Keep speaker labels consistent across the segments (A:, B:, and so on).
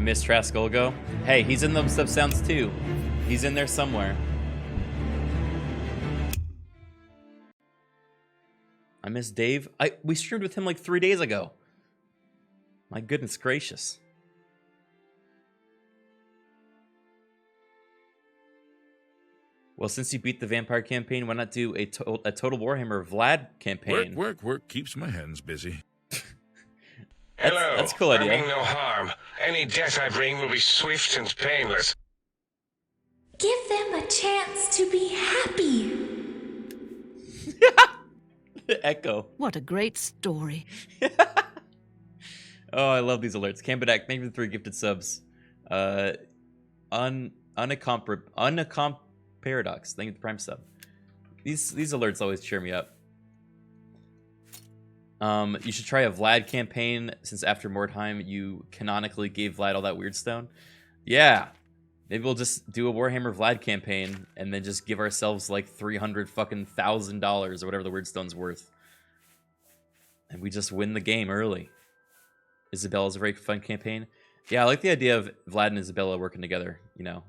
A: miss Traskolgo. Hey, he's in those sub-sounds too. He's in there somewhere. I miss Dave. We streamed with him like 3 days ago. My goodness gracious. Well, since you beat the vampire campaign, why not do a Total Warhammer Vlad campaign?
B: Work keeps my hands busy.
A: That's a cool idea.
C: I mean no harm. Any death I bring will be swift and painless.
D: Give them a chance to be happy.
A: The echo.
E: What a great story.
A: Oh, I love these alerts. Cambadak, thank you for the 3 gifted subs. Unaccom Paradox, thank you for the prime sub. These alerts always cheer me up. You should try a Vlad campaign, since after Mordheim you canonically gave Vlad all that weird stone. Yeah. Maybe we'll just do a Warhammer Vlad campaign and then just give ourselves like $300,000 or whatever the weird stone's worth. And we just win the game early. Isabella's a very fun campaign. Yeah, I like the idea of Vlad and Isabella working together, you know.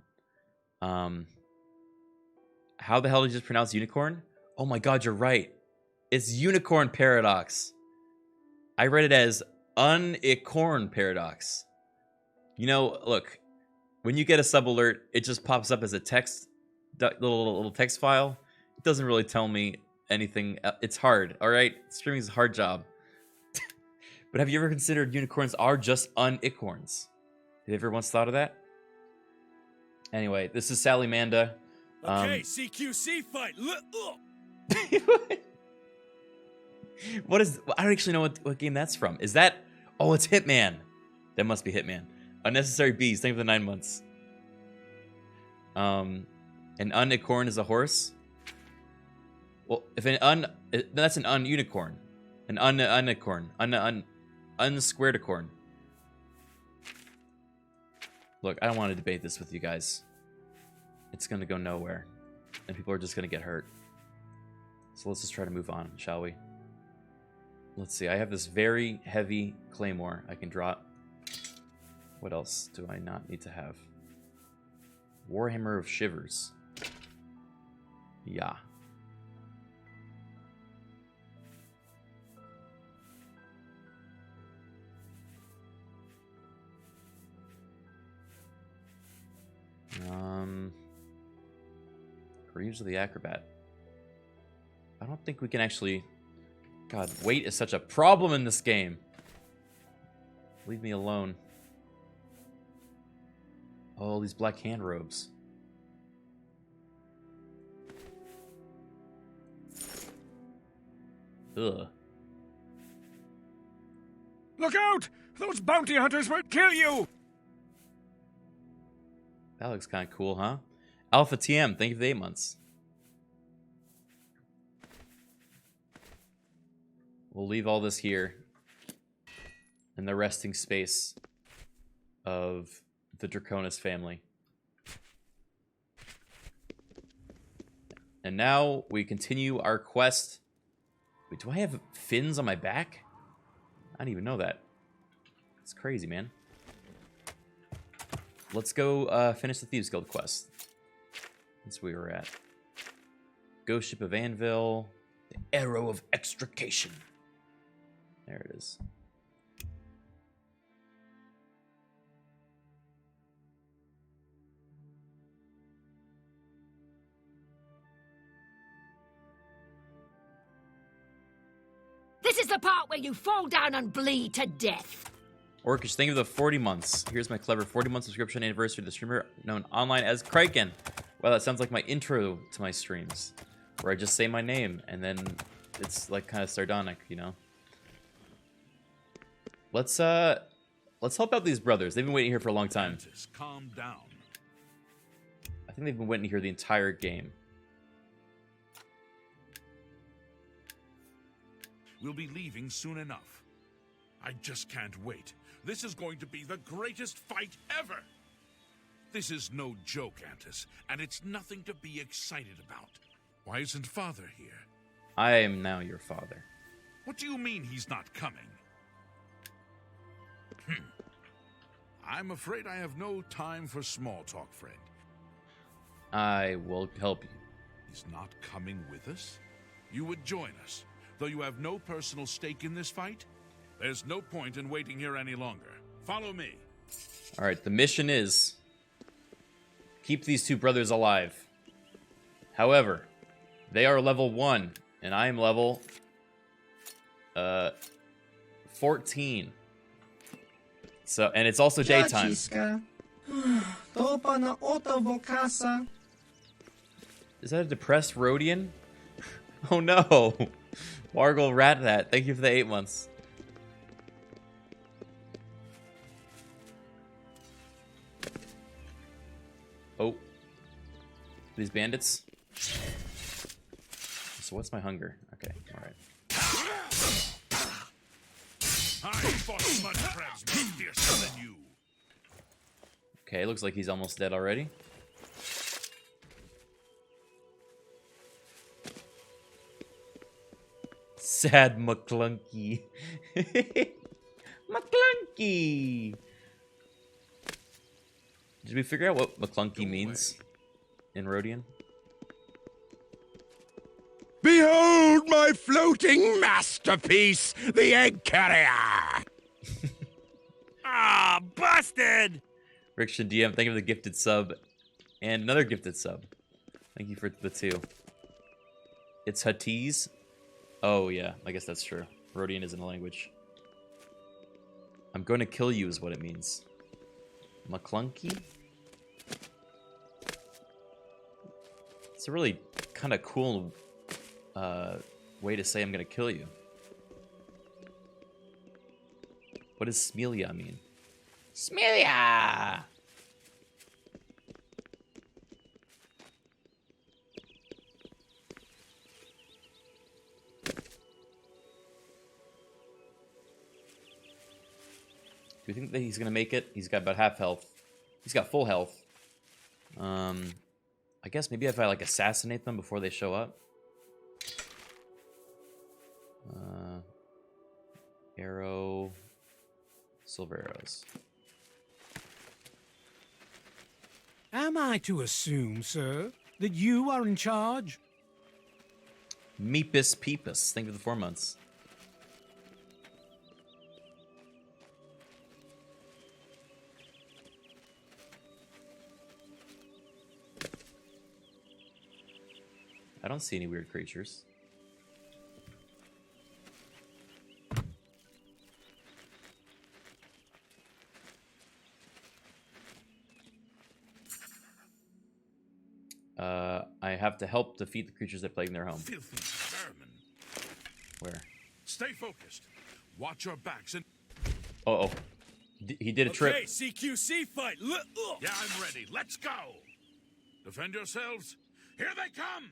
A: How the hell did you just pronounce unicorn? Oh my god, you're right. It's Unicorn Paradox. I read it as Unicorn Paradox. You know, look, when you get a sub alert, it just pops up as a text, little text file. It doesn't really tell me anything. It's hard, all right? Streaming is a hard job. But have you ever considered unicorns are just unicorns? Have you ever once thought of that? Anyway, this is Sally Manda.
F: Okay, CQC fight.
A: What is... I don't actually know what game that's from. Is that... Oh, it's Hitman. That must be Hitman. Unnecessary Bees. Thank you for the 9 months. An unicorn is a horse? Well, if that's an unicorn. An unicorn. Unsquared a corn. Look, I don't want to debate this with you guys. It's going to go nowhere. And people are just going to get hurt. So let's just try to move on, shall we? Let's see. I have this very heavy claymore I can drop. What else do I not need to have? Warhammer of Shivers. Yeah. Greaves of the Acrobat. I don't think we can actually... God, weight is such a problem in this game. Leave me alone. Oh, these black hand robes. Ugh.
F: Look out! Those bounty hunters will kill you!
A: That looks kind of cool, huh? Alpha TM, thank you for the 8 months. We'll leave all this here in the resting space of the Draconis family. And now we continue our quest. Wait, do I have fins on my back? I didn't even know that. It's crazy, man. Let's go finish the Thieves Guild quest. That's where we're at. Ghost Ship of Anvil. The Arrow of Extrication. There it is.
E: This is the part where you fall down and bleed to death.
A: Orcish, thank you for the 40 months. Here's my clever 40-month subscription anniversary to the streamer known online as Criken. Wow, that sounds like my intro to my streams, where I just say my name and then it's like kind of sardonic, you know. Let's help out these brothers. They've been waiting here for a long time.
B: Calm down.
A: I think they've been waiting here the entire game.
B: We'll be leaving soon enough. I just can't wait. This is going to be the greatest fight ever. This is no joke, Antis, and it's nothing to be excited about. Why isn't Father here?
A: I am now your father.
B: What do you mean he's not coming? I'm afraid I have no time for small talk, friend.
A: I will help you.
B: He's not coming with us? You would join us, though you have no personal stake in this fight? There's no point in waiting here any longer. Follow me.
A: All right, the mission is keep these two brothers alive. However, they are level 1, and I am level 14. So, and it's also daytime. Is that a depressed Rhodian? Oh no! Wargle rat that. Thank you for the 8 months. Oh. These bandits? So what's my hunger? Okay, alright.
B: I fought mud crabs more fiercer than you.
A: Okay, looks like he's almost dead already. Sad McClunky. McClunky! Did we figure out what McClunky means in Rhodian?
F: Behold my floating masterpiece, the egg carrier!
G: Ah, busted!
A: Riction DM, thank you for the gifted sub. And another gifted sub. Thank you for the 2. It's Huttese. Oh, yeah, I guess that's true. Rhodian isn't a language. I'm going to kill you is what it means. McClunky? It's a really kind of cool way to say I'm going to kill you. What does Smelia mean? Smelia! Do you think that he's gonna make it? He's got about half health. He's got full health. I guess maybe if I like assassinate them before they show up. Arrow, silver arrows.
G: Am I to assume, sir, that you are in charge?
A: Meepus Peepus. Thank you for the 4 months. I don't see any weird creatures. I have to help defeat the creatures that plague their home.
B: Filthy vermin.
A: Where?
B: Stay focused. Watch your backs and...
A: Oh. He did a trip.
G: Okay, CQC fight.
B: Yeah, I'm ready. Let's go. Defend yourselves. Here they come.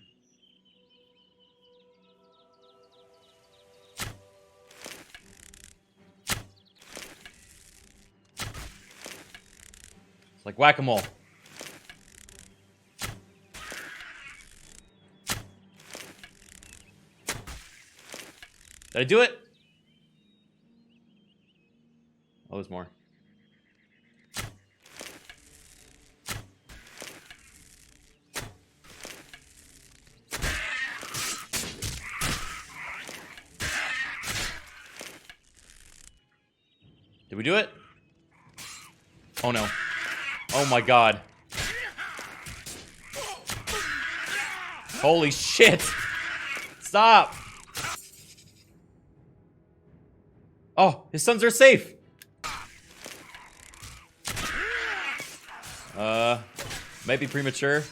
A: It's like whack-a-mole. Did I do it? Oh, there's more. Did we do it? Oh no. Oh my god. Holy shit! Stop! Oh, his sons are safe! Might be premature.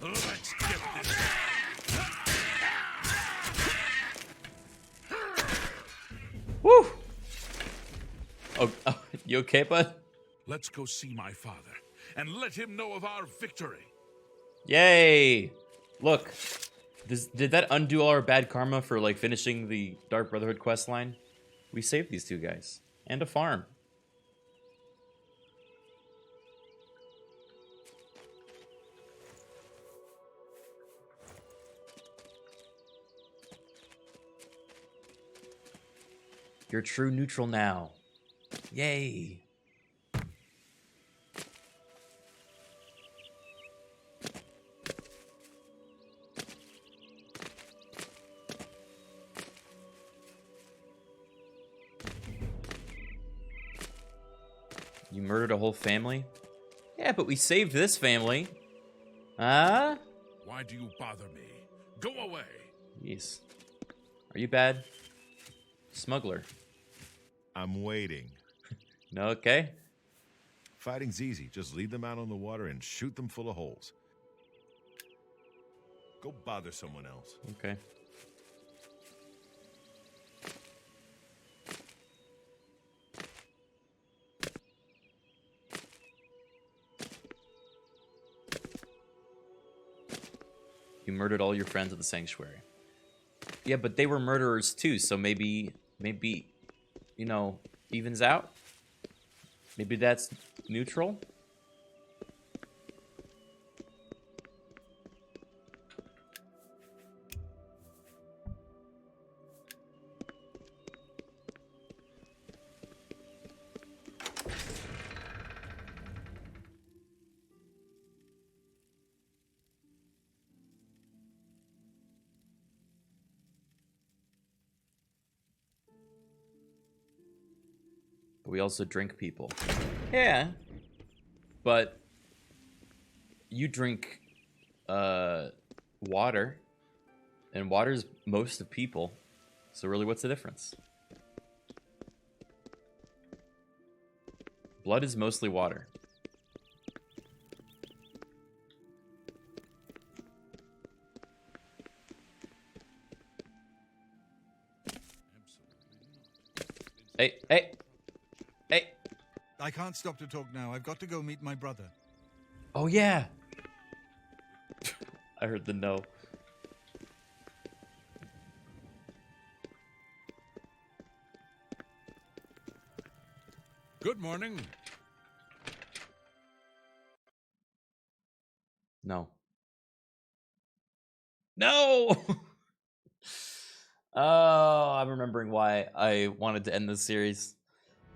B: Let's get this.
A: Woo! Oh, you okay, bud?
B: Let's go see my father and let him know of our victory.
A: Yay! Look, did that undo all our bad karma for like finishing the Dark Brotherhood quest line? We saved these two guys and a farm. You're true neutral now. Yay. You murdered a whole family? Yeah, but we saved this family. Huh?
B: Why do you bother me? Go away!
A: Jeez. Are you bad? Smuggler.
H: I'm waiting.
A: No, okay.
H: Fighting's easy. Just lead them out on the water and shoot them full of holes. Go bother someone else.
A: Okay. You murdered all your friends at the sanctuary. Yeah, but they were murderers too, so maybe, you know, evens out? Maybe that's neutral? We also drink people. Yeah. But you drink water, and water's most of people. So really, what's the difference? Blood is mostly water. Hey, hey. Hey.
I: I can't stop to talk now. I've got to go meet my brother.
A: Oh, yeah. I heard the no.
B: Good morning.
A: No. No! Oh, I'm remembering why I wanted to end this series.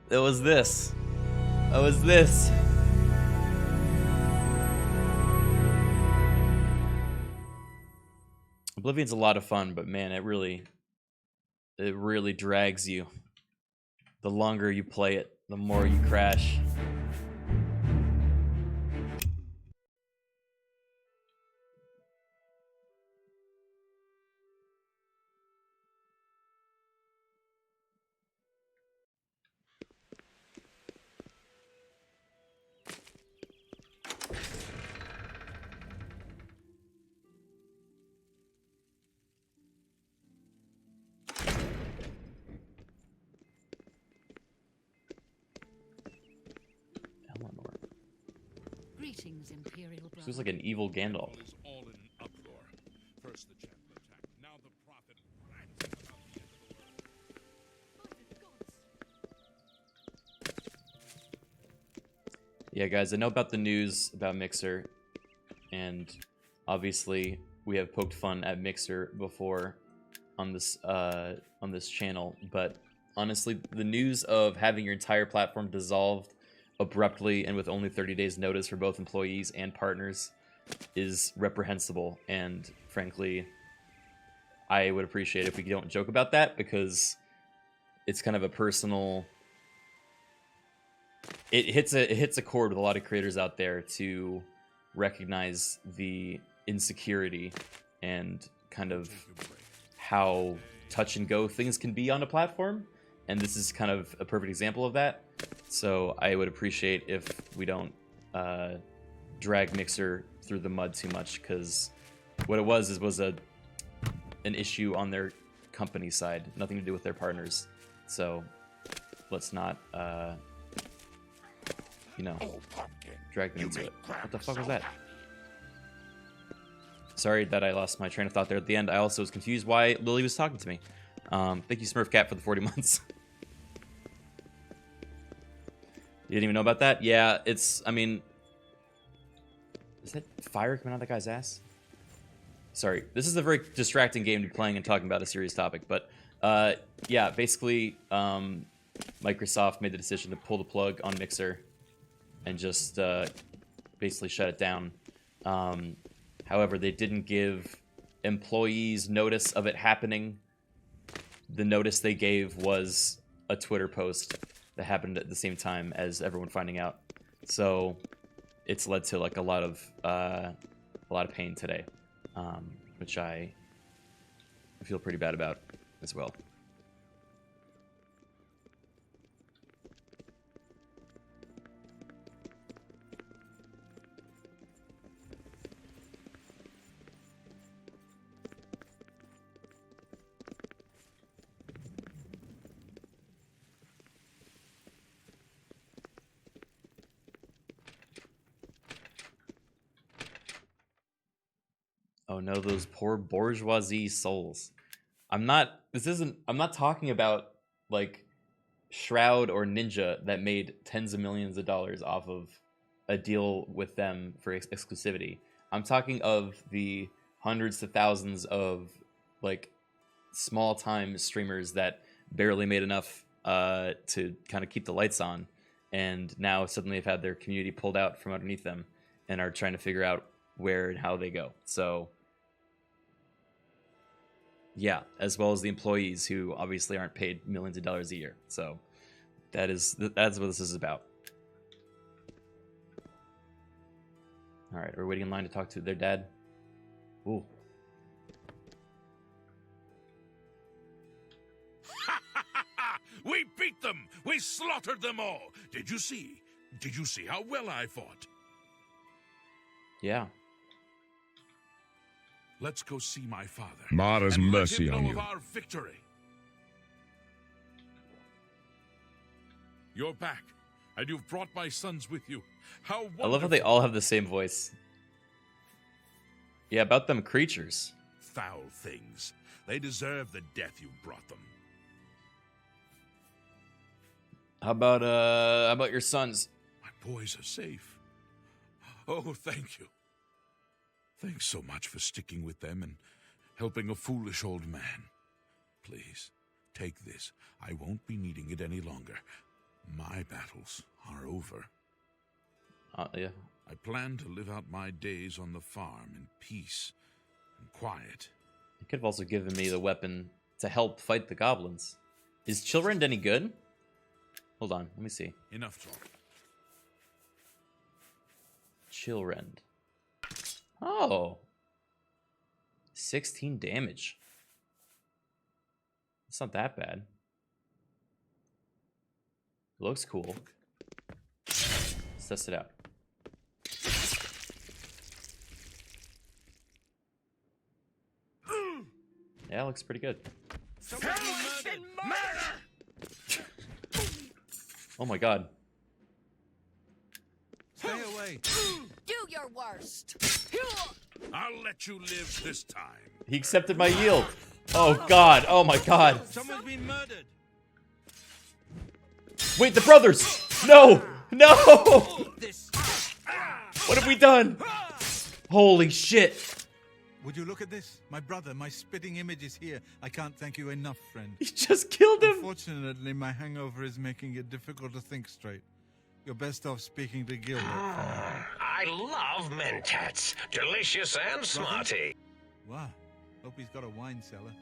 A: It was this. It was this. Oblivion's a lot of fun, but man, it really drags you. The longer you play it, the more you crash.
E: Greetings, Imperial brother.
A: This was like an evil Gandalf.
B: Is all in an uproar. First the Chapel attack, now the Prophet rants about the end of the world.
A: Yeah, guys, I know about the news about Mixer, and obviously we have poked fun at Mixer before on this channel, but honestly, the news of having your entire platform dissolved abruptly and with only 30 days notice for both employees and partners is reprehensible, and frankly, I would appreciate if we don't joke about that, because it's kind of a personal... It hits a chord with a lot of creators out there to recognize the insecurity and kind of how touch and go things can be on a platform, and this is kind of a perfect example of that. So I would appreciate if we don't drag Mixer through the mud too much, because what it was an issue on their company side, nothing to do with their partners. So let's not you know, drag them into it. What the fuck was that? Sorry that I lost my train of thought there at the end. I also was confused why Lily was talking to me. Thank you, Smurfcat, for the 40 months. You didn't even know about that? Yeah, it's, I mean... Is that fire coming out of that guy's ass? Sorry, this is a very distracting game to be playing and talking about a serious topic, but yeah, basically, Microsoft made the decision to pull the plug on Mixer and just basically shut it down. However, they didn't give employees notice of it happening. The notice they gave was a Twitter post that happened at the same time as everyone finding out. So it's led to like a lot of pain today, which I feel pretty bad about as well. Oh no, those poor bourgeoisie souls. I'm not talking about like Shroud or Ninja that made tens of millions of dollars off of a deal with them for exclusivity. I'm talking of the hundreds to thousands of like small time streamers that barely made enough to kind of keep the lights on, and now suddenly have had their community pulled out from underneath them and are trying to figure out where and how they go. So yeah, as well as the employees who obviously aren't paid millions of dollars a year. So that's what this is about. All right, we're waiting in line to talk to their dad. Ooh.
B: We beat them! We slaughtered them all! Did you see? Did you see how well I fought?
A: Yeah.
B: Let's go see my father.
F: Mara's
B: and let
F: mercy
B: him know
F: on
B: of
F: you.
B: our victory. You're back, and you've brought my sons with you. How wonderful.
A: I love how they all have the same voice. Yeah, about them creatures.
B: Foul things. They deserve the death you brought them.
A: How about your sons?
B: My boys are safe. Oh, thank you. Thanks so much for sticking with them and helping a foolish old man. Please, take this. I won't be needing it any longer. My battles are over.
A: Yeah.
B: I plan to live out my days on the farm in peace and quiet.
A: You could have also given me the weapon to help fight the goblins. Is Chillrend any good? Hold on, let me see.
B: Enough talk.
A: Chillrend. Oh. 16 damage. It's not that bad. Looks cool. Let's test it out. Yeah, it looks pretty good. Oh my god.
I: Stay away.
E: Do your worst.
B: I'll let you live this time.
A: He accepted my yield. Oh god. Oh my god.
I: Someone's been murdered.
A: Wait, the brothers! No! No! What have we done? Holy shit.
I: Would you look at this? My brother, my spitting image is here. I can't thank you enough, friend.
A: He just killed him.
I: Unfortunately, my hangover is making it difficult to think straight. You're best off speaking to Gilbert.
C: I love mentats. Delicious and smarty.
I: Wow. Hope he's got a wine cellar.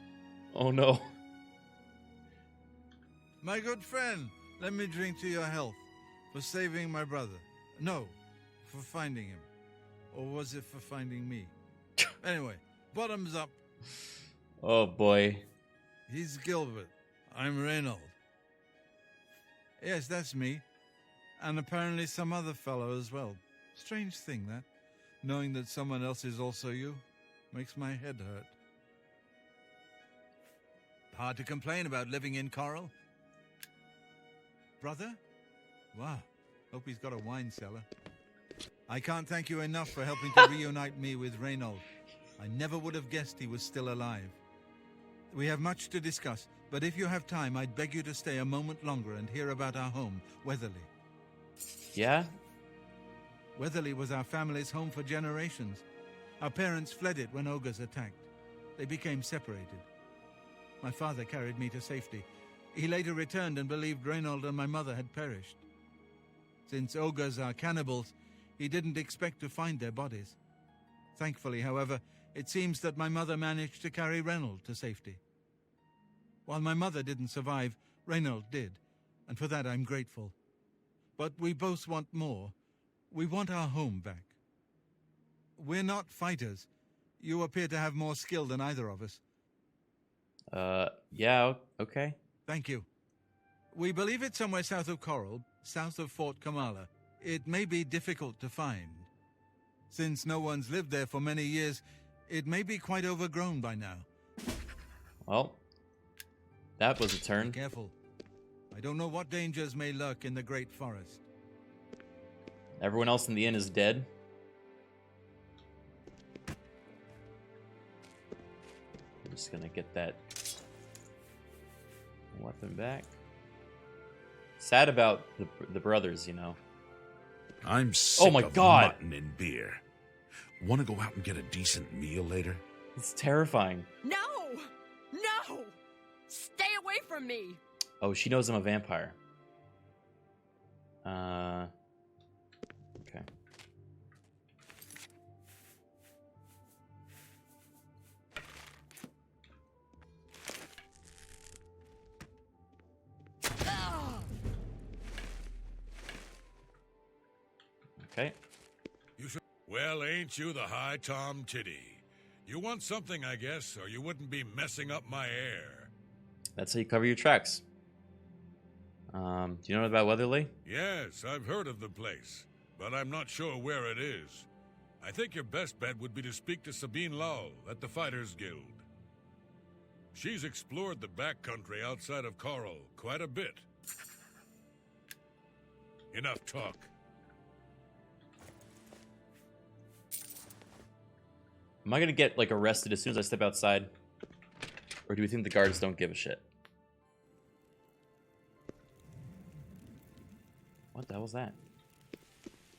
A: Oh no.
I: My good friend, let me drink to your health. For saving my brother. No, for finding him. Or was it for finding me? Anyway, bottoms up.
A: Oh boy.
I: He's Gilbert. I'm Reynold. Yes, that's me. And apparently some other fellow as well. Strange thing, that. Knowing that someone else is also you makes my head hurt. Hard to complain about living in Chorrol. Brother? Wow. Hope he's got a wine cellar. I can't thank you enough for helping to reunite me with Reynold. I never would have guessed he was still alive. We have much to discuss, but if you have time, I'd beg you to stay a moment longer and hear about our home, Weatherly.
A: Yeah?
I: Weatherly was our family's home for generations. Our parents fled it when ogres attacked. They became separated. My father carried me to safety. He later returned and believed Reynold and my mother had perished. Since ogres are cannibals, he didn't expect to find their bodies. Thankfully, however, it seems that my mother managed to carry Reynold to safety. While my mother didn't survive, Reynold did, and for that I'm grateful. But we both want more. We want our home back. We're not fighters. You appear to have more skill than either of us.
A: Yeah, okay.
I: Thank you. We believe it's somewhere south of Chorrol, south of Fort Kamala. It may be difficult to find. Since no one's lived there for many years, it may be quite overgrown by now.
A: Well, that was a turn.
I: Be careful. I don't know what dangers may lurk in the great forest.
A: Everyone else in the inn is dead. I'm just gonna get that weapon back. Sad about the brothers, you know.
B: I'm sick
A: my
B: of
A: God.
B: mutton and beer. Want to go out and get a decent meal later?
A: It's terrifying.
E: No! No! Stay away from me!
A: Oh, she knows I'm a vampire. Okay. Okay.
B: Well, ain't you the high Tom Titty? You want something, I guess, or you wouldn't be messing up my air.
A: That's how you cover your tracks. Do you know about Weatherly?
B: Yes, I've heard of the place, but I'm not sure where it is. I think your best bet would be to speak to Sabine Lowell at the Fighters Guild. She's explored the backcountry outside of Chorrol quite a bit. Enough talk.
A: Am I gonna get like arrested as soon as I step outside? Or do we think the guards don't give a shit? What the hell was that?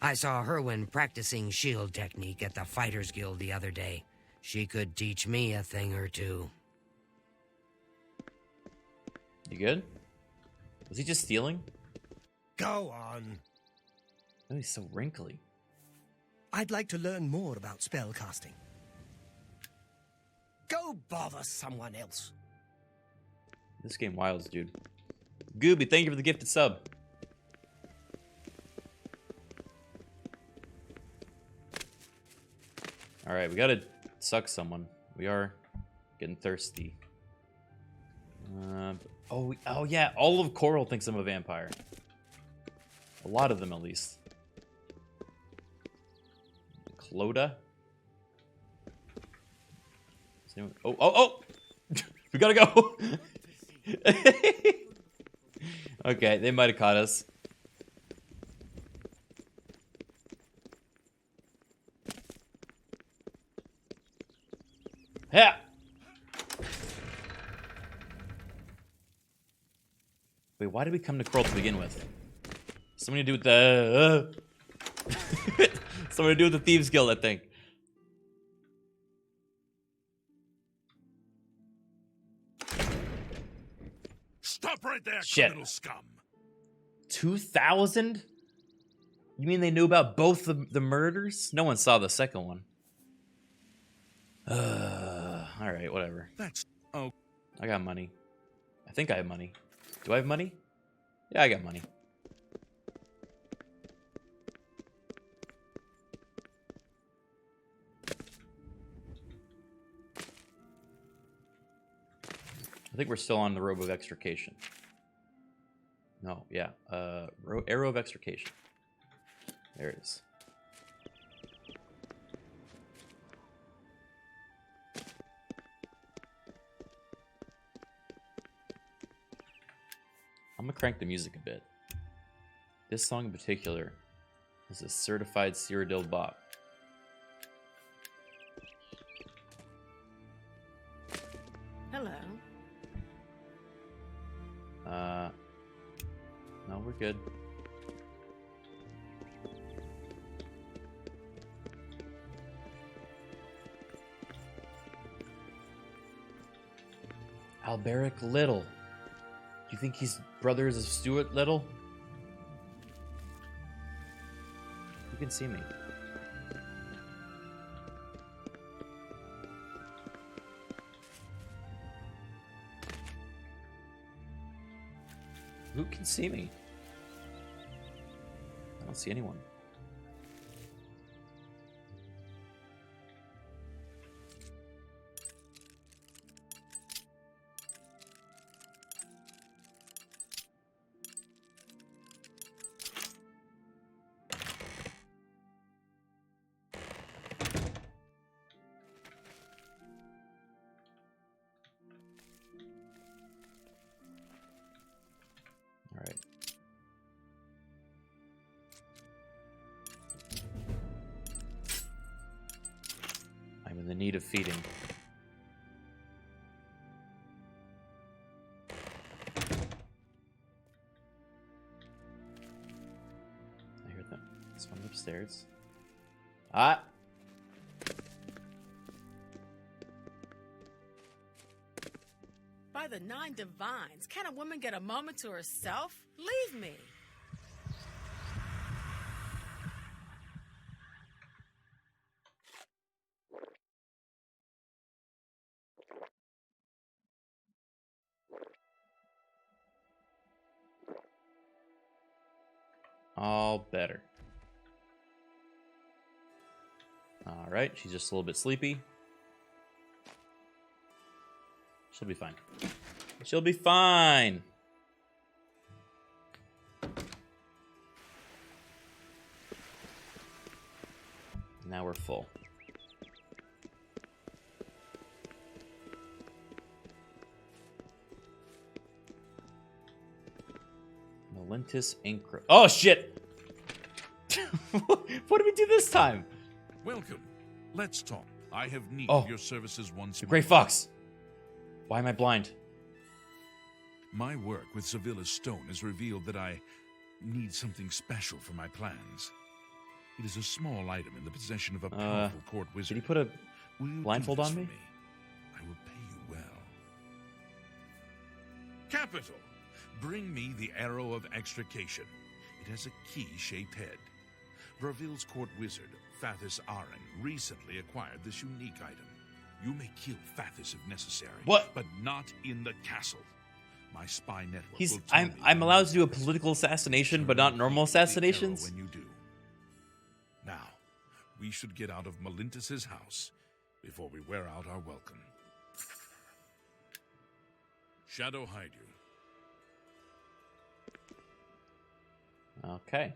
J: I saw Herwin practicing shield technique at the Fighters Guild the other day. She could teach me a thing or two.
A: You good? Was he just stealing?
K: Go on.
A: Oh, he's so wrinkly.
K: I'd like to learn more about spellcasting. Go bother someone else.
A: This game wilds, dude. Gooby, thank you for the gifted sub. Alright, we gotta suck someone. We are getting thirsty. Oh yeah, all of Chorrol thinks I'm a vampire. A lot of them, at least. Clodagh? Oh! We gotta go! Okay, they might have caught us. Yeah. Wait, why did we come to Chorrol to begin with? Something to do with the... Something to do with the Thieves Guild, I think.
B: Stop right there,
A: Shit.
B: criminal scum!
A: 2,000? You mean they knew about both the murders? No one saw the second one. Alright, whatever.
B: That's... Oh.
A: I got money. I think I have money. Do I have money? Yeah, I got money. I think we're still on the robe of extrication. No, yeah. Arrow of extrication. There it is. I'm gonna crank the music a bit. This song in particular is a certified Cyrodiil bop.
E: Hello.
A: No, we're good. Alberic Little. you think he's brothers of Stuart Little? You can see me. Who can see me? I don't see anyone. All right. I'm in the need of feeding. I heard them. This one upstairs. Ah!
L: By the 9 divines, can a woman get a moment to herself? Leave me.
A: All better. All right, she's just a little bit sleepy. She'll be fine. She'll be fine. Now we're full. Melintus Incro. Oh shit! What did we do this time?
B: Welcome. Let's talk. I have need
A: Oh.
B: of your services once
A: The
B: more.
A: Grey Fox. Why am I blind?
B: My work with Sevilla's stone has revealed that I need something special for my plans. It is a small item in the possession of a powerful court wizard.
A: Did he put a
B: Will you
A: blindfold
B: do this
A: on
B: for
A: me?
B: I will pay you well. Capital! Bring me the Arrow of Extrication. It has a key-shaped head. Verville's court wizard, Fathis Aren, recently acquired this unique item. You may kill Fathis if necessary.
A: What?
B: But not in the castle. My spy network
A: He's
B: will tell me
A: I'm
B: when
A: allowed
B: you
A: to do a political assassination, but not normal
B: the arrow
A: assassinations?
B: when you do. Now, we should get out of Melintus's house before we wear out our welcome. Shadow hide you.
A: Okay.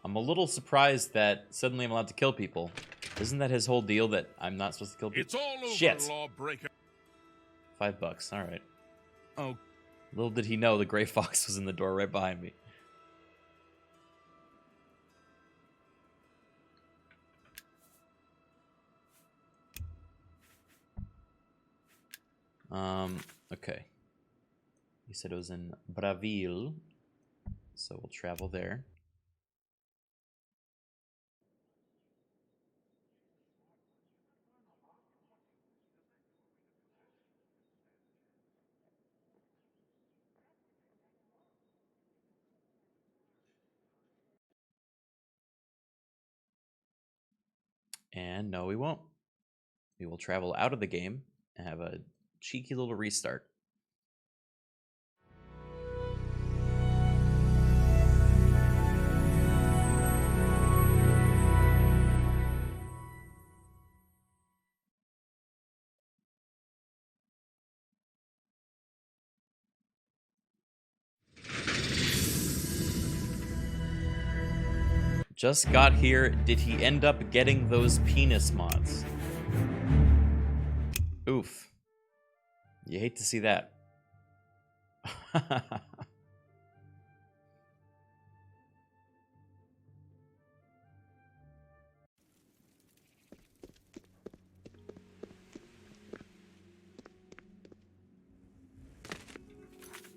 A: I'm a little surprised that suddenly I'm allowed to kill people. Isn't that his whole deal that I'm not supposed to kill people?
B: It's all over,
A: Shit.
B: lawbreaker.
A: $5. All right.
B: Oh,
A: Little did he know the Grey Fox was in the door right behind me. Okay. He said it was in Braville, so we'll travel there. And no, we won't. We will travel out of the game and have a cheeky little restart. Just got here. Did he end up getting those penis mods? Oof. You hate to see that.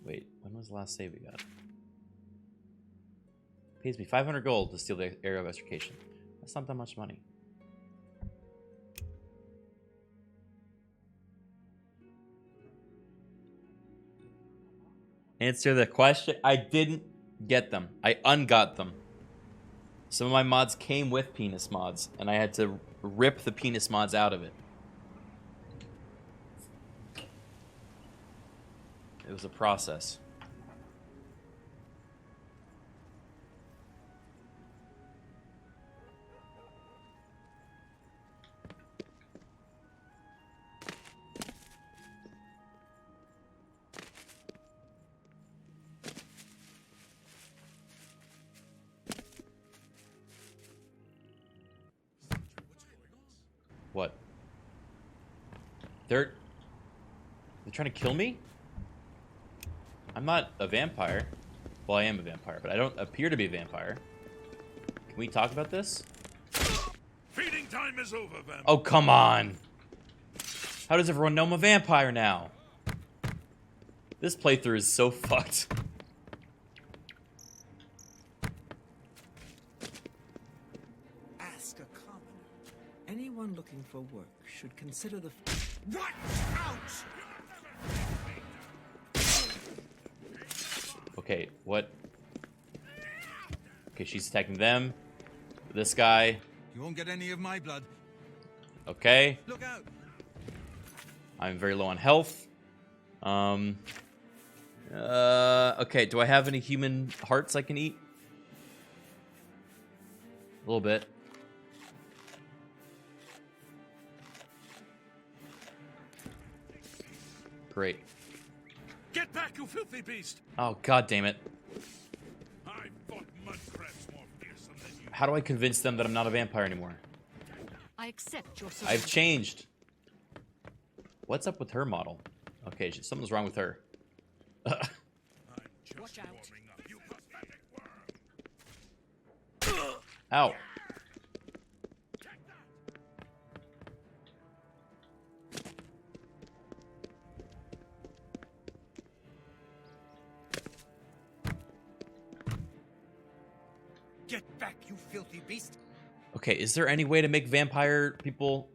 A: Wait, when was the last save we got? Pays me 500 gold to steal the Arrow of Extrication. That's not that much money. Answer the question. I didn't get them. I ungot them. Some of my mods came with penis mods, and I had to rip the penis mods out of it. It was a process. What? They're trying to kill me? I'm not a vampire. Well, I am a vampire, but I don't appear to be a vampire. Can we talk about this?
B: Feeding time is over, vampire.
A: Oh, come on. How does everyone know I'm a vampire now? This playthrough is so fucked.
M: Ask a commoner. Anyone looking for work should consider the... What? Ouch!
A: Okay, what? Okay, she's attacking them. This guy.
I: You won't get any of my blood.
A: Okay.
I: Look out!
A: I'm very low on health. Okay, do I have any human hearts I can eat? A little bit. Great.
B: Get back, you filthy beast!
A: Oh, god damn it.
B: I fought mud crabs more fearsome than you.
A: How do I convince them that I'm not a vampire anymore?
E: I accept your
A: I've changed. What's up with her model? Okay, something's wrong with her.
E: Watch out.
B: Up, you pathetic worm.
A: Ow.
M: Get back, you filthy beast!
A: Okay, is there any way to make vampire people...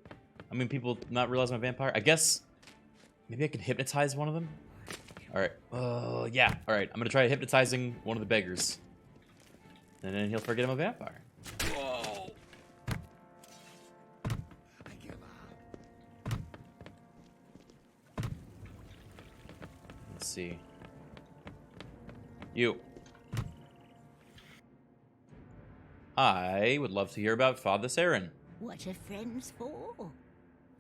A: I mean, people not realize I'm a vampire? I guess... Maybe I can hypnotize one of them? Alright. Yeah. Alright, I'm gonna try hypnotizing one of the beggars. And then he'll forget I'm a vampire.
B: Whoa.
M: I give up.
A: Let's see. You. I would love to hear about Father Saren.
E: What are friends for?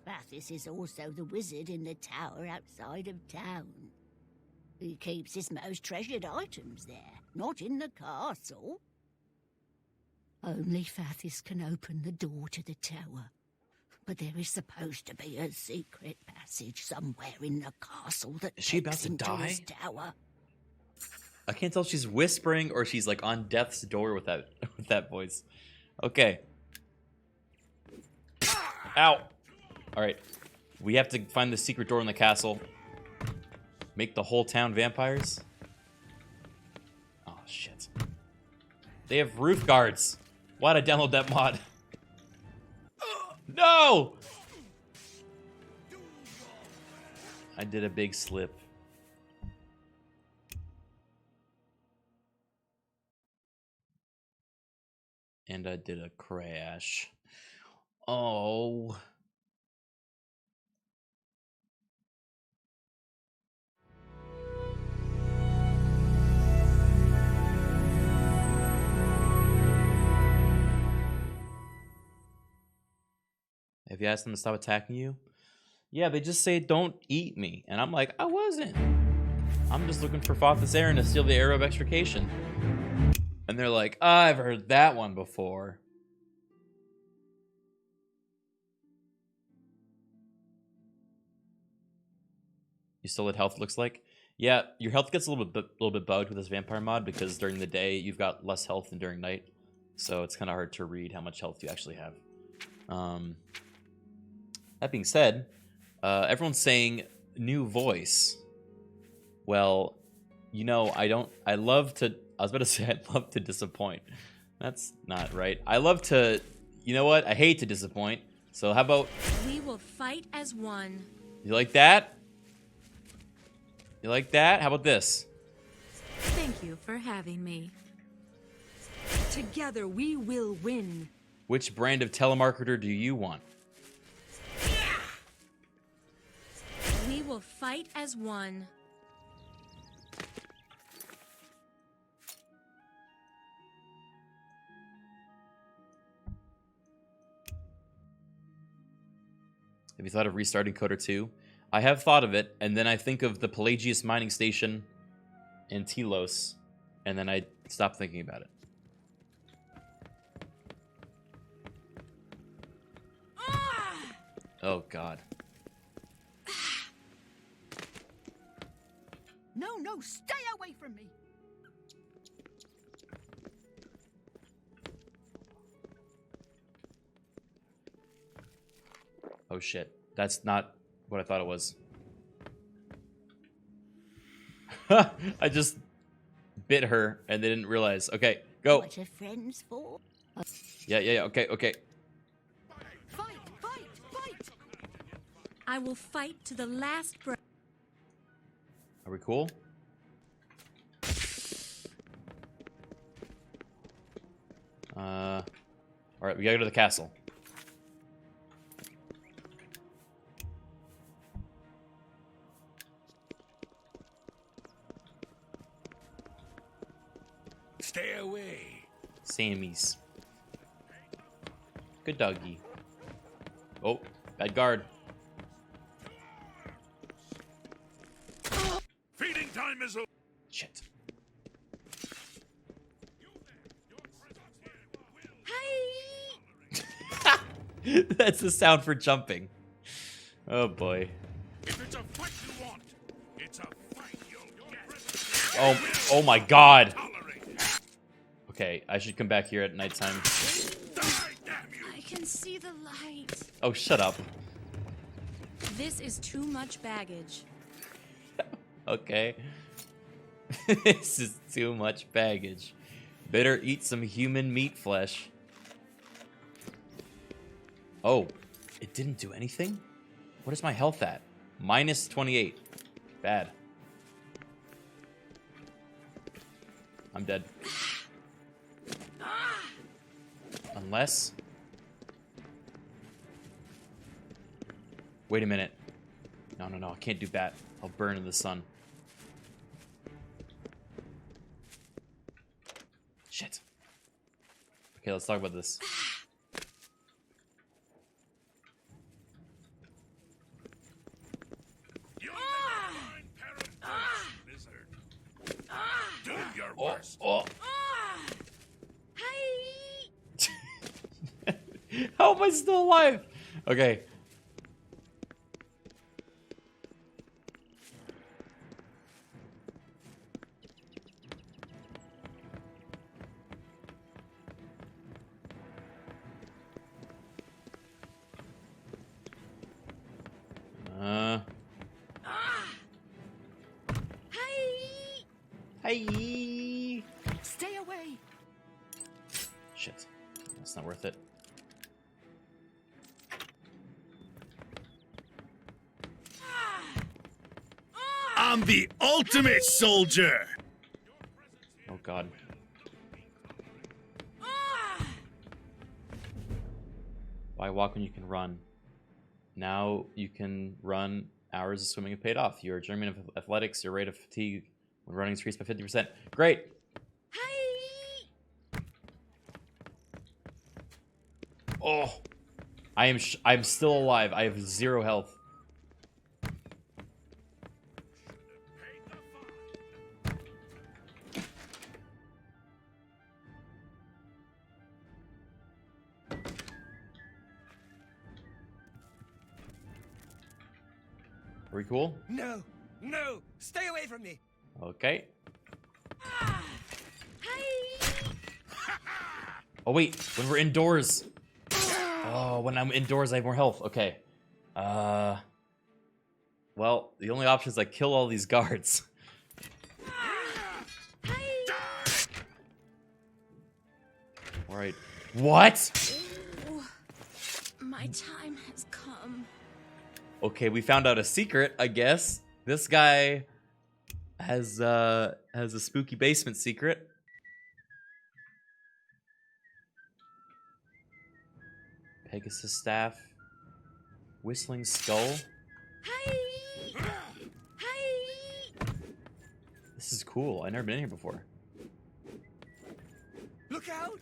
E: Bathis is also the wizard in the tower outside of town. He keeps his most treasured items there, not in the castle. Only Fathis can open the door to the tower. But there is supposed to be a secret passage somewhere in the castle that
A: Is she about
E: takes
A: to
E: into
A: die?
E: his tower.
A: I can't tell if she's whispering or she's like on death's door with that voice. Okay. Ow. All right. We have to find the secret door in the castle. Make the whole town vampires. Oh shit. They have roof guards. Why'd I download that mod? No! I did a big slip. And I did a crash. Oh. Have you asked them to stop attacking you? Yeah, they just say don't eat me. And I'm like, I wasn't. I'm just looking for Father Saren to steal the arrow of extrication. And they're like, I've heard that one before. You still at health, looks like? Yeah, your health gets a little bit bugged with this vampire mod because during the day you've got less health than during night. So it's kind of hard to read how much health you actually have. That being said, everyone's saying new voice. Well, you know, I was about to say I'd love to disappoint. That's not right. I love to, you know what? I hate to disappoint. So how about...
N: We will fight as one.
A: You like that? You like that? How about this?
N: Thank you for having me. Together we will win.
A: Which brand of telemarketer do you want?
N: We will fight as one.
A: Have you thought of restarting Coder 2? I have thought of it, and then I think of the Pelagius mining station in Telos, and then I stop thinking about it. Oh, God.
E: No, stay away from me.
A: Oh, shit. That's not what I thought it was. I just bit her and they didn't realize. Okay, go.
E: What are friends for?
A: Yeah. Okay.
N: Fight! I will fight to the last breath.
A: Are we cool? Alright, we gotta go to the castle.
B: Stay away.
A: Sammy's. Good doggy. Oh, bad guard.
B: Feeding time is over.
A: Shit. That's the sound for jumping. Oh boy.
B: If it's a fight you want, it's a fight you'll get.
A: Oh my God. Okay, I should come back here at nighttime.
N: I can see the light.
A: Oh, shut up.
N: This is too much baggage.
A: Okay. This is too much baggage. Better eat some human meat flesh. Oh, it didn't do anything? What is my health at? Minus 28. Bad. I'm dead. Unless... Wait a minute. No, I can't do bat. I'll burn in the sun. Shit. Okay, let's talk about this.
B: Do your worst.
A: Oh. How am I still alive? Okay. Hey.
E: Stay away.
A: Shit. That's not worth it.
F: I'm the ultimate soldier!
A: Oh God. Why walk when you can run? Now you can run. Hours of swimming have paid off. Your journeyman of athletics, your rate of fatigue when running is increased by 50%. Great. Oh, I'm still alive. I have 0 health. Are we cool?
K: No, stay away from me.
A: Okay. Oh wait, when we're indoors. Oh, when I'm indoors, I have more health. Okay. Well, the only option is I kill all these guards. All right. What?
N: Ooh, my time has come.
A: Okay, we found out a secret, I guess. This guy has a spooky basement secret. Pegasus staff. Whistling skull. This is cool. I've never been in here before.
K: Look out!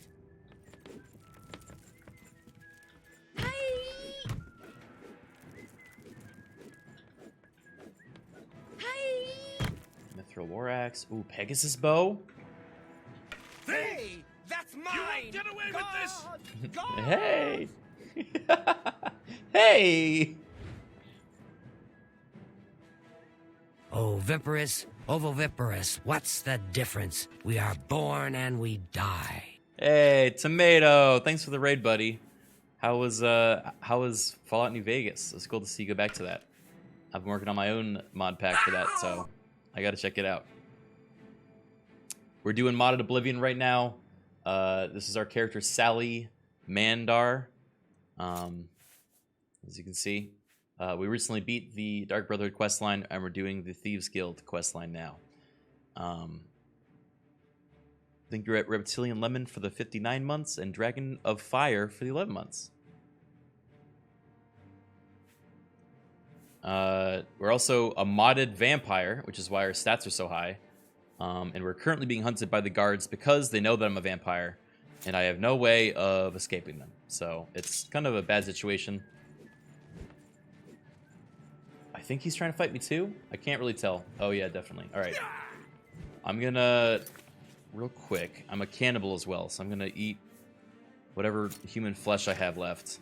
A: Mithril war axe. Ooh, Pegasus bow.
K: Hey, that's mine!
B: You won't get away with this!
A: Hey! Hey!
J: Oviparous, ovoviparous, what's the difference? We are born and we die.
A: Hey, Tomato! Thanks for the raid, buddy. How was Fallout New Vegas? It's cool to see you go back to that. I've been working on my own mod pack for that, so I gotta check it out. We're doing modded Oblivion right now. This is our character Sally Mandar. As you can see, we recently beat the Dark Brotherhood questline, and we're doing the Thieves Guild questline now. I think you're at Reptilian Lemon for the 59 months and Dragon of Fire for the 11 months. We're also a modded vampire, which is why our stats are so high. And we're currently being hunted by the guards because they know that I'm a vampire, and I have no way of escaping them. So it's kind of a bad situation. I think he's trying to fight me too. I can't really tell. Oh yeah, definitely. All right. I'm gonna, real quick, I'm a cannibal as well, so I'm gonna eat whatever human flesh I have left.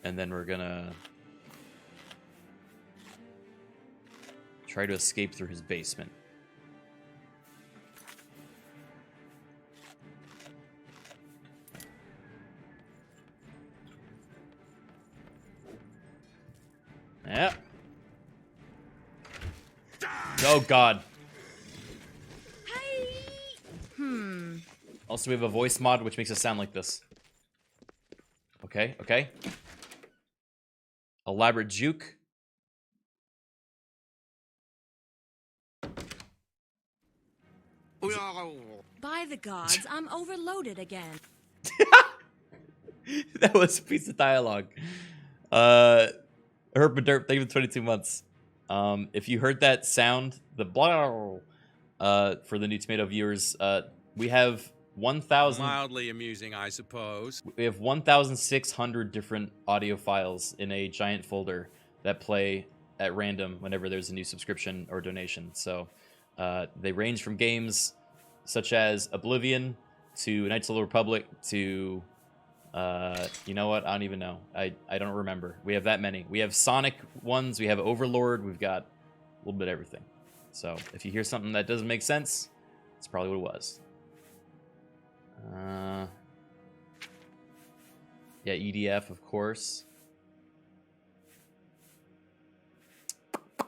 A: And then we're gonna try to escape through his basement. Yeah. Oh God. Also, we have a voice mod which makes us sound like this. Okay, okay. Elaborate juke.
N: By the gods, I'm overloaded again.
A: That was a piece of dialogue. Herb and Derp, thank you for 22 months. If you heard that sound, the blah, for the new Tomato viewers, we have 1,000...
O: Mildly amusing, I suppose.
A: We have 1,600 different audio files in a giant folder that play at random whenever there's a new subscription or donation. So they range from games such as Oblivion to Knights of the Republic to... you know what? I don't even know. I don't remember. We have that many. We have Sonic ones. We have Overlord. We've got a little bit of everything. So if you hear something that doesn't make sense, it's probably what it was. Yeah, EDF, of course. I'm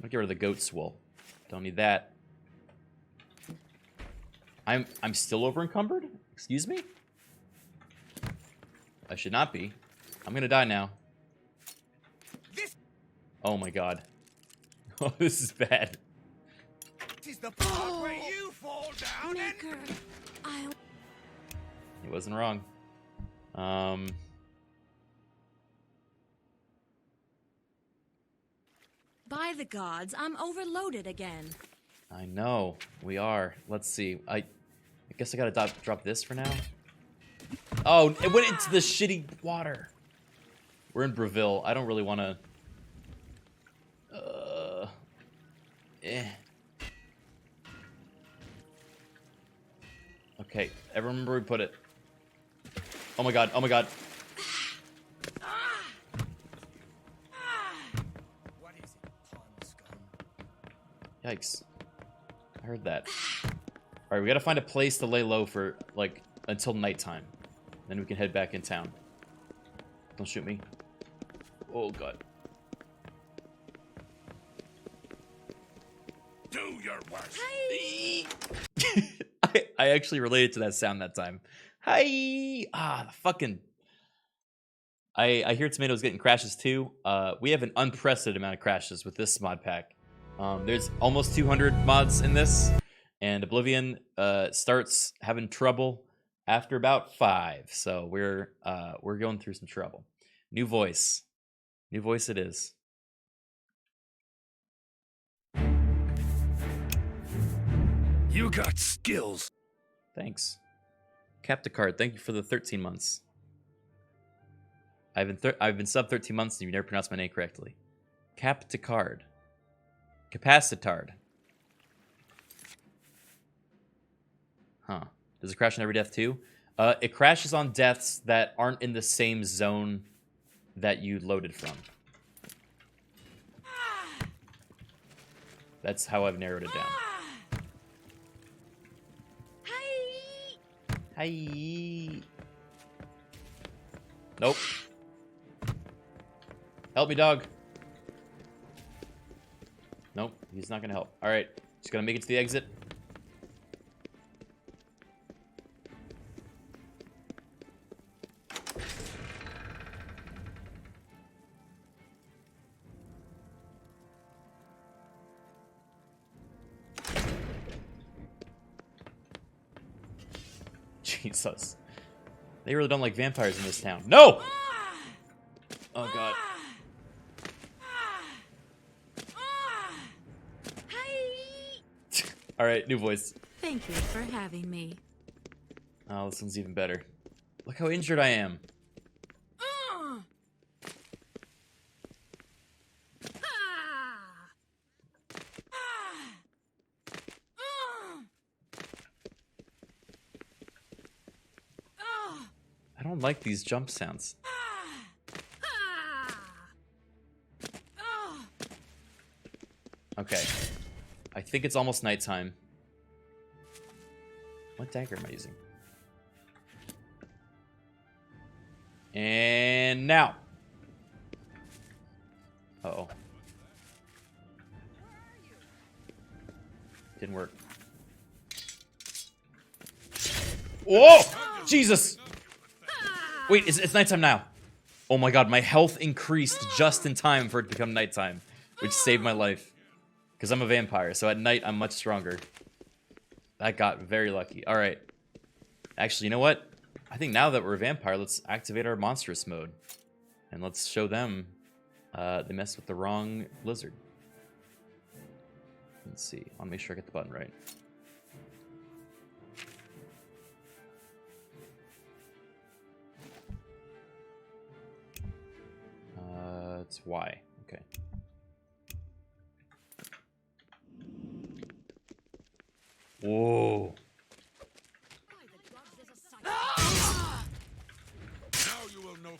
A: gonna get rid of the goat's wool. Don't need that. I'm still over encumbered? Excuse me? I should not be. I'm gonna die now. Oh my God. Oh, this is bad.
K: This is the part where you fall down.
N: Maker,
A: He wasn't wrong.
N: By the gods, I'm overloaded again.
A: I know. We are. Let's see. I guess I gotta drop this for now. Oh, it went into the shitty water. We're in Breville. I don't really want to... Okay, everyone remember where we put it. Oh my God, oh my God.
K: What is it, pond scum?
A: Yikes. I heard that. Alright, we gotta find a place to lay low for, like, until nighttime. Then we can head back in town. Don't shoot me. Oh God.
B: Do your worst.
A: I actually related to that sound that time. Hi! Ah, the fucking... I hear Tomato's getting crashes too. We have an unprecedented amount of crashes with this mod pack. There's almost 200 mods in this, and Oblivion starts having trouble after about 5. So we're going through some trouble. New voice it is.
F: You got skills.
A: Thanks. Capticard, thank you for the 13 months. I've been sub 13 months and you've never pronounced my name correctly. Capticard. Capacitard. Huh. Does it crash on every death too? It crashes on deaths that aren't in the same zone that you loaded from. That's how I've narrowed it down. Hi. Nope. Help me, dog. Nope, he's not gonna help. Alright, just gonna make it to the exit. Jesus. They really don't like vampires in this town. No! Oh, God. Alright, new voice.
N: Thank you for having me.
A: Oh, this one's even better. Look how injured I am. I don't like these jump sounds. Okay. I think it's almost nighttime. What dagger am I using? And now. Uh-oh. Didn't work. Whoa! Jesus! Wait, it's nighttime now. Oh my god, my health increased just in time for it to become nighttime, which saved my life. Because I'm a vampire, so at night I'm much stronger. That got very lucky. Alright. Actually, you know what? I think now that we're a vampire, let's activate our monstrous mode. And let's show them they messed with the wrong lizard. Let's see. I'll make sure I get the button right. It's Y. Okay. Whoa.
B: Now you will know.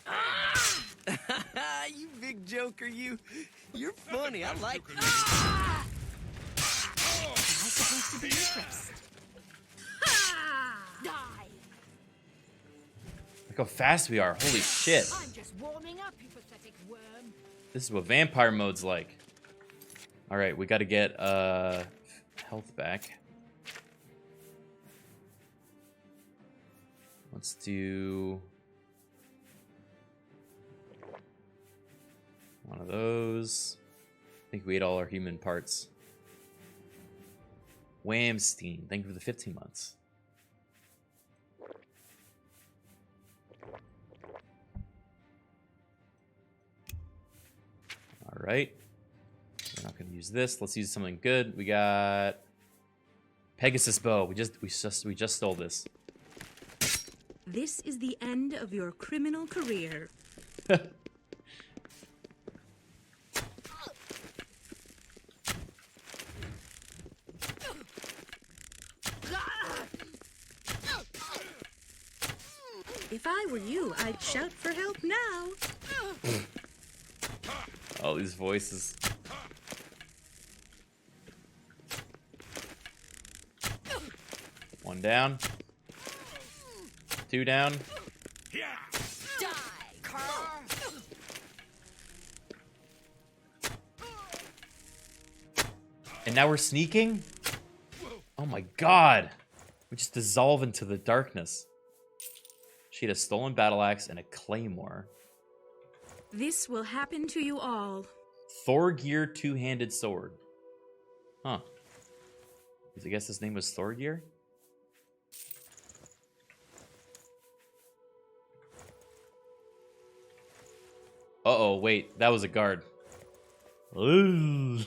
K: You big joker, you. You're funny. I like you.
E: Am I supposed to be impressed? Die!
A: Look how fast we are. Holy shit.
E: I'm just warming up, you pathetic worm.
A: This is what vampire mode's like. Alright, we gotta get health back. Let's do one of those. I think we ate all our human parts. Whamstein, thank you for the 15 months. Alright. We're not gonna use this. Let's use something good. We got Pegasus bow. We just stole this.
N: This is the end of your criminal career. If I were you, I'd shout for help now.
A: All these voices. One down. 2 down.
E: Die, Carl!
A: And now we're sneaking? Oh my god. We just dissolve into the darkness. She had a stolen battle axe and a claymore.
N: This will happen to you all.
A: Thor gear 2-handed sword. Huh. I guess his name was Thorgeir? Uh-oh, wait. That was a guard. Ooh.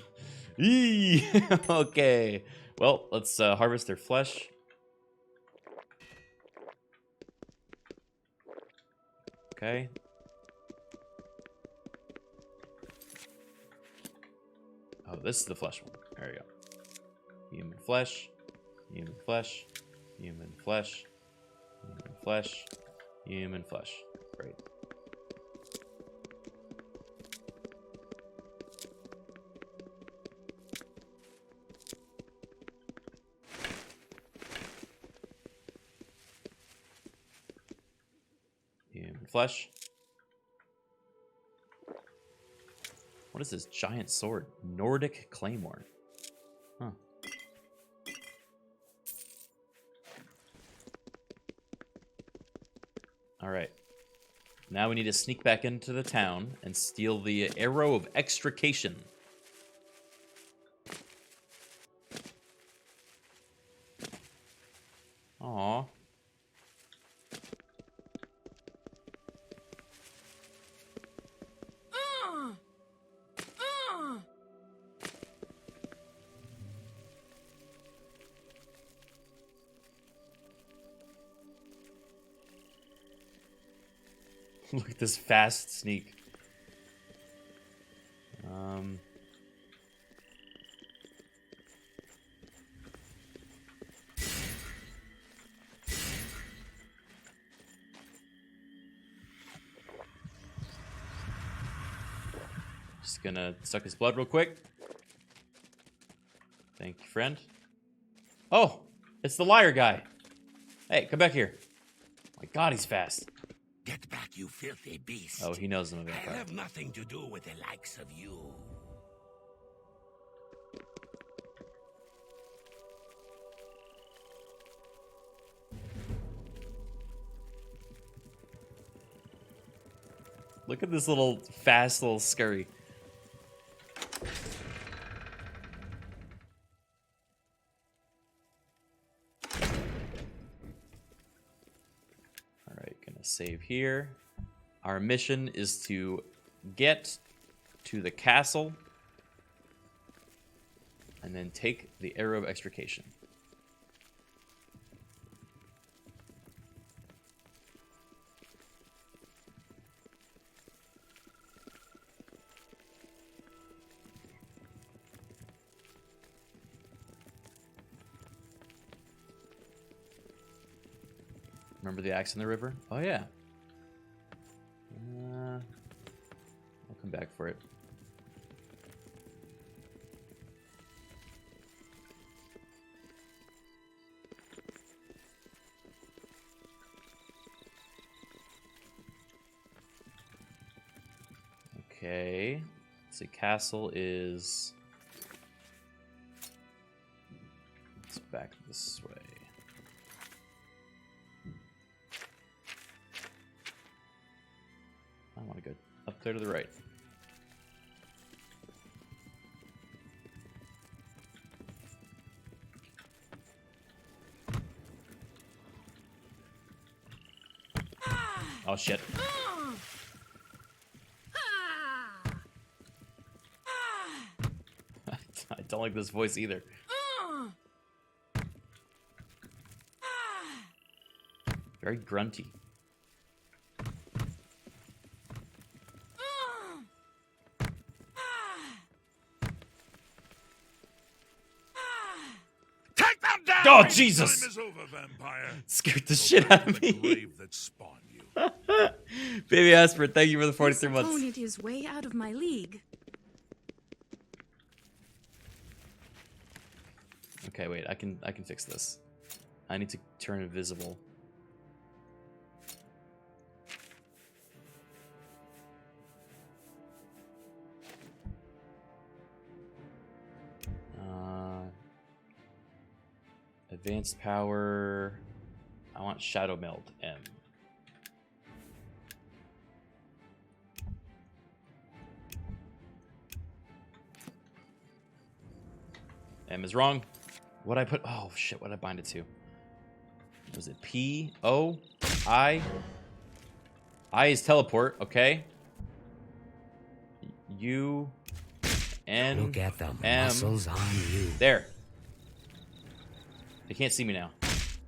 A: Eee. Okay. Well, let's harvest their flesh. Okay. Oh, this is the flesh one. There we go. Human flesh. Human flesh. Human flesh. Human flesh. Human flesh. Great. Human flesh. What is this giant sword? Nordic claymore. Huh. All right. Now we need to sneak back into the town and steal the arrow of extrication. Aww. Look at this fast sneak. Just gonna suck his blood real quick. Thank you, friend. Oh, it's the liar guy. Hey, come back here. Oh my God, he's fast.
P: Get back, you filthy beast.
A: Oh, he knows I'm a
P: I
A: vampire.
P: have nothing to do with the likes of you.
A: Look at this little fast little scurry. All right, gonna save here. Our mission is to get to the castle and then take the arrow of extrication. Remember the axe in the river? Oh, yeah. I'll come back for it. Okay. So castle is... It's back this way. I want to go up there to the right. Oh shit. I don't like this voice either. Very grunty.
B: Take them down!
A: Oh, Jesus!
B: Time is over, vampire.
A: Scared the shit out of me.
B: Grave that spawned you.
A: Baby Asper, thank you for the 43
N: This
A: months.
N: opponent is way out of my league.
A: Okay, wait, I can fix this. I need to turn invisible. Advanced power. I want Shadow Meld M. M is wrong. What I put? Oh shit! What did I bind it to? Was it P O I? I is teleport. Okay. U N.
J: Look at the
A: M.
J: muscles on you.
A: There. They can't see me now.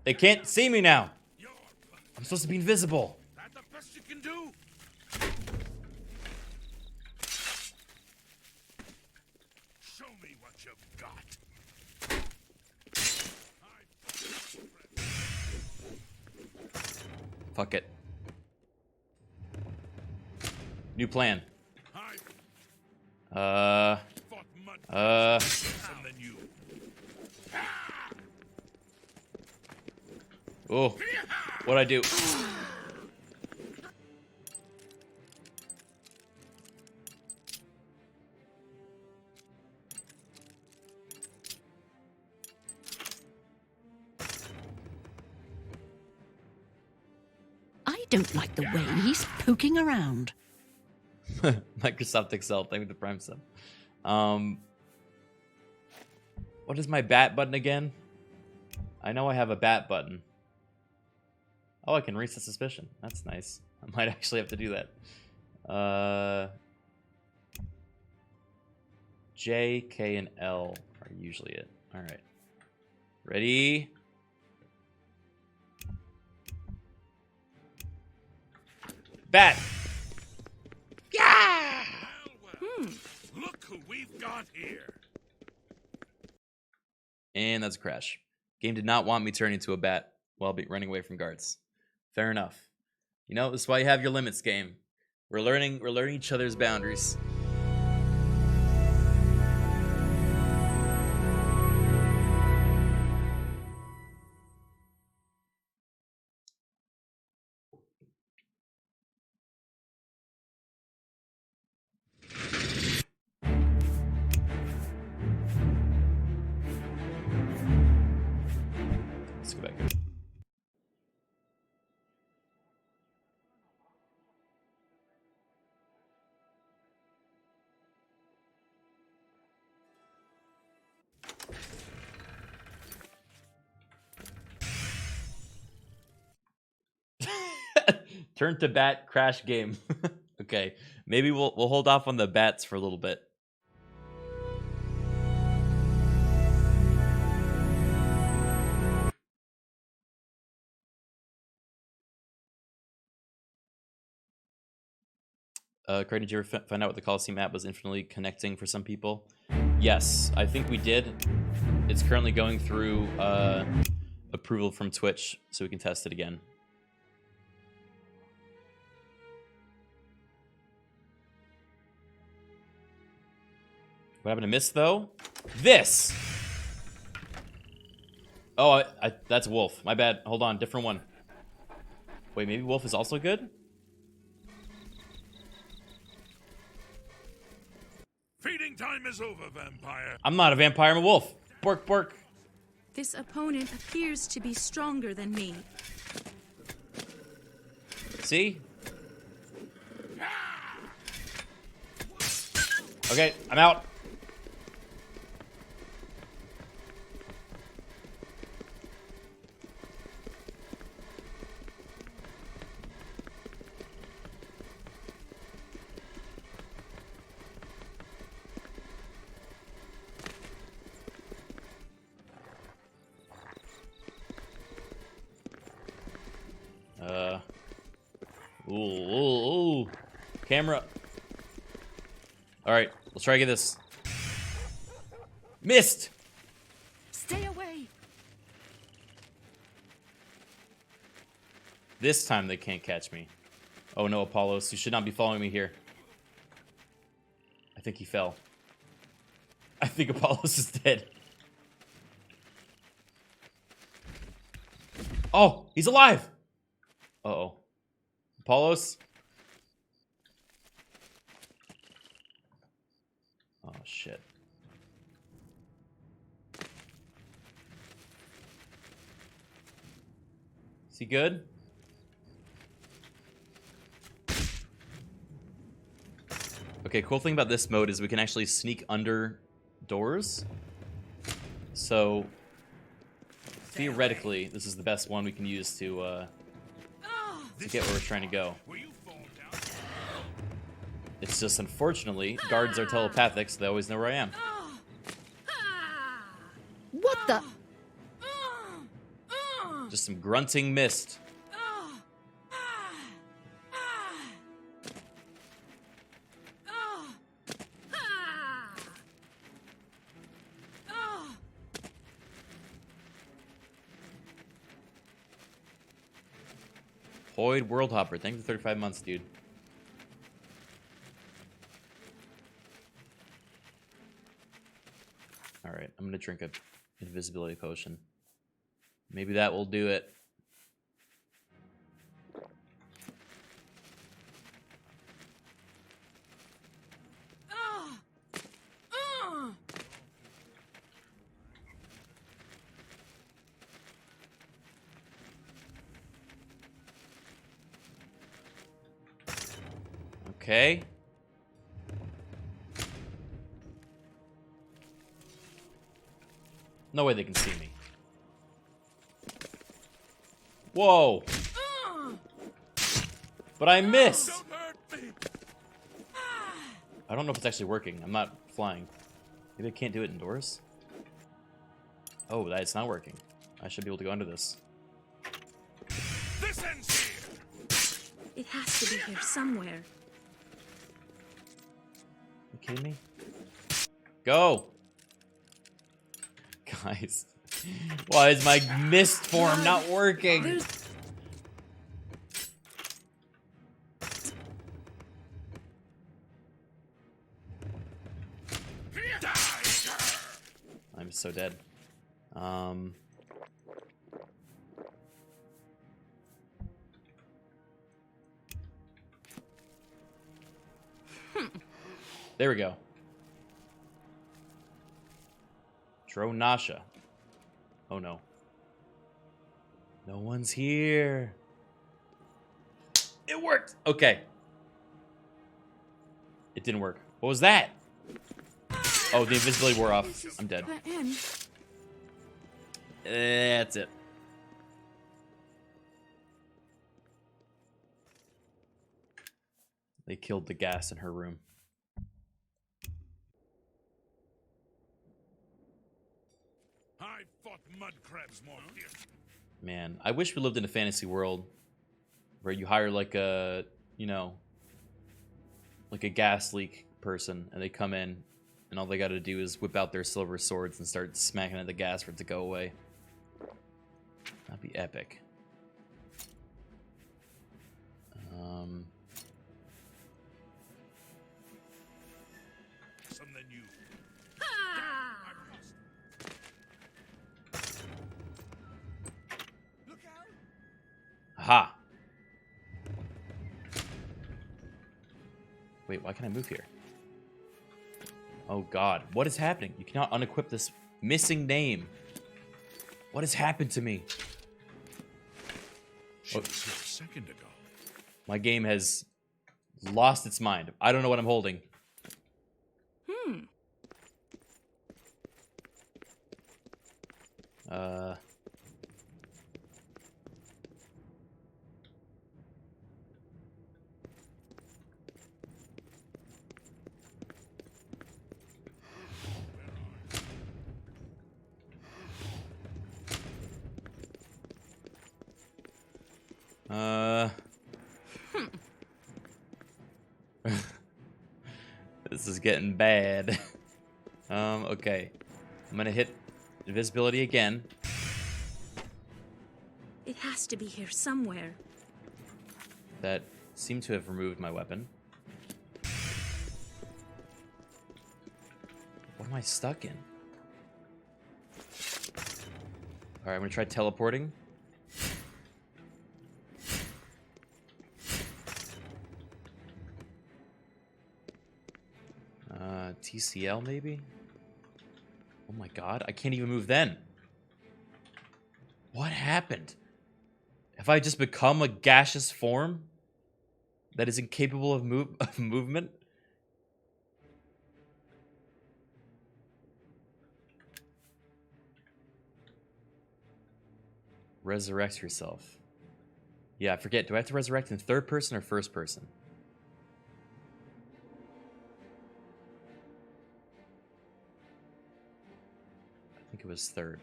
A: They can't see me now. I'm supposed to be invisible.
B: That's the best you can do. Show me what you've got.
A: Fuck it. New plan. Oh, what'd I do?
E: I don't like the way he's poking around.
A: Microsoft Excel, thank you for the Prime sub. What is my bat button again? I know I have a bat button. Oh, I can reset suspicion. That's nice. I might actually have to do that. J, K, and L are usually it. All right. Ready? Bat!
B: Yeah! Look who we've got here.
A: And that's a crash. Game did not want me turning into a bat while running away from guards. Fair enough. You know, this is why you have your limits, game. We're learning each other's boundaries. Let's go back here. Turn to bat, crash game. Okay, maybe we'll hold off on the bats for a little bit. Craig, did you ever find out what the Coliseum app was infinitely connecting for some people? Yes, I think we did. It's currently going through approval from Twitch, so we can test it again. What happened to miss, though? This! Oh, that's Wolf. My bad. Hold on, different one. Wait, maybe Wolf is also good?
B: Feeding time is over, vampire.
A: I'm not a vampire, I'm a wolf. Bork, bork.
N: This opponent appears to be stronger than me.
A: See? Okay, I'm out. Ooh. Camera. All right, let's try to get this. Missed.
E: Stay away.
A: This time they can't catch me. Oh no, Apollos, you should not be following me here. I think he fell. I think Apollos is dead. Oh, he's alive. Uh-oh. Apollos? Oh, shit. Is he good? Okay, cool thing about this mode is we can actually sneak under doors. So theoretically, this is the best one we can use to get where we're trying to go. It's just unfortunately, guards are telepathic, so they always know where I am.
E: What the?
A: Just some grunting mist. Hoyd World Hopper, thank you for 35 months, dude. Alright, I'm gonna drink an invisibility potion. Maybe that will do it. Okay. No way they can see me. Whoa! But I missed! I don't know if it's actually working. I'm not flying. Maybe I can't do it indoors? Oh, it's not working. I should be able to go under this.
B: This ends here.
N: It has to be here somewhere.
A: You kidding me? Go! Guys, why is my mist form not working? I'm so dead. There we go. Dronasha. Oh no. No one's here. It worked. Okay. It didn't work. What was that? Oh, the invisibility wore off. I'm dead. That's it. They killed the gas in her room.
B: I fought mud crabs more fierce.
A: Man, I wish we lived in a fantasy world where you hire like a, you know, like a gas leak person, and they come in and all they got to do is whip out their silver swords and start smacking at the gas for it to go away. That'd be epic.
B: Something new.
A: Aha! Wait, why can't I move here? Oh god, what is happening? You cannot unequip this missing name. What has happened to me?
B: She was here a second ago.
A: My game has lost its mind. I don't know what I'm holding. This is getting bad. Okay. I'm gonna hit invisibility again.
N: It has to be here somewhere.
A: That seemed to have removed my weapon. What am I stuck in? Alright, I'm gonna try teleporting. TCL maybe? Oh my god, I can't even move then. What happened? Have I just become a gaseous form that is incapable of movement? Resurrect yourself. Yeah, I forget. Do I have to resurrect in third person or first person? I think it was third.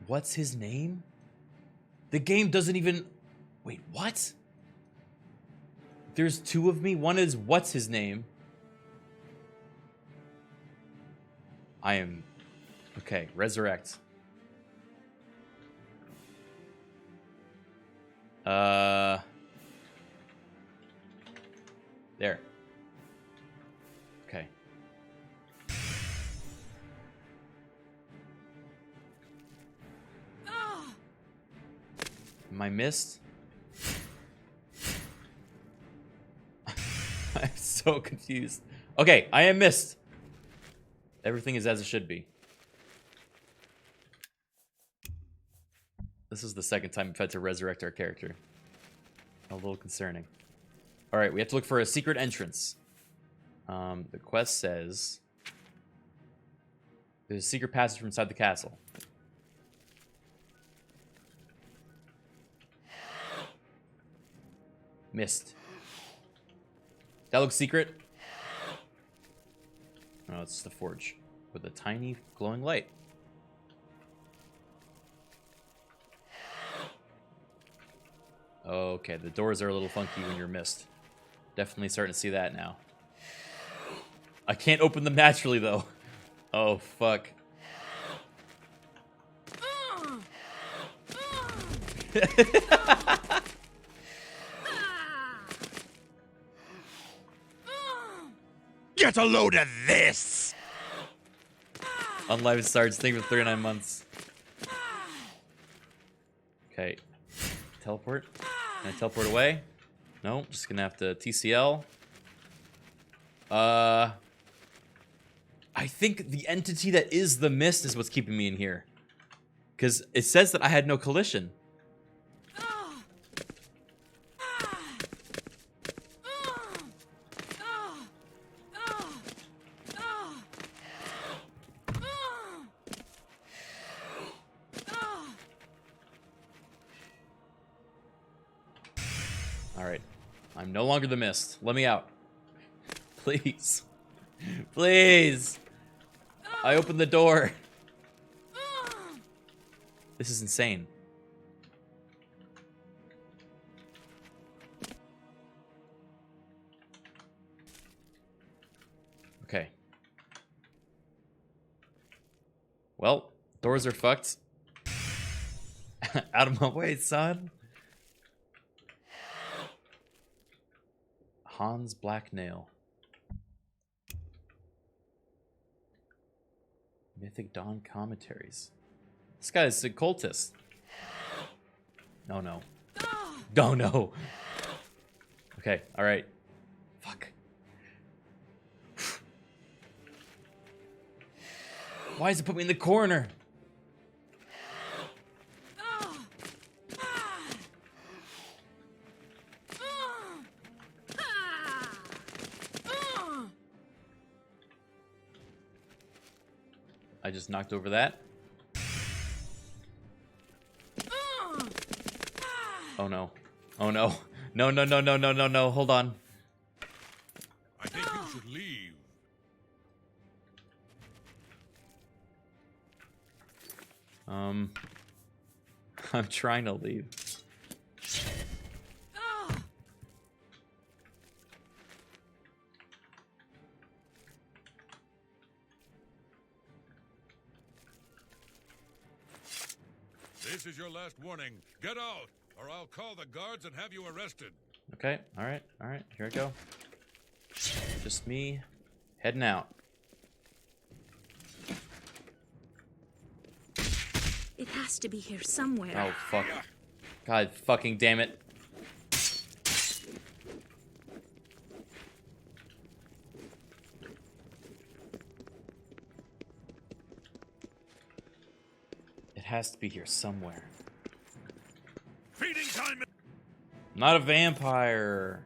A: What's his name? The game doesn't even... Wait, what? There's two of me. One is what's his name? I am... Okay, resurrect. There. Okay. Am I missed? I'm so confused. Okay, I am missed. Everything is as it should be. This is the second time we've had to resurrect our character. A little concerning. Alright, we have to look for a secret entrance. The quest says... There's a secret passage from inside the castle. Missed. That looks secret. No, it's the forge. With a tiny glowing light. Okay, the doors are a little funky when you're missed. Definitely starting to see that now. I can't open them naturally, though. Oh, fuck.
F: Get a load of this!
A: Unlive Sarge, thank you for 39 months. Okay. Teleport. Can I teleport away? No, just gonna have to TCL. I think the entity that is the mist is what's keeping me in here. Because it says that I had no collision. Alright. I'm no longer the mist. Let me out. Please. Please. I opened the door. This is insane. Okay. Well, doors are fucked. Out of my way, son. Hans Black Nail. Mythic Dawn commentaries. This guy is a cultist. No, no. No, no. Okay, alright. Fuck. Why does it put me in the corner? I just knocked over that. Oh no. Oh no. No, no, no, no, no, no, no. Hold on.
B: I think you should leave.
A: I'm trying to leave.
B: This is your last warning. Get out, or I'll call the guards and have you arrested.
A: Okay, alright, alright. Here I go. Just me heading out.
N: It has to be here somewhere.
A: Oh, fuck. God fucking damn it. It has to be here somewhere.
B: Feeding time.
A: I'm not a vampire.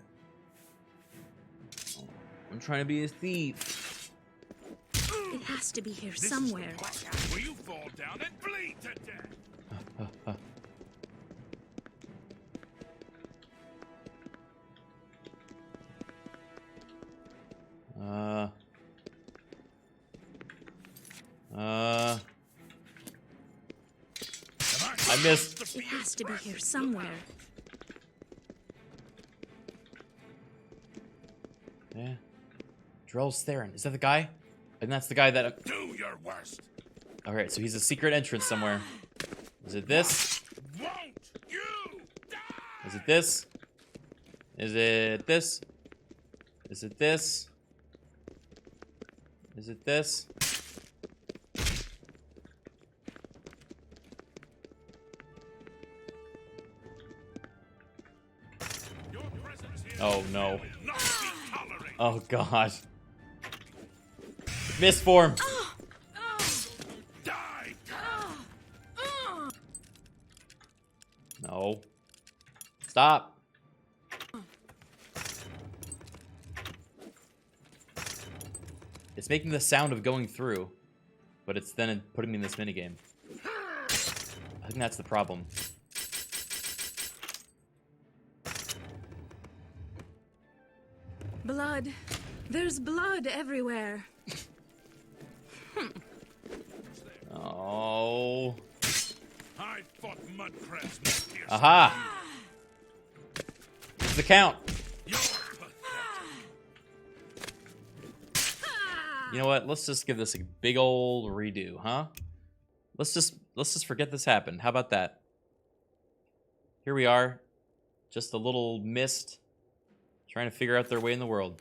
A: I'm trying to be a thief.
N: It has to be here somewhere.
B: Will you fall down and bleed to death?
A: I missed.
N: It has to be here somewhere.
A: Yeah. Drell's Theron. Is that the guy? And that's the guy that...
B: Do your worst.
A: Alright, so he's a secret entrance somewhere. Is it this?
B: Won't you die?
A: Is it this? Is it this? Is it this? Is it this? Oh no. Oh god. Misform. No. Stop. It's making the sound of going through, but it's then putting me in this minigame. I think that's the problem.
N: Blood. There's blood everywhere.
A: Oh.
B: I fought Mudcrest.
A: Aha! It's the count. You know what? Let's just give this a big old redo, huh? Let's just forget this happened. How about that? Here we are. Just a little mist trying to figure out their way in the world.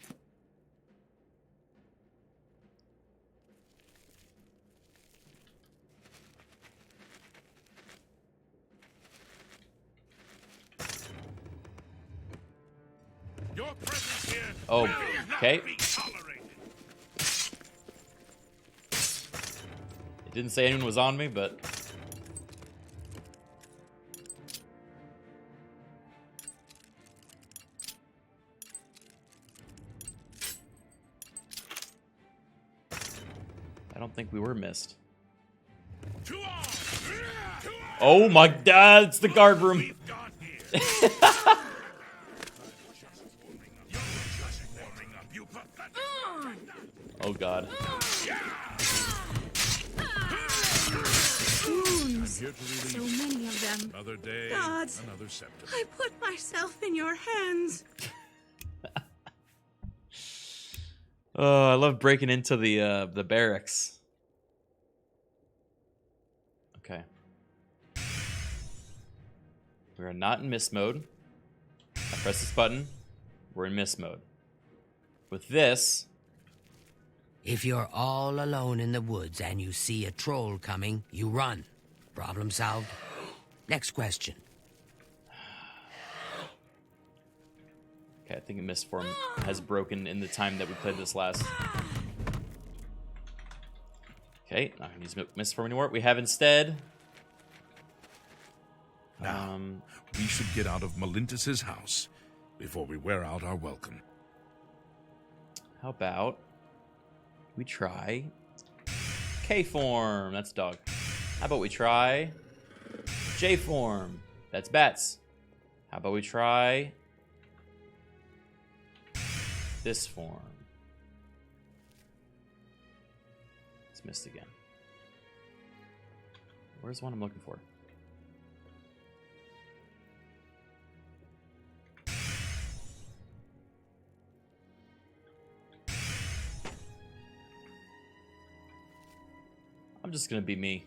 B: Your presence here
A: Oh,
B: will
A: okay.
B: not be tolerated.
A: It didn't say anyone was on me, but... I don't think we were missed. Oh my god, it's the guard room. Oh god.
N: Wounds. So many of them.
B: Another day,
N: Gods,
B: another septum.
N: I put myself in your hands.
A: Oh, I love breaking into the barracks. Okay. We are not in mist mode. I press this button. We're in mist mode. With this...
J: If you're all alone in the woods and you see a troll coming, you run. Problem solved? Next question.
A: Okay, I think a mist form has broken in the time that we played this last. Okay, not gonna use mist form anymore. We have instead...
B: Now, we should get out of Melintus's house before we wear out our welcome.
A: How about we try K form? That's dog. How about we try J form? That's bats. How about we try this form? It's missed again. Where's the one I'm looking for? I'm just gonna be me.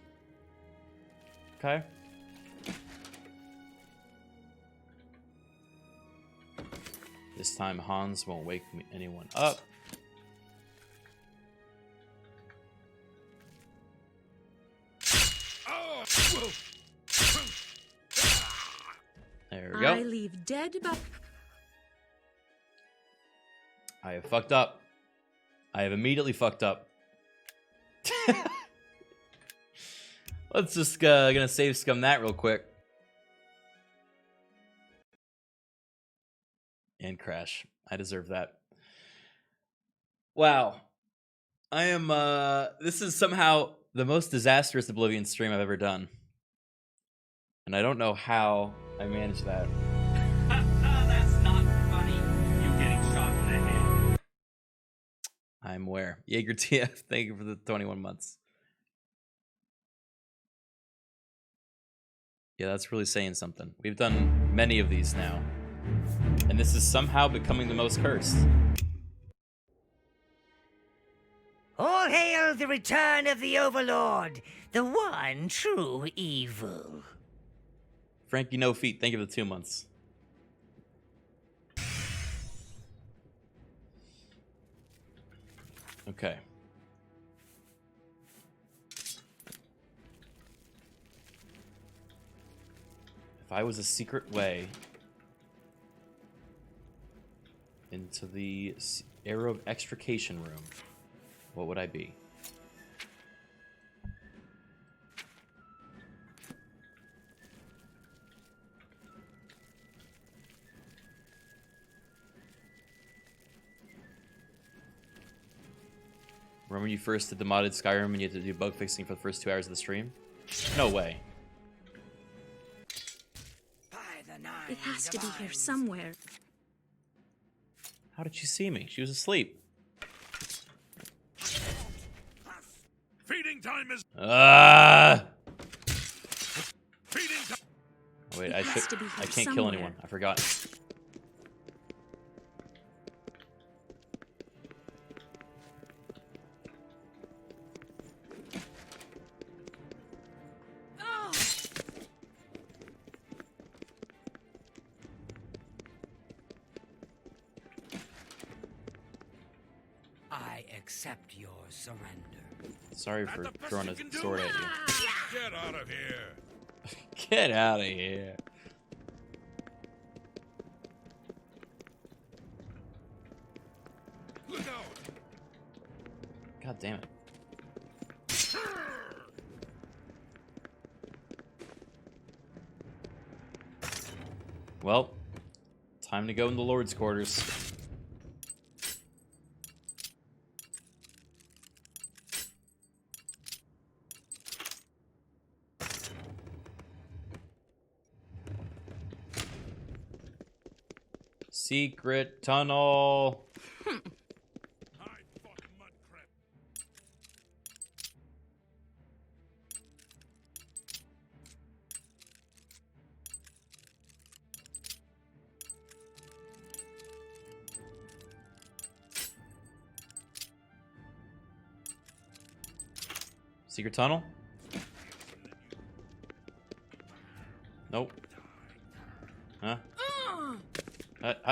A: Okay. This time Hans won't wake anyone up. There we go.
N: I leave dead but
A: I have fucked up. I have immediately fucked up. Let's just gonna save scum that real quick. And crash. I deserve that. Wow. I am this is somehow the most disastrous Oblivion stream I've ever done. And I don't know how I managed that.
Q: That's not funny. You getting shot in the head.
A: I'm aware. Jaeger TF, thank you for the 21 months. Yeah, that's really saying something. We've done many of these now. And this is somehow becoming the most cursed.
R: All hail the return of the Overlord, the one true evil.
A: Frankie No Feet, thank you for the 2 months. Okay. If I was a secret way into the arrow of extrication room, what would I be? Remember when you first did the modded Skyrim and you had to do bug fixing for the first 2 hours of the stream? No way.
N: It has to be here somewhere.
A: How did she see me? She was asleep.
B: Feeding time is.
A: Feeding time. Oh, wait, I can't kill anyone. I forgot.
J: I accept your surrender.
A: Sorry for throwing a sword at you.
B: Get out of here.
A: Get out of here.
B: Look out.
A: God damn it. Well, time to go in the Lord's quarters. Secret tunnel. Secret tunnel? Nope. Huh? Hut.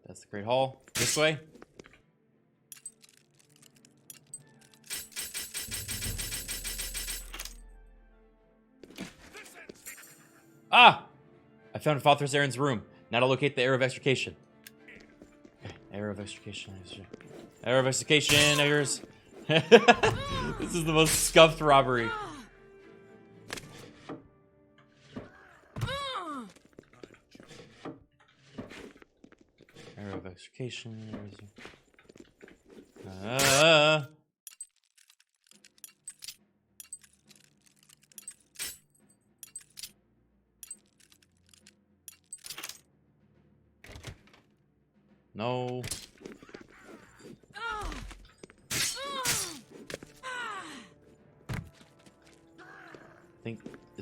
A: That's the Great Hall. This way. Ah! I found Father Zaren's room. Now to locate the arrow of extrication. Okay, arrow of extrication. Arrow of extrication. This is the most scuffed robbery. Arrow of extrication. No.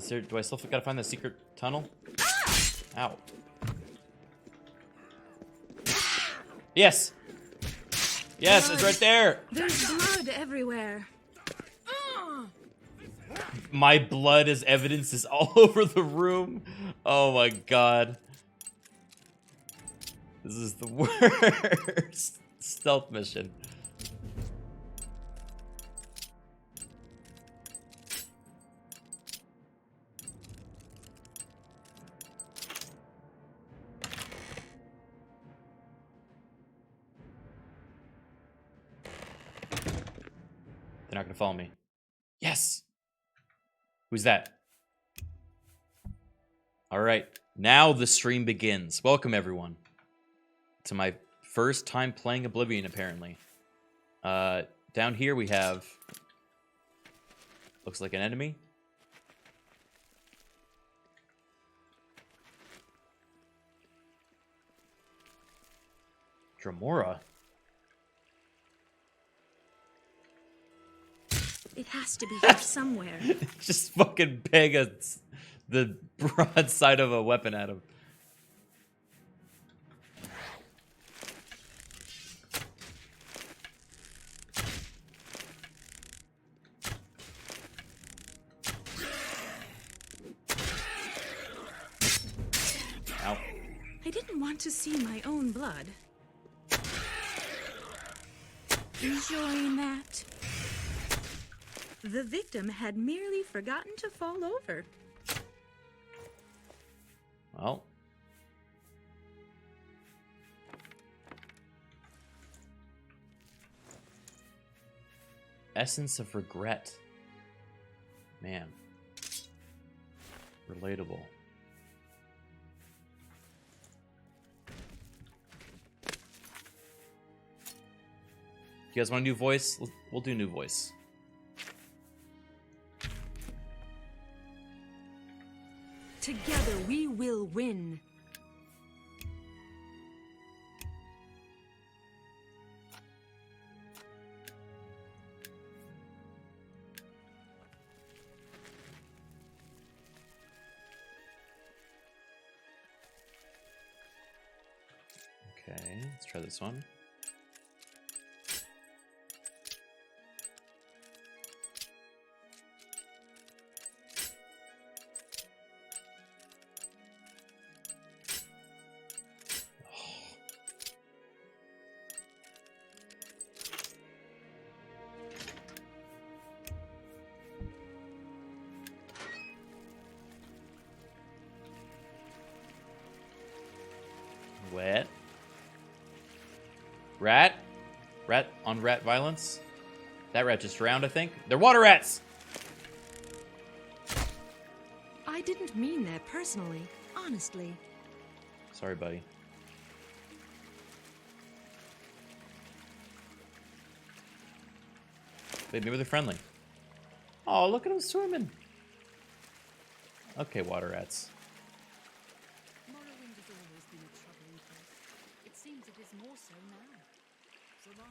A: Do I still gotta find the secret tunnel? Ow. Yes! Yes, it's right there!
N: There's blood everywhere.
A: My blood as evidence is all over the room. Oh my god. This is the worst stealth mission. They're not gonna follow me. Yes! Who's that? Alright, now the stream begins. Welcome everyone to my first time playing Oblivion, apparently. Down here we have... looks like an enemy. Dremora?
N: It has to be here somewhere.
A: Just fucking peg the broadside of a weapon at him. Ow.
N: I didn't want to see my own blood. Enjoying that? The victim had merely forgotten to fall over.
A: Well. Essence of regret. Man. Relatable. You guys want a new voice? We'll do new voice.
N: Together we will win.
A: Okay, let's try this one. Wet. Rat? Rat on rat violence? That rat just drowned, I think. They're water rats!
N: I didn't mean that personally, honestly.
A: Sorry, buddy. Wait, maybe they're friendly. Oh, look at them swimming. Okay, water rats.
E: Morrowind has always been a troubling place. It seems it is more so now. So long.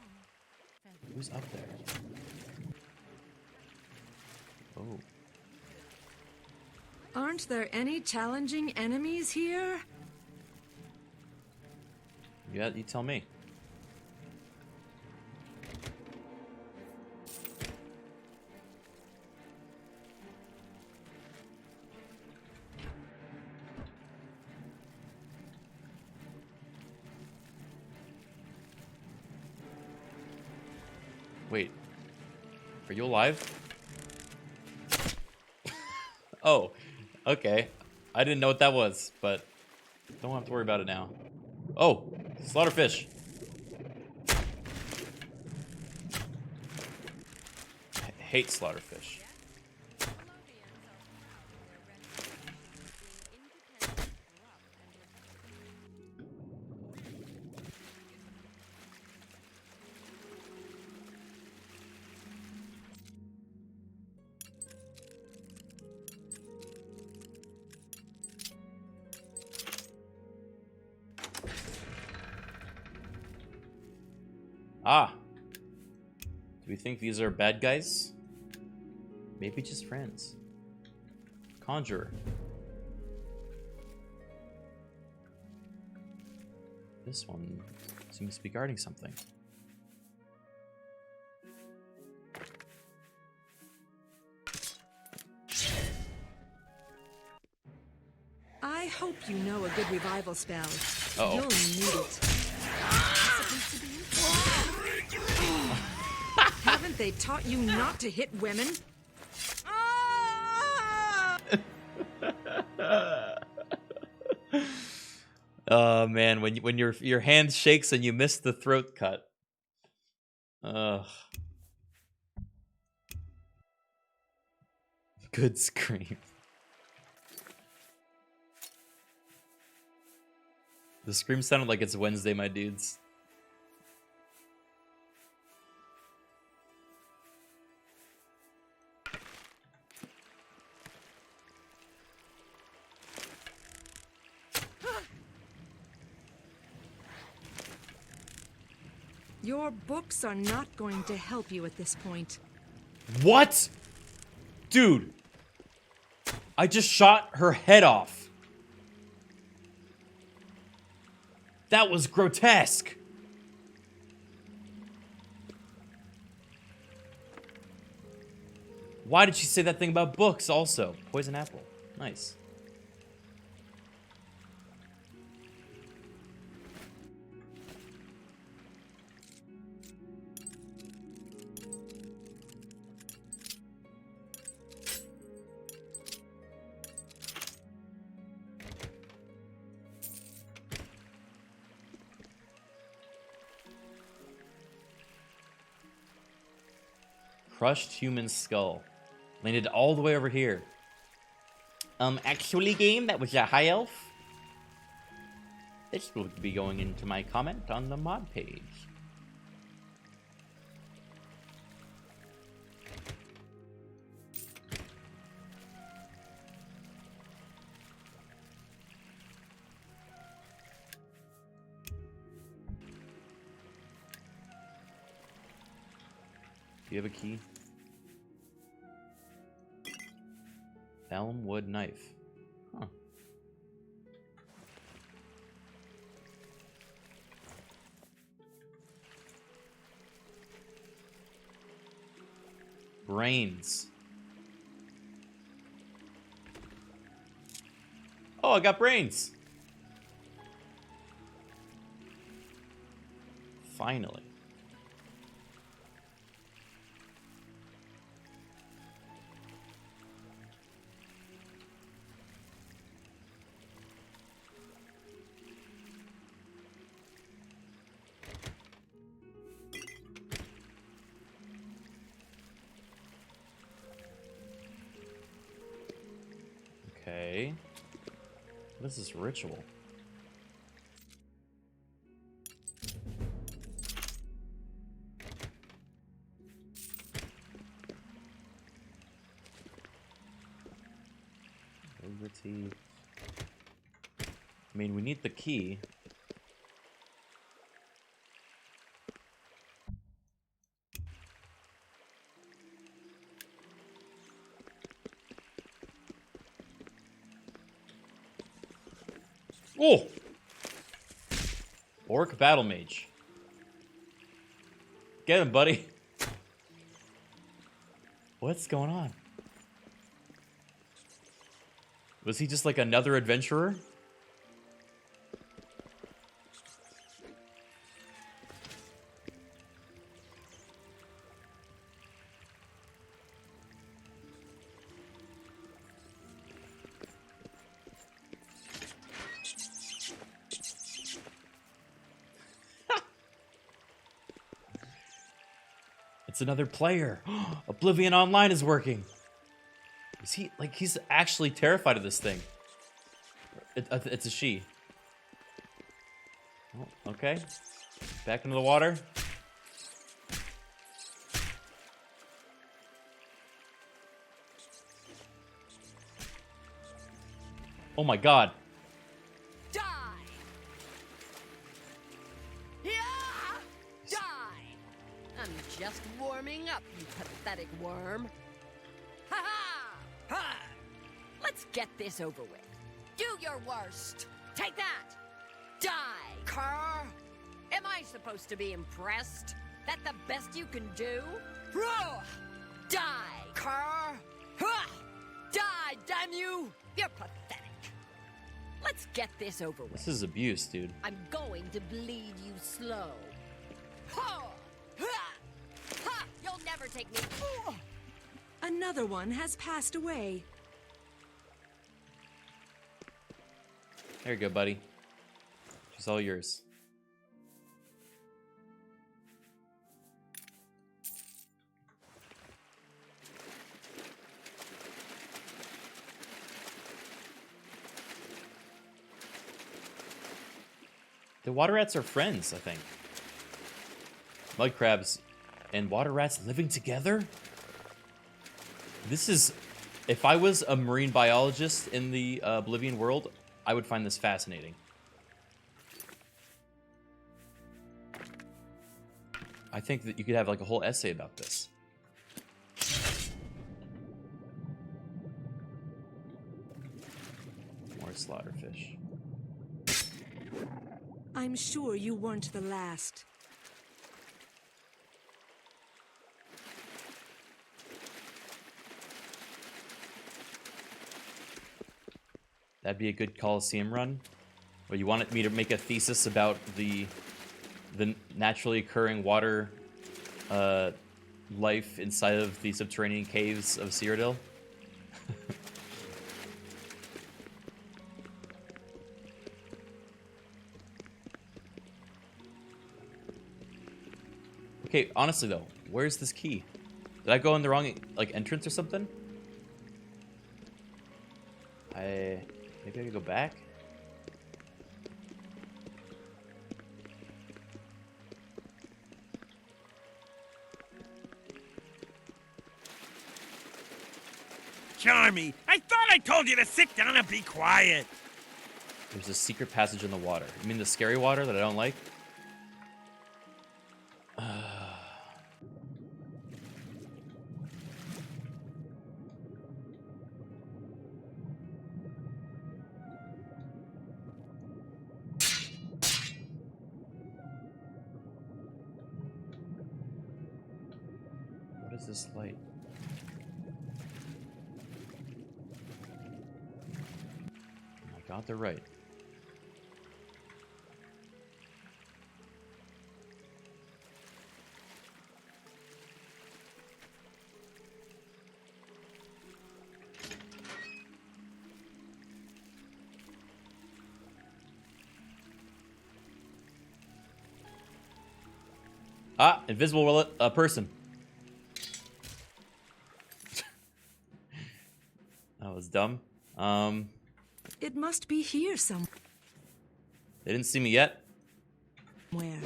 E: Farewell.
A: Who's up there? Oh.
N: Aren't there any challenging enemies here?
A: Yeah, you tell me. Wait. Are you alive? Oh, okay. I didn't know what that was, but don't have to worry about it now. Oh, slaughterfish. Hate slaughterfish. Ah. Do we think these are bad guys? Maybe just friends. Conjurer. This one seems to be guarding something.
N: I hope you know a good revival spell.
A: Uh-oh.
N: You'll need it. Haven't they taught you not to hit women?
A: Oh man, when your hand shakes and you miss the throat cut. Ugh. Good scream. The scream sounded like it's Wednesday, my dudes.
N: Your books are not going to help you at this point.
A: What? Dude. I just shot her head off. That was grotesque. Why did she say that thing about books also? Poison apple. Nice. Crushed human skull. Landed all the way over here. Actually, game, that was a high elf. This will be going into my comment on the mod page. Do you have a key? Elm wood knife. Huh. Brains. Oh, I got brains. Finally. Okay. What is this ritual? Liberty. I mean, we need the key. Oh! Orc battle mage. Get him, buddy. What's going on? Was he just like another adventurer? It's another player. Oblivion Online is working. Is he, like, he's actually terrified of this thing. It's a she. Oh, okay. Back into the water. Oh my god.
E: Die! Yeah! Die! I'm just warming up, you pathetic worm. Ha-ha! Ha! Let's get this over with. Do your worst. Take that! Die, cur! Am I supposed to be impressed? That the best you can do? Ruh! Die, cur! Huh! Die, damn you! You're pathetic. Let's get this over with.
A: This is abuse, dude.
E: I'm going to bleed you slow. Ha! Ha! Ha! You'll never take me.
N: Another one has passed away.
A: There you go, buddy. She's all yours. The water rats are friends, I think. Mud crabs and water rats living together? This is... If I was a marine biologist in the Oblivion world, I would find this fascinating. I think that you could have like a whole essay about this. More slaughterfish.
N: I'm sure you weren't the last.
A: That'd be a good Coliseum run. Or you wanted me to make a thesis about the naturally occurring water life inside of the subterranean caves of Cyrodiil? Okay, honestly though, where's this key? Did I go in the wrong like entrance or something? Maybe I could go back?
F: Charmy, I thought I told you to sit down and be quiet.
A: There's a secret passage in the water. You mean the scary water that I don't like? What is this light? Oh my god, they're right. Ah, invisible person. That was dumb.
N: It must be here somewhere.
A: They didn't see me yet.
N: Where?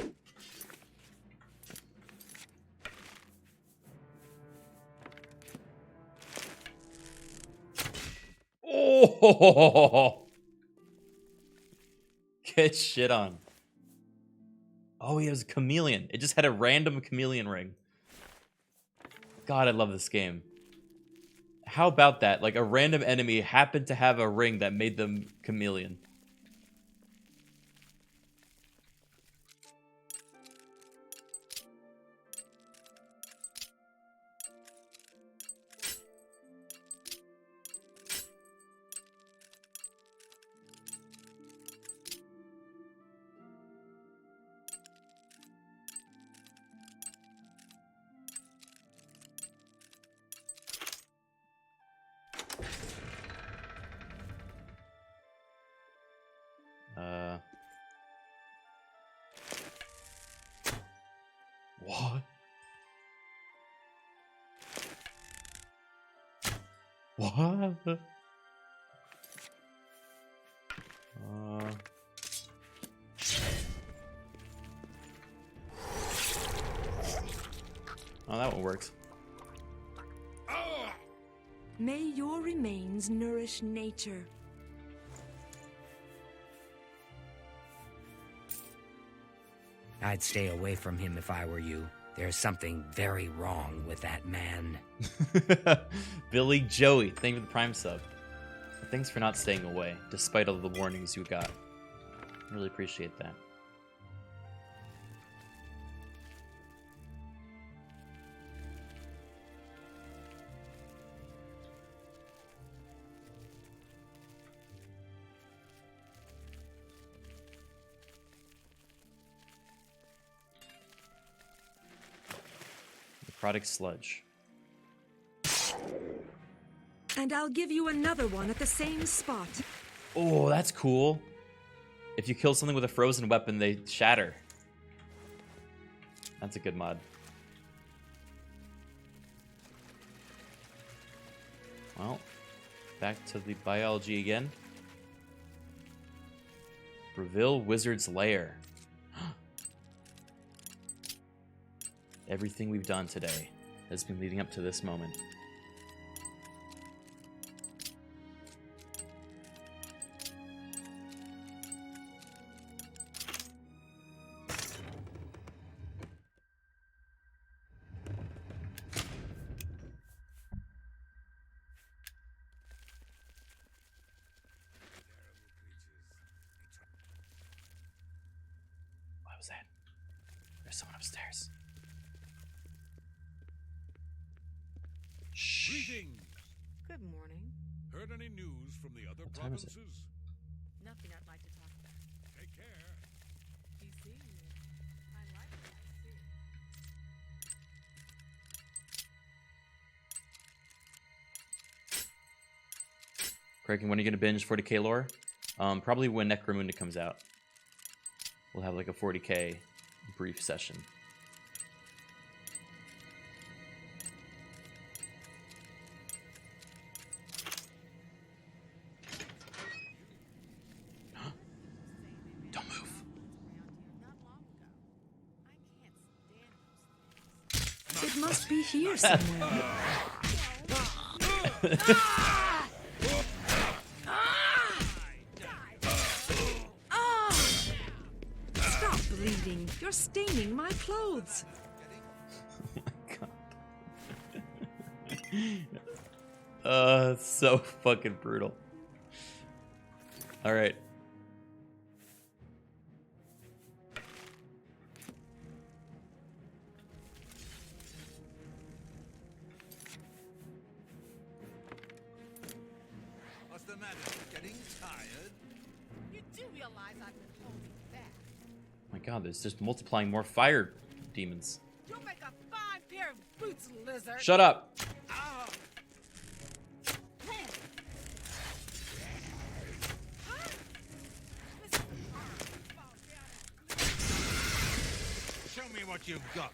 A: Oh! Get shit on. Oh, he has a chameleon. It just had a random chameleon ring. God, I love this game. How about that? Like, a random enemy happened to have a ring that made them chameleon. What? What? Oh, that one works.
N: May your remains nourish nature.
J: I'd stay away from him if I were you. There's something very wrong with that man.
A: Billy Joey, thank you for the Prime sub. Thanks for not staying away, despite all the warnings you got. Really appreciate that. Necrotic sludge.
N: And I'll give you another one at the same spot.
A: Oh, that's cool. If you kill something with a frozen weapon, they shatter. That's a good mod. Well, back to the biology again. Breville Wizard's Lair. Everything we've done today has been leading up to this moment. was that? There's someone upstairs. Shh.
B: Greetings.
L: Good morning.
B: Heard any news from the other
A: What time is
B: provinces?
A: it?
L: Nothing I'd like to talk about.
B: Take care.
L: Be seeing you. I like what I see.
A: Criken, when are you gonna binge 40k lore? Probably when Necromunda comes out. We'll have like a 40k brief session. Don't move.
N: It must be here somewhere. Stop bleeding. You're staining my clothes.
A: It's so fucking brutal. All right.
I: What's the matter? Getting tired?
L: You do realize I've been holding back.
A: My God, there's just multiplying more fire demons.
L: You'll make a fine pair of boots, lizard.
A: Shut up.
I: Show me what you've got.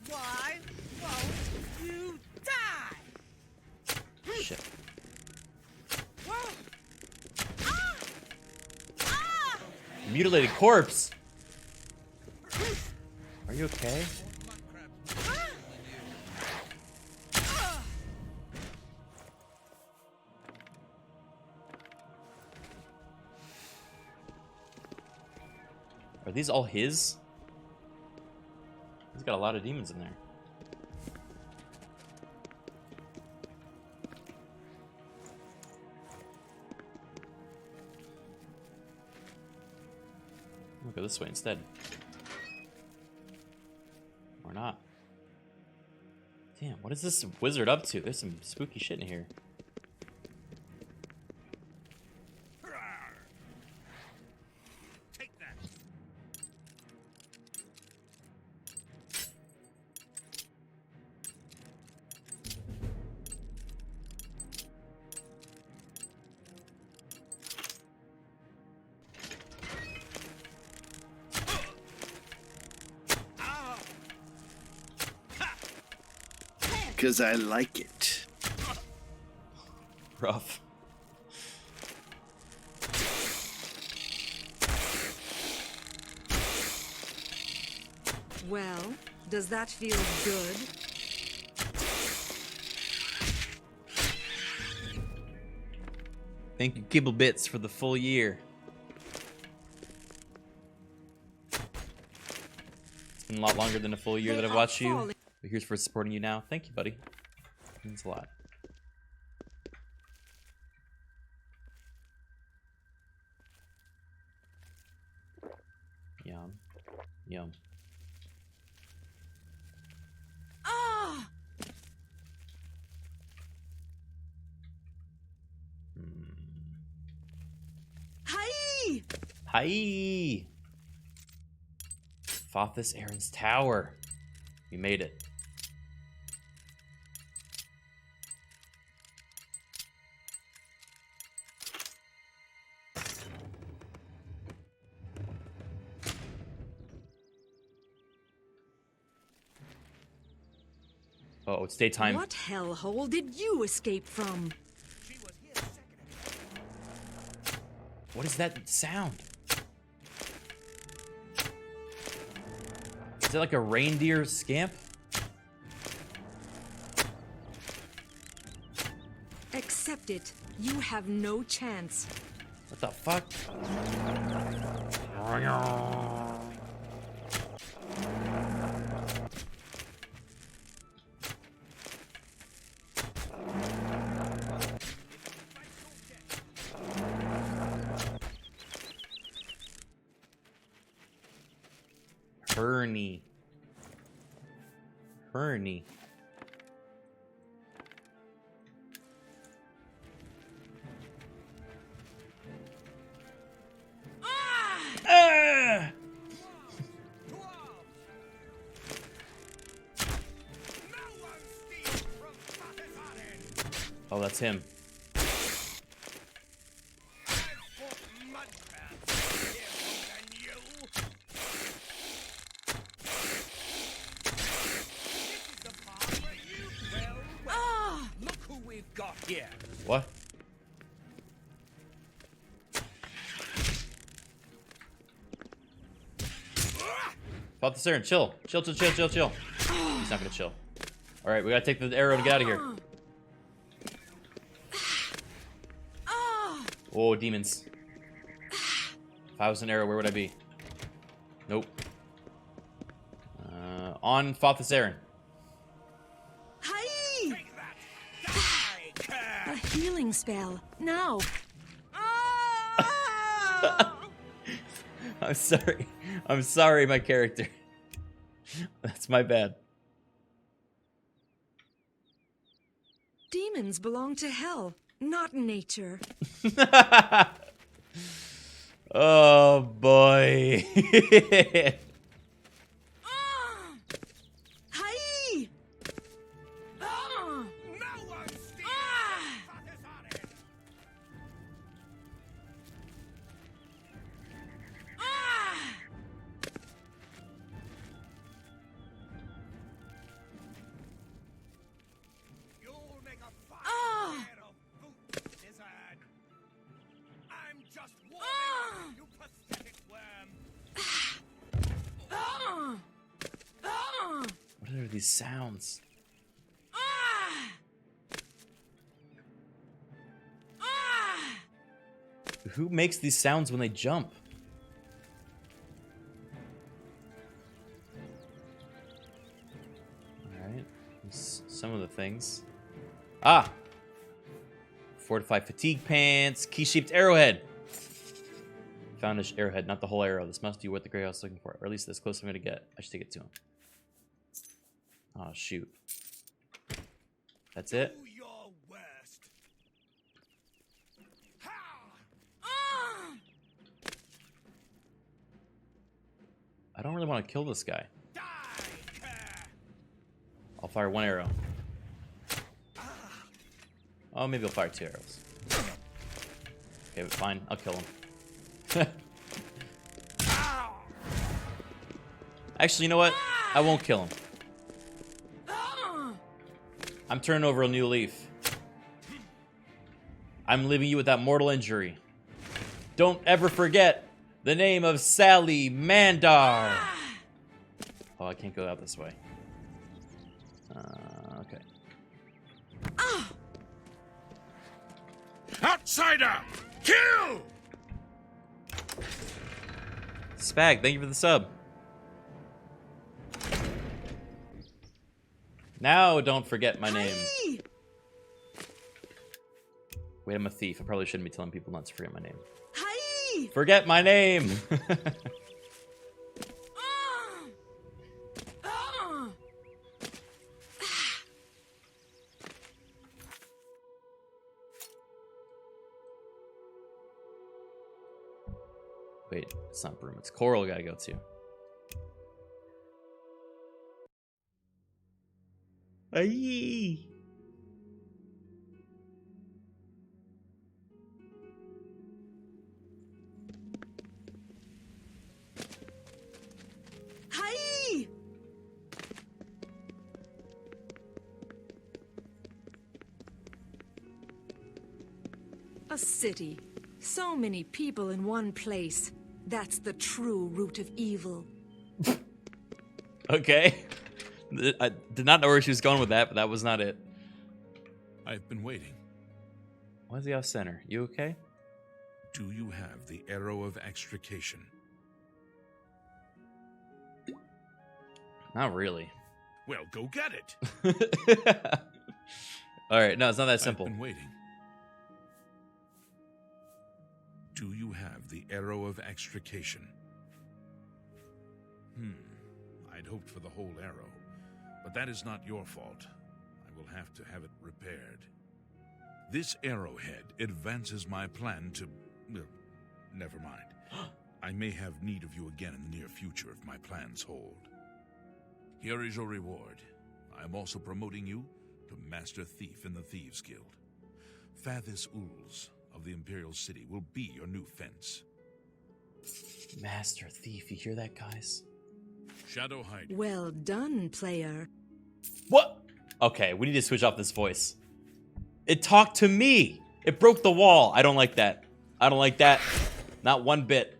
L: Why won't you die?
A: Shit.
L: Whoa. Ah! Ah!
A: Mutilated corpse. Are you okay? Are these all his? He's got a lot of demons in there. We'll go this way instead. Or not. Damn, what is this wizard up to? There's some spooky shit in here.
F: Take that.
S: Because I like it.
A: Rough.
N: Well, does that feel good?
A: Thank you, Kibble Bits, for the full year. It's been a lot longer than a full year that I've watched you. But here's for supporting you now. Thank you, buddy. It means a lot. Yum. Yum.
N: Ah! Hi!
A: Hi! Fothis Aaron's Tower. We made it. Oh, it's daytime.
N: What hellhole did you escape from?
A: What is that sound? Is that like a reindeer scamp?
N: Accept it. You have no chance.
A: What the fuck? Herney. Ah! Oh, that's him.
F: Here.
A: What? Fought the siren. Chill. Chill. He's not gonna chill. Alright, we gotta take the arrow to get out of here. Oh, demons. If I was an arrow, where would I be? Nope. On fought the siren.
N: A healing spell. Now.
A: I'm sorry, my character. That's my bad.
N: Demons belong to hell, not nature.
A: Oh boy. What are these sounds? Who makes these sounds when they jump? Alright. Some of the things. Ah! Fortified fatigue pants. Key-shaped arrowhead. Found an arrowhead, not the whole arrow. This must be what the Grey House is looking for. Or at least this close I'm gonna get. I should take it to him. Oh, shoot. That's it? I don't really want to kill this guy. I'll fire one arrow. Oh, maybe I'll fire 2 arrows. Okay, but fine. I'll kill him. Actually, you know what? I won't kill him. I'm turning over a new leaf. I'm leaving you with that mortal injury. Don't ever forget the name of Sally Mandar. Oh, I can't go out this way. Okay.
B: Outsider! Kill!
A: Spag, thank you for the sub. Now don't forget my name. Wait, I'm a thief. I probably shouldn't be telling people not to forget my name. Forget my name! Wait, it's not Broom. It's Chorrol I gotta go to. Aye.
N: Hi. A city. So many people in one place. That's the true root of evil.
A: Okay. I did not know where she was going with that, but that was not it.
B: I've been waiting.
A: Why is he off center? You okay?
B: Do you have the arrow of extrication?
A: Not really.
B: Well, go get it.
A: All right, no, it's not that simple.
B: I've been waiting. Do you have the arrow of extrication? I'd hoped for the whole arrow, but that is not your fault. I will have to have it repaired. This arrowhead advances my plan to... well, never mind. I may have need of you again in the near future if my plans hold. Here is your reward. I am also promoting you to Master Thief in the Thieves Guild. Fathis Uls of the Imperial City will be your new fence.
A: Master Thief, you hear that, guys?
B: Shadow hiding.
N: Well done, player.
A: What? Okay, we need to switch off this voice. It talked to me. It broke the wall. I don't like that. I don't like that. Not one bit.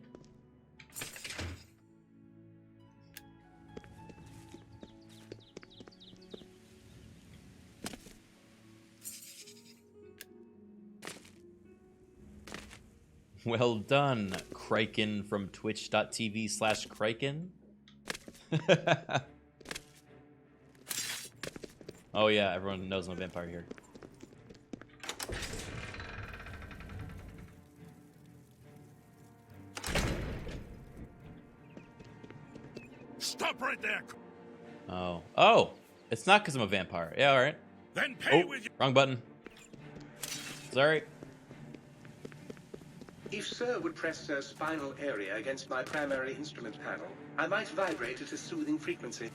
A: Well done, Criken from twitch.tv/Criken. Oh yeah, everyone knows I'm a vampire here.
B: Stop right there!
A: Oh. Oh! It's not because I'm a vampire. Yeah, alright.
B: Then pay with your...
A: Wrong button. Sorry.
T: If Sir would press Sir's spinal area against my primary instrument panel, I might vibrate at a soothing frequency.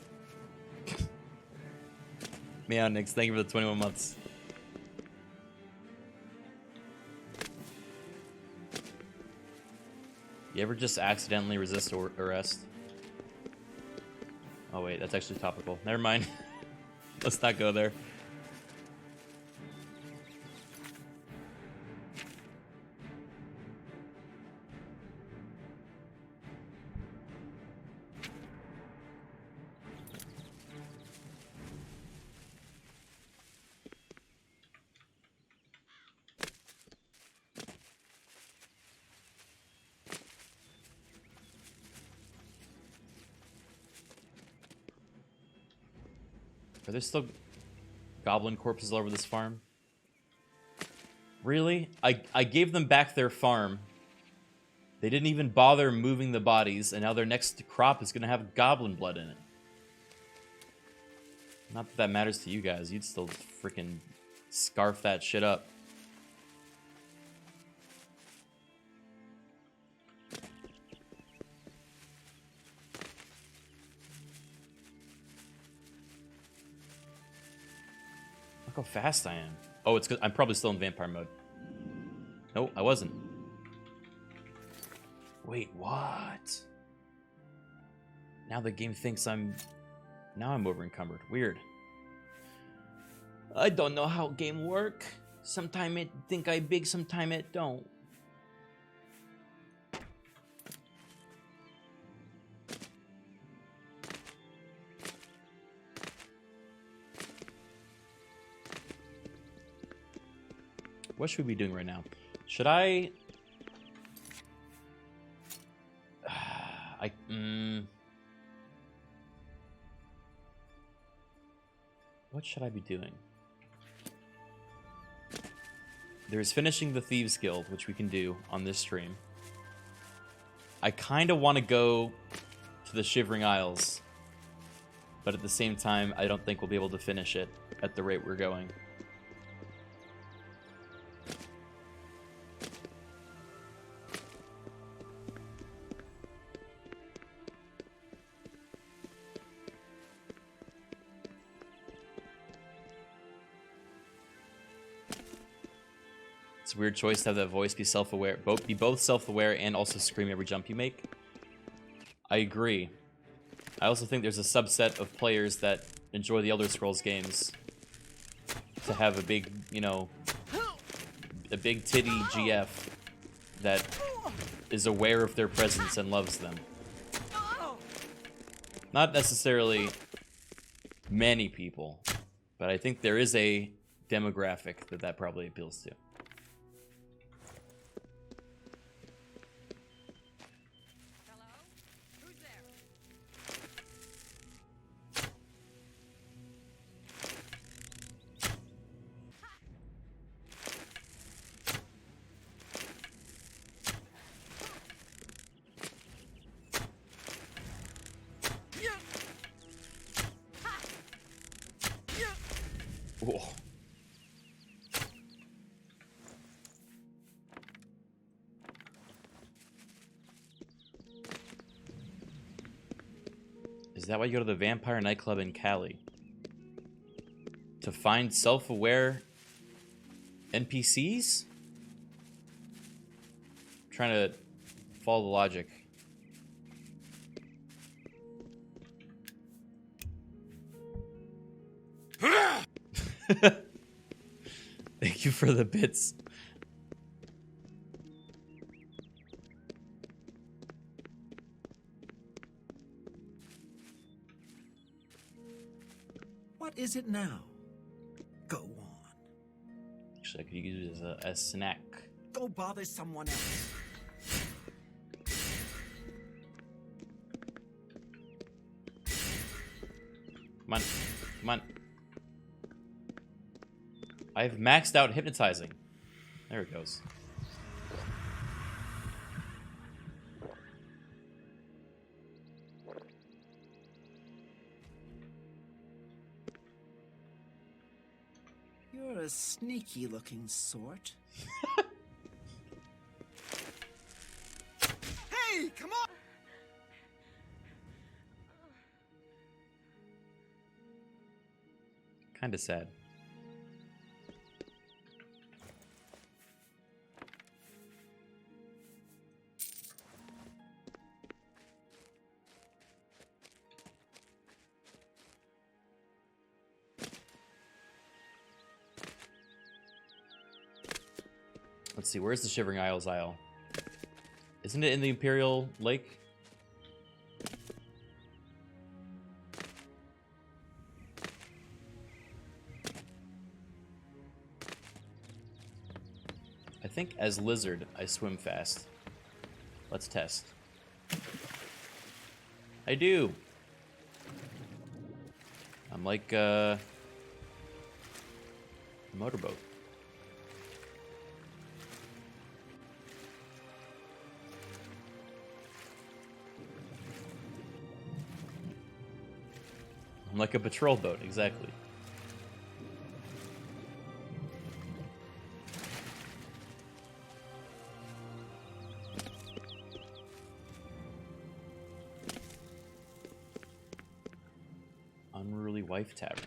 A: Meow Nix, thank you for the 21 months. You ever just accidentally resist arrest? Oh wait, that's actually topical. Never mind. Let's not go there. Are there still goblin corpses all over this farm? Really? I gave them back their farm. They didn't even bother moving the bodies, and now their next crop is going to have goblin blood in it. Not that that matters to you guys. You'd still freaking scarf that shit up. Look how fast I am. Oh, it's 'cause I'm probably still in vampire mode. No, I wasn't. Wait, what? Now the game thinks I'm... Now I'm over encumbered. Weird. I don't know how game work. Sometime it think I big, sometime it don't. What should we be doing right now? Should I... What should I be doing? There's finishing the Thieves Guild, which we can do on this stream. I kind of want to go to the Shivering Isles, but at the same time, I don't think we'll be able to finish it at the rate we're going. It's a weird choice to have that voice be self-aware, be both self-aware and also scream every jump you make. I agree. I also think there's a subset of players that enjoy the Elder Scrolls games to have a big, you know, a big titty GF that is aware of their presence and loves them. Not necessarily many people, but I think there is a demographic that probably appeals to. Whoa. Is that why you go to the vampire nightclub in Cali? To find self-aware NPCs? Trying to follow the logic. Thank you for the bits.
M: What is it now? Go on.
A: Actually, I could use it as a snack.
M: Go bother someone else.
A: Come on. Come on. I've maxed out hypnotizing. There it goes.
M: You're a sneaky looking sort. Hey, come on!
A: Kinda sad. Let's see, where's the Shivering Isles Isle? Isn't it in the Imperial Lake? I think as Lizard, I swim fast. Let's test. I do. I'm like a motorboat. I'm like a patrol boat, exactly. Unruly Wife Tavern.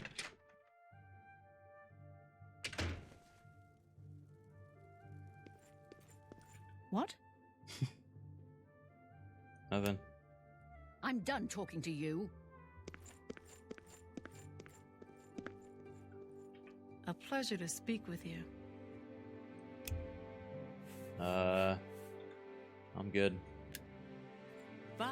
E: What?
A: Nothing.
E: I'm done talking to you.
L: A pleasure to speak with you.
A: I'm good.
L: Bye.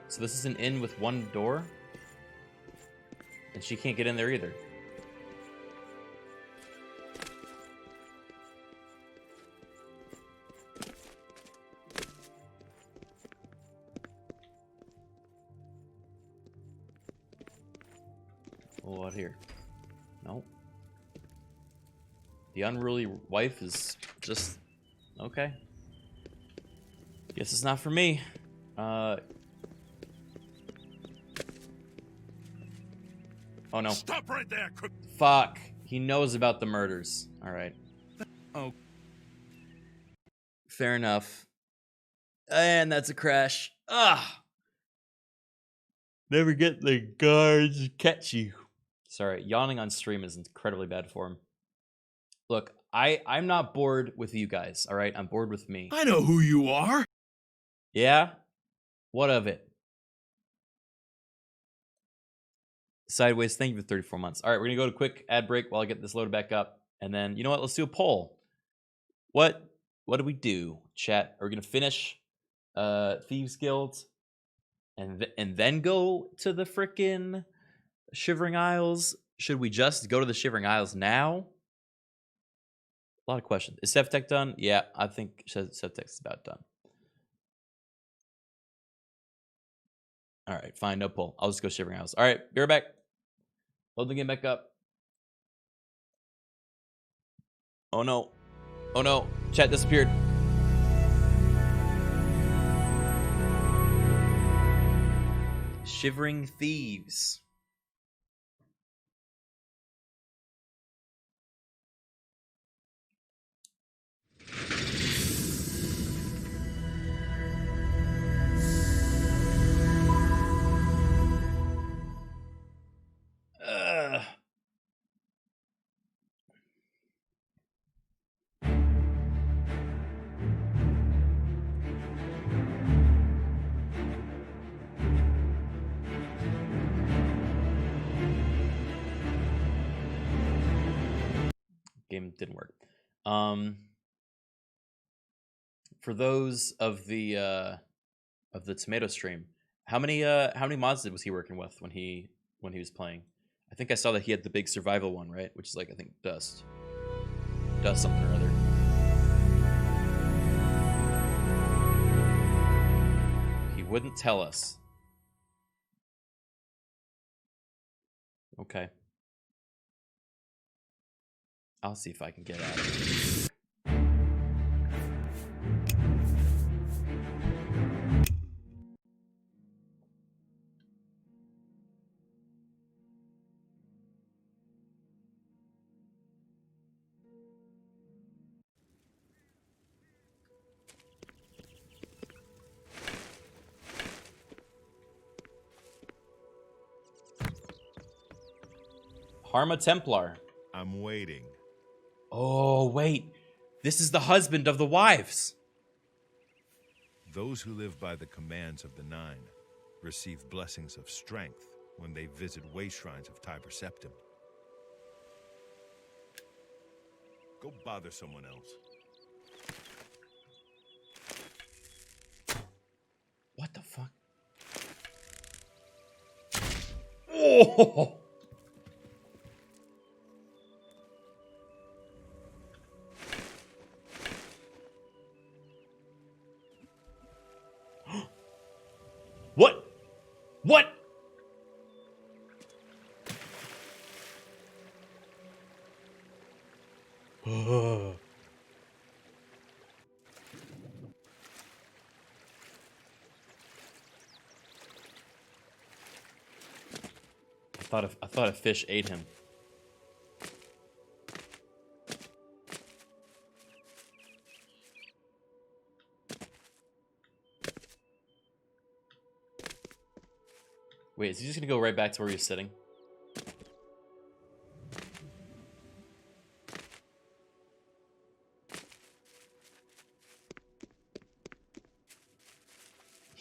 A: So this is an inn with one door? And she can't get in there either. What here? Nope. The unruly wife is just okay. Guess it's not for me. Oh no.
B: Stop right there.
A: Fuck. He knows about the murders. All right.
B: Oh.
A: Fair enough. And that's a crash. Ah. Never get the guards to catch you. Sorry, yawning on stream is incredibly bad form. Look, I'm not bored with you guys, all right? I'm bored with me.
S: I know who you are.
A: Yeah? What of it? Sideways, thank you for 34 months. All right, we're going to go to a quick ad break while I get this loaded back up. And then, you know what? Let's do a poll. What do we do, chat? Are we going to finish Thieves Guild and then go to the frickin' Shivering Isles? Should we just go to the Shivering Isles now? A lot of questions. Is Sevtech done? Yeah, I think Sevtech's about done. All right, fine, no pull. I'll just go Shivering Isles. All right, be right back. Load the game back up. Oh no. Oh no. Chat disappeared. Shivering Thieves. Ugh. Game didn't work. For those of the tomato stream, how many mods was he working with when he was playing? I think I saw that he had the big survival one, right? Which is like, I think dust something or other. He wouldn't tell us. Okay. I'll see if I can get at it. Harma Templar.
H: I'm waiting.
A: Oh, wait. This is the husband of the wives.
H: Those who live by the commands of the Nine receive blessings of strength when they visit way shrines of Tiber Septim. Go bother someone else.
A: What the fuck? Oh! What? What? I thought a fish ate him. Wait, is he just gonna go right back to where he was sitting?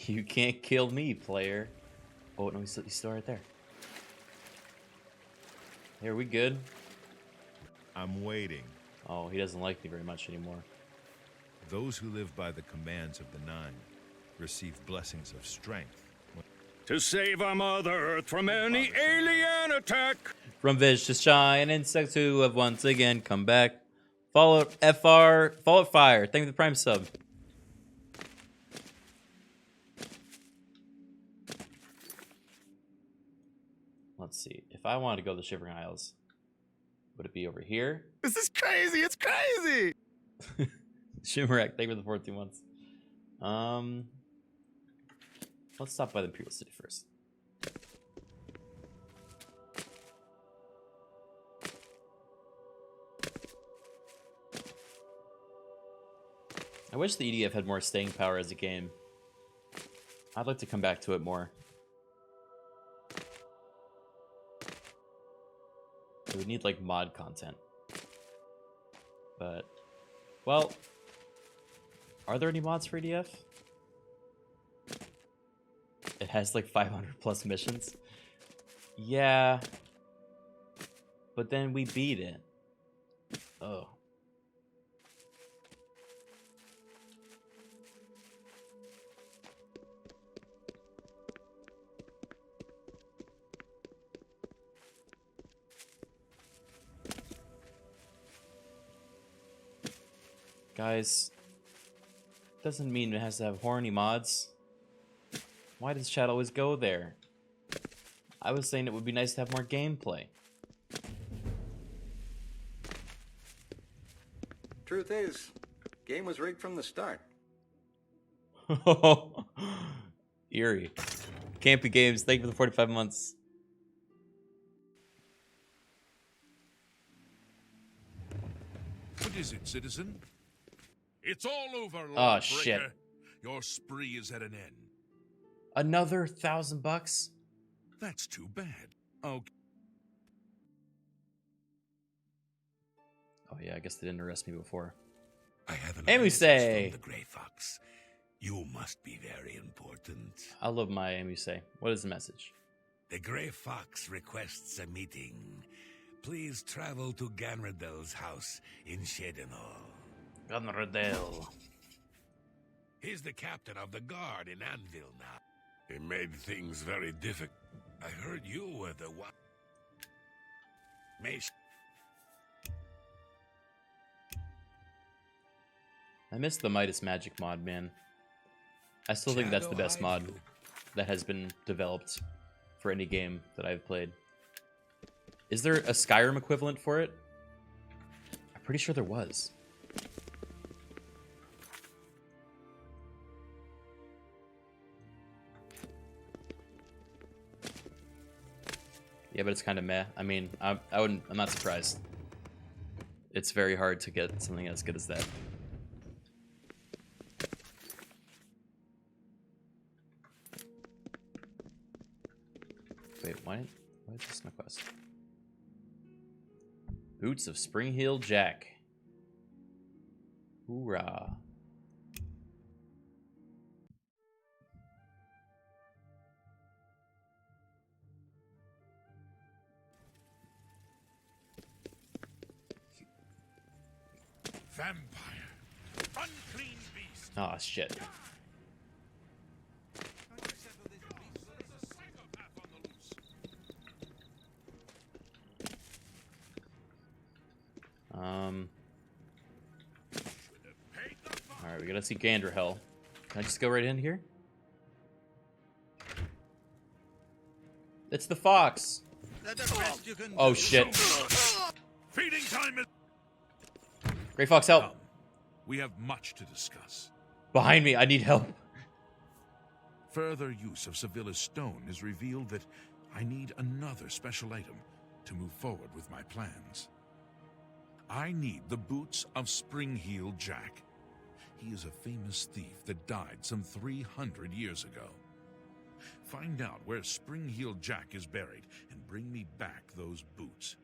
A: You can't kill me, player. Oh no, he's still right there. Here, we good?
H: I'm waiting.
A: Oh, he doesn't like me very much anymore.
H: Those who live by the commands of the Nine receive blessings of strength.
F: To save our Mother Earth from any alien attack.
A: From Vish to Shine, insects who have once again come back. Fallout Fire. Thank you for the Prime sub. Let's see. If I wanted to go to the Shivering Isles, would it be over here?
H: This is crazy. It's crazy.
A: Shimmerak, thank you for the 14 months. Let's stop by the Imperial City first. I wish the EDF had more staying power as a game. I'd like to come back to it more. We would need like mod content. But, well, are there any mods for EDF? It has like 500 plus missions. Yeah. But then we beat it. Oh. Guys, doesn't mean it has to have horny mods. Why does chat always go there? I was saying it would be nice to have more gameplay.
U: Truth is, game was rigged from the start.
A: Eerie. Campy Games, thank you for the 45 months.
B: What is it, citizen? It's all over,
A: Oh,
B: Lawbreaker.
A: shit.
B: Your spree is at an end.
A: Another $1,000?
B: That's too bad. Okay.
A: Oh yeah, I guess they didn't arrest me before.
P: I have an
A: Amy
P: message
A: say.
P: from the Grey Fox. You must be very important.
A: I love my Amy say. What is the message?
P: The Grey Fox requests a meeting. Please travel to Ganradel's house in Shedenhall.
A: Ganradel.
P: He's the captain of the guard in Anvil now. He made things very difficult. I heard you were the one.
A: I miss the Midas Magic mod, man. I still think that's the best mod that has been developed for any game that I've played. Is there a Skyrim equivalent for it? I'm pretty sure there was. Yeah, but it's kind of meh. I mean, I'm not surprised. It's very hard to get something as good as that. Wait, why is this my quest? Boots of Spring Heel Jack. Hoorah.
B: Vampire. Unclean beast.
A: Oh, shit. Alright, we gotta see Ganderhell. Can I just go right in here? It's the fox! Oh shit.
B: Feeding time is...
A: Grey Fox, help!
B: We have much to discuss.
A: Behind me, I need help.
B: Further use of Sevilla's stone has revealed that I need another special item to move forward with my plans. I need the boots of Spring-Heel Jack. He is a famous thief that died some 300 years ago. Find out where Spring-Heel Jack is buried and bring me back those boots.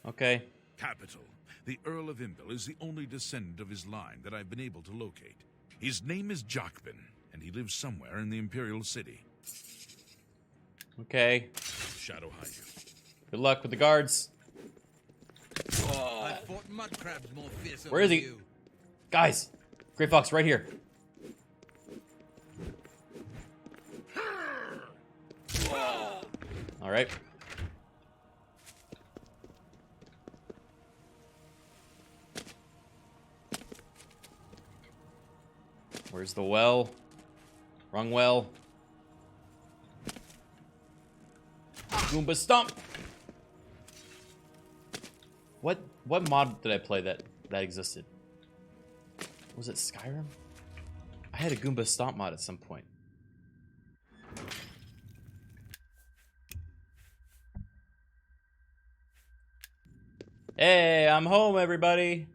A: Okay.
B: Capital. The Earl of Imbil is the only descendant of his line that I've been able to locate. His name is Jockbin, and he lives somewhere in the Imperial City.
A: Okay.
B: Shadow hide you.
A: Good luck with the guards.
I: I fought mud crabs more fierce.
A: Where is he? Guys! Grey Fox, right here. Alright. Where's the well? Wrong well. Goomba Stomp! What mod did I play that existed? Was it Skyrim? I had a Goomba Stomp mod at some point. Hey, I'm home, everybody.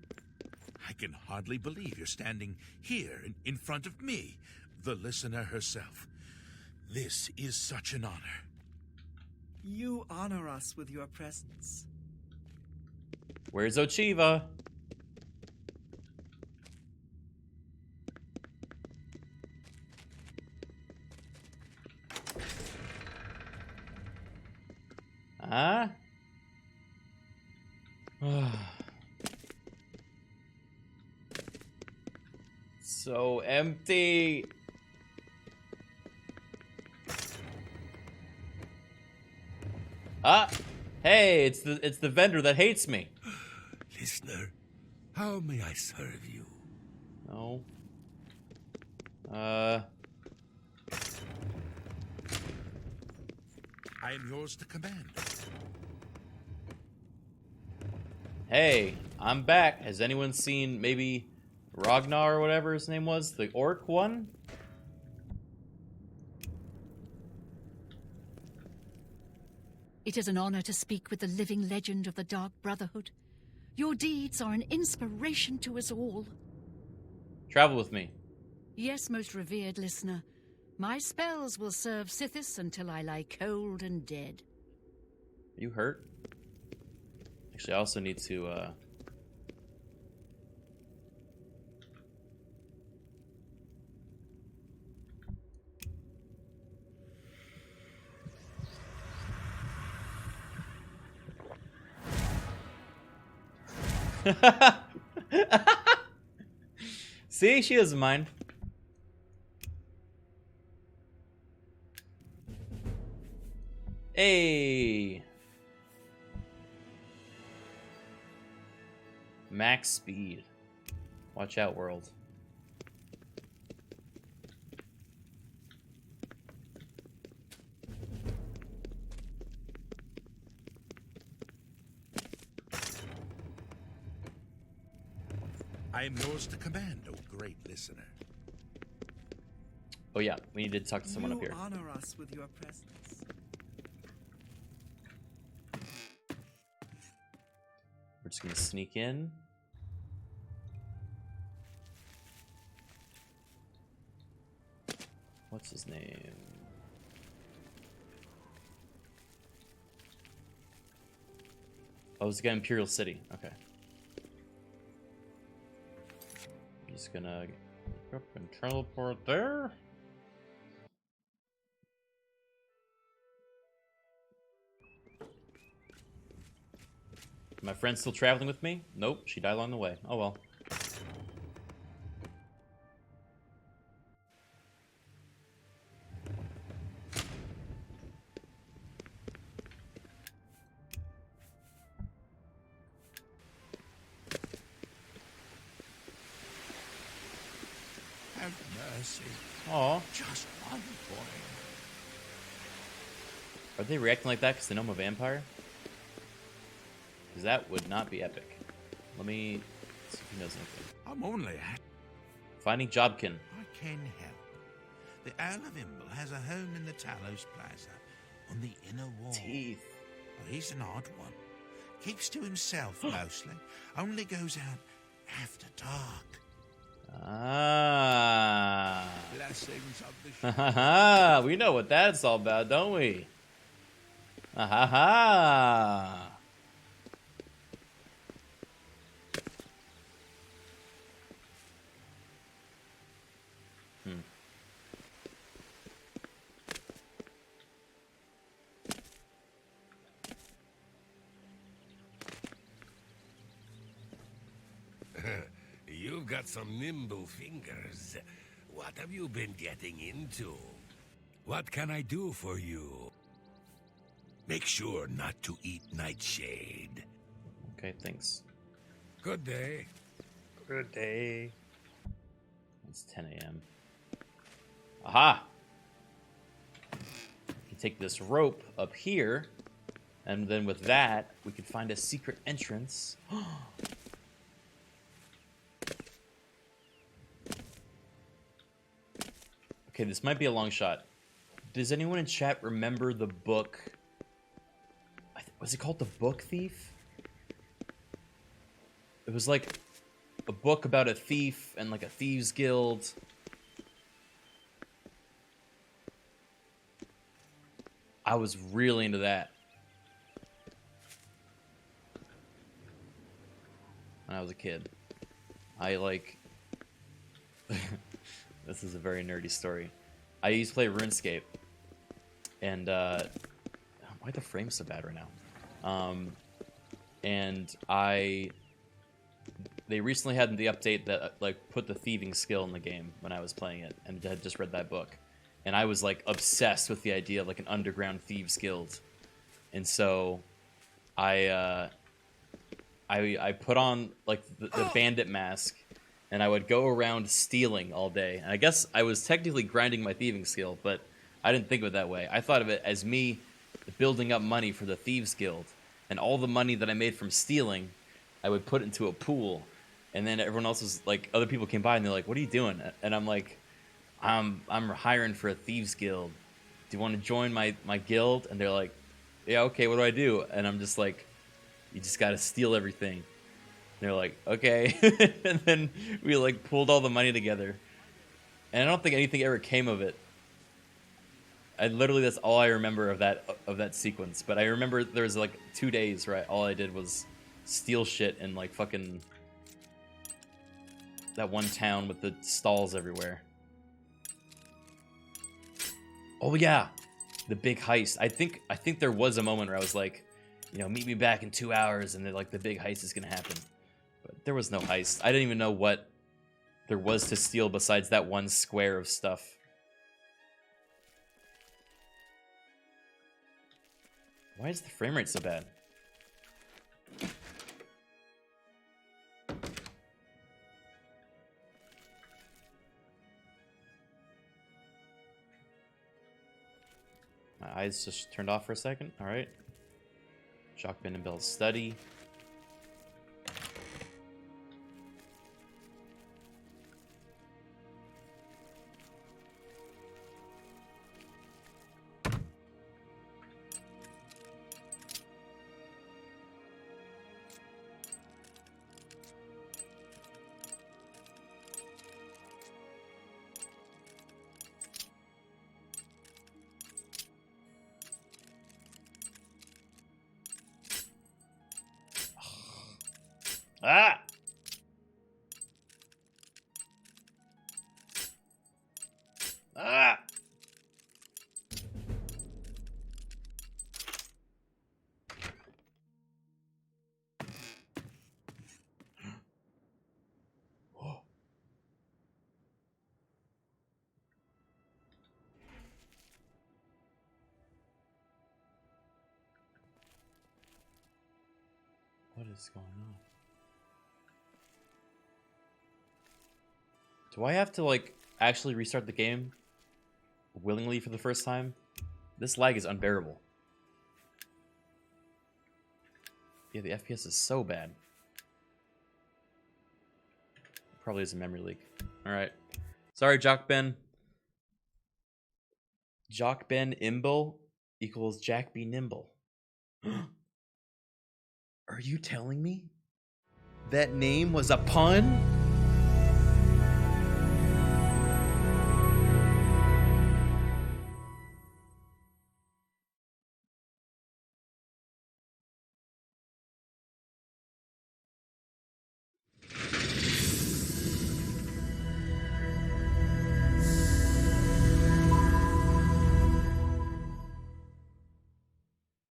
B: I can hardly believe you're standing here in front of me, the listener herself. This is such an honor.
M: You honor us with your presence.
A: Where's Ochiva? Huh? So empty. Ah, hey, it's the vendor that hates me.
P: Listener, how may I serve you?
A: No.
B: I am yours to command.
A: Hey, I'm back. Has anyone seen maybe Ragnar or whatever his name was? The orc one?
D: It is an honor to speak with the living legend of the Dark Brotherhood. Your deeds are an inspiration to us all.
A: Travel with me.
D: Yes, most revered listener. My spells will serve Sithis until I lie cold and dead.
A: Are you hurt? Actually, I also need to, See, she doesn't mind. Hey. Max speed. Watch out, world.
B: I am yours to command, O great listener.
A: Oh yeah, we need to talk to someone up here.
M: You honor us with your presence.
A: We're just gonna sneak in. What's his name? Oh, it's again Imperial City. Okay. I'm just gonna pick up and teleport there. My friend's still traveling with me? Nope, she died along the way. Oh well.
B: Have mercy.
A: Aw.
B: Just one boy.
A: Are they reacting like that because they know I'm a vampire? Because that would not be epic. Let me see if he knows anything.
B: I'm only...
A: Finding Jobkin.
B: I can help. The Earl of Imble has a home in the Talos Plaza on the inner wall.
A: Teeth.
B: Well, he's an odd one. Keeps to himself mostly. Only goes out after dark.
A: Ah.
B: Blessings of the
A: Ha ha ha. We know what that's all about, don't we? Ha ha ha.
P: You've got some nimble fingers. What have you been getting into? What can I do for you? Make sure not to eat nightshade.
A: Okay, thanks.
P: Good day.
V: Good day.
A: It's 10 a.m. Aha! We can take this rope up here, and then with that, we can find a secret entrance. Okay, this might be a long shot. Does anyone in chat remember the book? Was it called The Book Thief? It was like a book about a thief and like a thieves guild. I was really into that when I was a kid. I like... This is a very nerdy story. I used to play RuneScape, and why are the frames so bad right now? And they recently had the update that like put the thieving skill in the game when I was playing it, and I had just read that book, and I was like obsessed with the idea of like an underground thieves guild, and so I put on like the bandit mask. And I would go around stealing all day. And I guess I was technically grinding my thieving skill, but I didn't think of it that way. I thought of it as me building up money for the Thieves Guild. And all the money that I made from stealing, I would put into a pool. And then everyone else was like, other people came by and they're like, what are you doing? And I'm like, I'm hiring for a Thieves Guild. Do you want to join my guild? And they're like, yeah, okay, what do I do? And I'm just like, you just gotta steal everything. And they're like, okay. And then we like pulled all the money together. And I don't think anything ever came of it. Literally, that's all I remember of that sequence. But I remember there was like 2 days, right? All I did was steal shit in like fucking that one town with the stalls everywhere. Oh yeah, the big heist. I think there was a moment where I was like, you know, meet me back in 2 hours, and then like the big heist is gonna happen. But there was no heist. I didn't even know what there was to steal besides that one square of stuff. Why is the frame rate so bad? My eyes just turned off for a second. All right. Jacques Bell's study. Ah! Ah! What is going on? Do I have to, like, actually restart the game willingly for the first time? This lag is unbearable. Yeah, the FPS is so bad. Probably is a memory leak. Alright. Sorry, Jock Ben. Jock Ben Imble equals Jack B. Nimble. Are you telling me that name was a pun?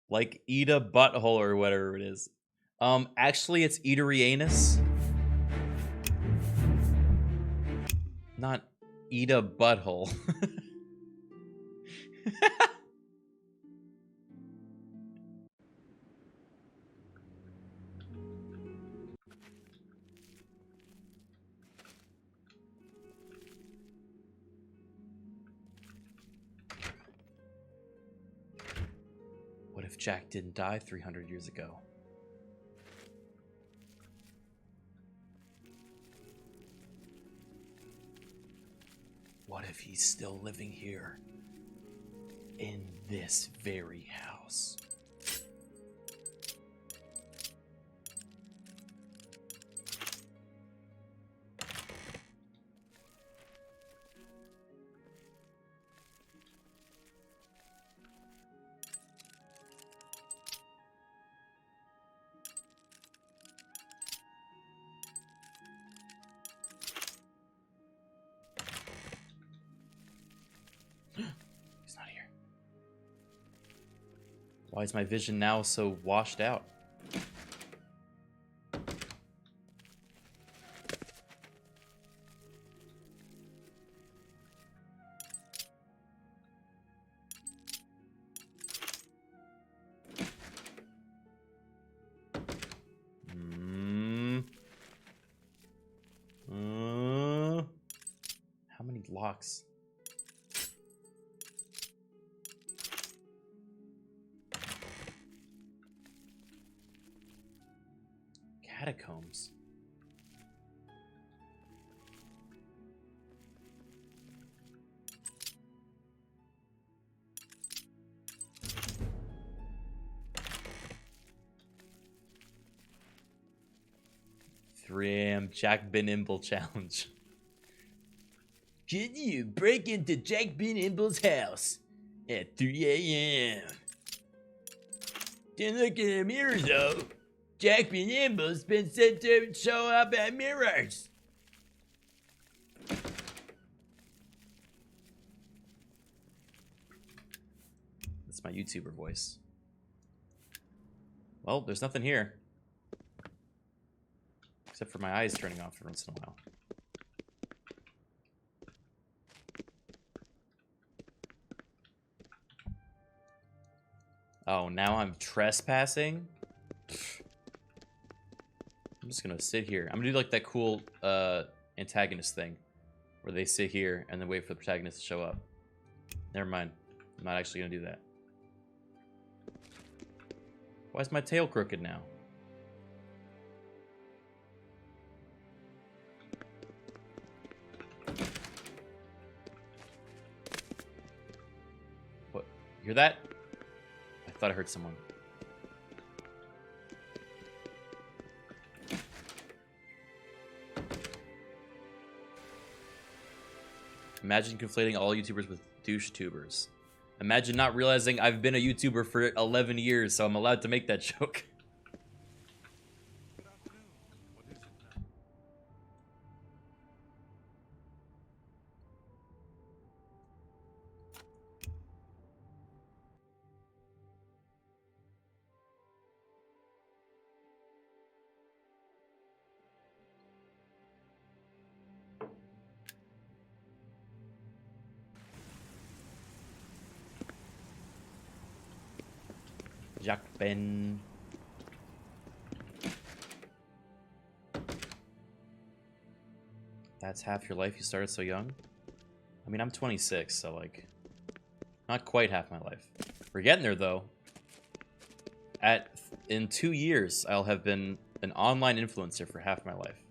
A: Like eat a butthole or whatever it is. Actually it's Eaterianus. Not eat a butthole. What if Jack didn't die 300 years ago? What if he's still living here in this very house? He's not here. Why is my vision now so washed out? How many locks? Catacombs. 3 a.m. Jack Bin Imble challenge. Can you break into Jack Bin Imble's house at 3 a.m.? Don't look in the mirror though. Jack Bin Imble's been sent to show up at mirrors. That's my YouTuber voice. Well, there's nothing here. Except for my eyes turning off every once in a while. Oh, now I'm trespassing? I'm just gonna sit here. I'm gonna do like that cool antagonist thing. Where they sit here and then wait for the protagonist to show up. Never mind. I'm not actually gonna do that. Why is my tail crooked now? What? You hear that? I thought I heard someone. Imagine conflating all YouTubers with douche-tubers. Imagine not realizing I've been a YouTuber for 11 years, so I'm allowed to make that joke. Jacques Ben. That's half your life. You started so young. I mean, I'm 26, so like, not quite half my life. We're getting there though. In 2 years, I'll have been an online influencer for half my life.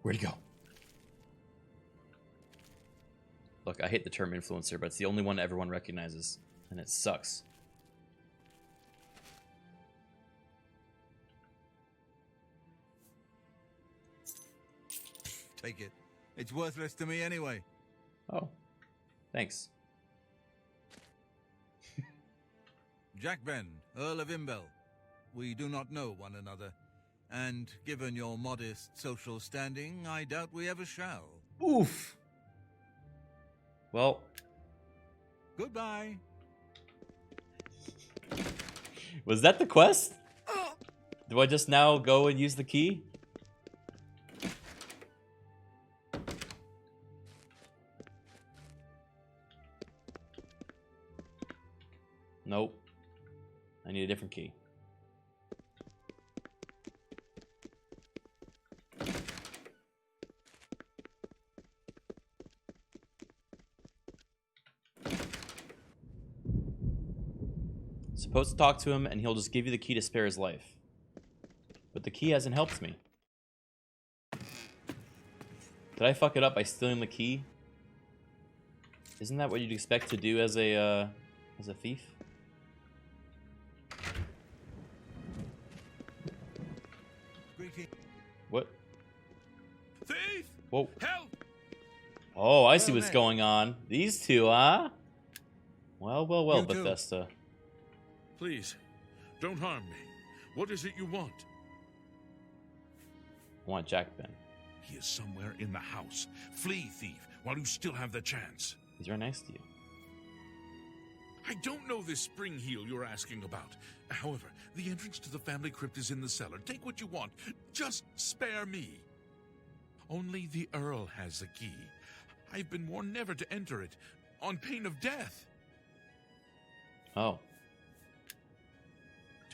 A: Where'd he go? Look, I hate the term influencer, but it's the only one everyone recognizes, and it sucks.
I: Take it. It's worthless to me anyway.
A: Oh, thanks.
I: Jack Ben, Earl of Imbel. We do not know one another, and given your modest social standing, I doubt we ever shall.
A: Oof. Well,
I: goodbye.
A: Was that the quest? Do I just now go and use the key? Nope. I need a different key. Supposed to talk to him and he'll just give you the key to spare his life. But the key hasn't helped me. Did I fuck it up by stealing the key? Isn't that what you'd expect to do as a thief? What?
B: Thief!
A: Whoa.
B: Help!
A: Oh, I see what's going on. These two, huh? Well, Bethesda.
B: Please, don't harm me. What is it you want?
A: I want Jack Ben.
B: He is somewhere in the house. Flee, thief, while you still have the chance.
A: He's right next to you.
B: I don't know this spring heel you're asking about. However, the entrance to the family crypt is in the cellar. Take what you want. Just spare me. Only the Earl has the key. I've been warned never to enter it, on pain of death.
A: Oh.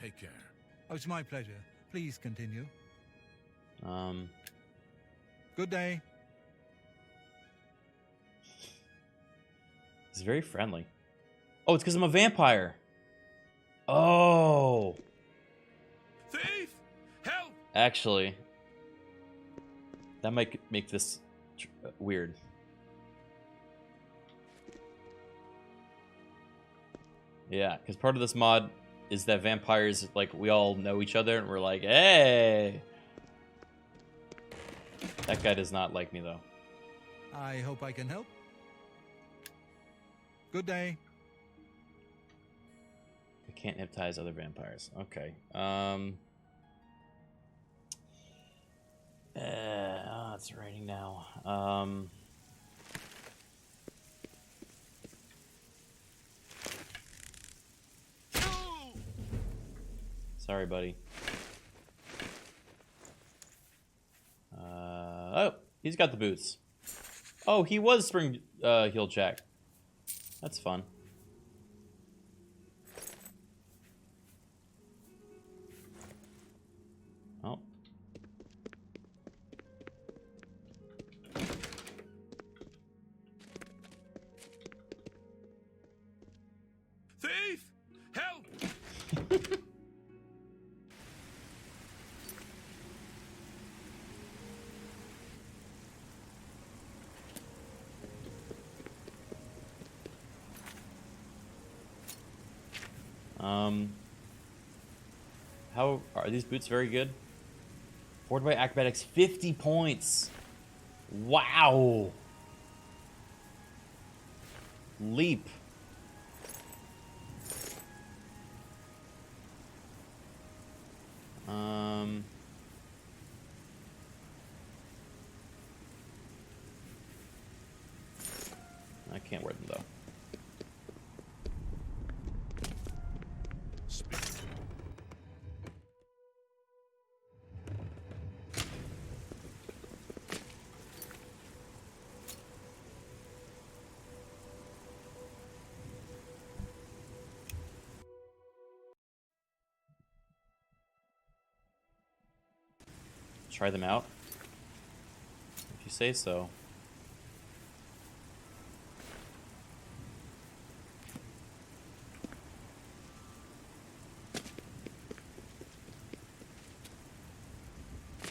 B: Take care.
I: Oh, it's my pleasure. Please continue.
A: Good
I: day.
A: He's very friendly. Oh, it's because I'm a vampire. Oh.
B: Thief! Help!
A: Actually, that might make this weird. Yeah, because part of this mod is that vampires, like, we all know each other and we're like, hey. That guy does not like me though.
I: I hope I can help. Good day.
A: I can't hypnotize other vampires. Okay. It's raining now. Sorry, buddy. Oh, he's got the boots. Oh, he was Spring Heel Jack. That's fun. Oh.
B: Thief! Help!
A: How are these boots very good? Forward by acrobatics, 50 points. Wow. Leap. I can't wear them though. Try them out, if you say so.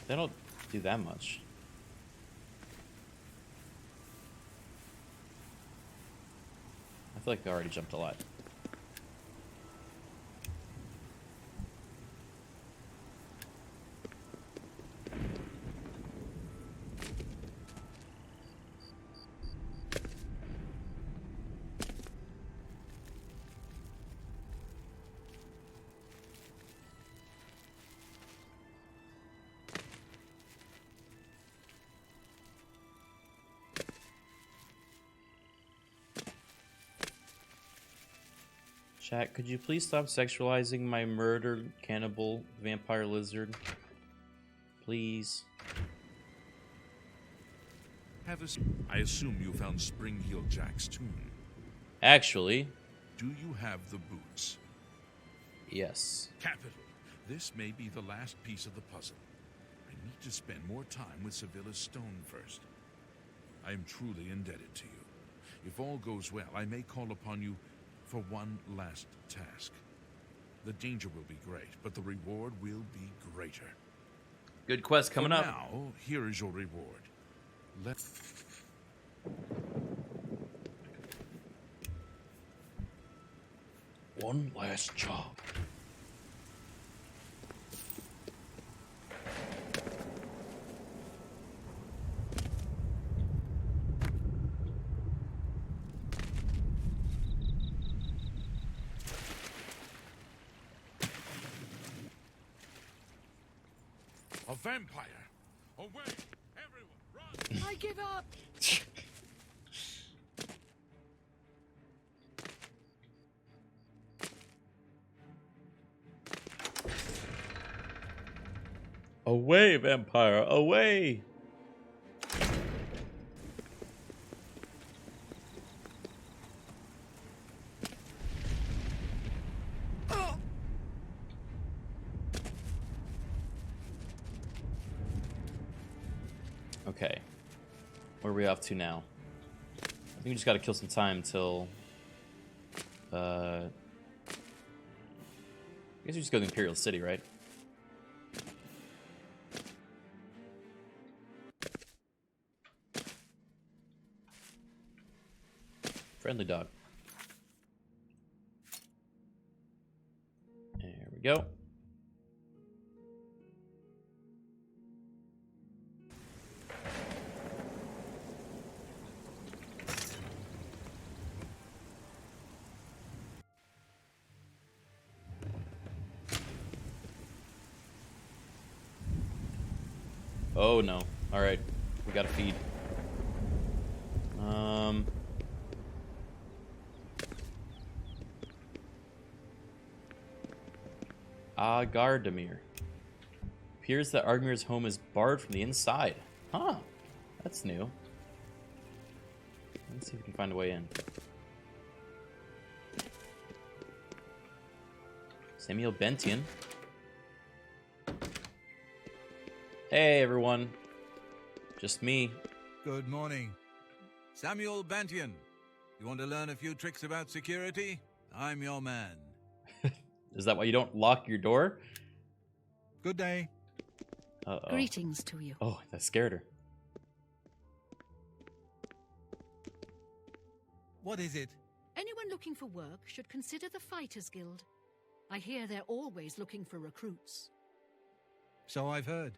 A: They don't do that much. I feel like they already jumped a lot. Chat, could you please stop sexualizing my murdered cannibal vampire lizard? Please.
B: I assume you found Spring Heel Jack's tomb.
A: Actually.
B: Do you have the boots?
A: Yes.
B: Capital. This may be the last piece of the puzzle. I need to spend more time with Sevilla's stone first. I am truly indebted to you. If all goes well, I may call upon you for one last task. The danger will be great, but the reward will be greater.
A: Good quest coming up.
B: Now, here is your reward. Let's...
A: One last job.
B: A vampire! Away! Everyone, run!
D: I give up!
A: Away, vampire, away! Okay. Where are we off to now? I think we just gotta kill some time till... I guess we just go to the Imperial City, right? Friendly dog. go. Oh no. Alright. We gotta feed. Gardemir. Appears that Argmir's home is barred from the inside. Huh. That's new. Let's see if we can find a way in. Samuel Bentian. Hey everyone. Just me.
I: Good morning. Samuel Bantian. You want to learn a few tricks about security? I'm your man.
A: Is that why you don't lock your door?
I: Good day.
A: Uh-oh.
D: Greetings to you.
A: Oh, that scared her.
I: What is it?
D: Anyone looking for work should consider the Fighters Guild. I hear they're always looking for recruits.
I: So I've heard.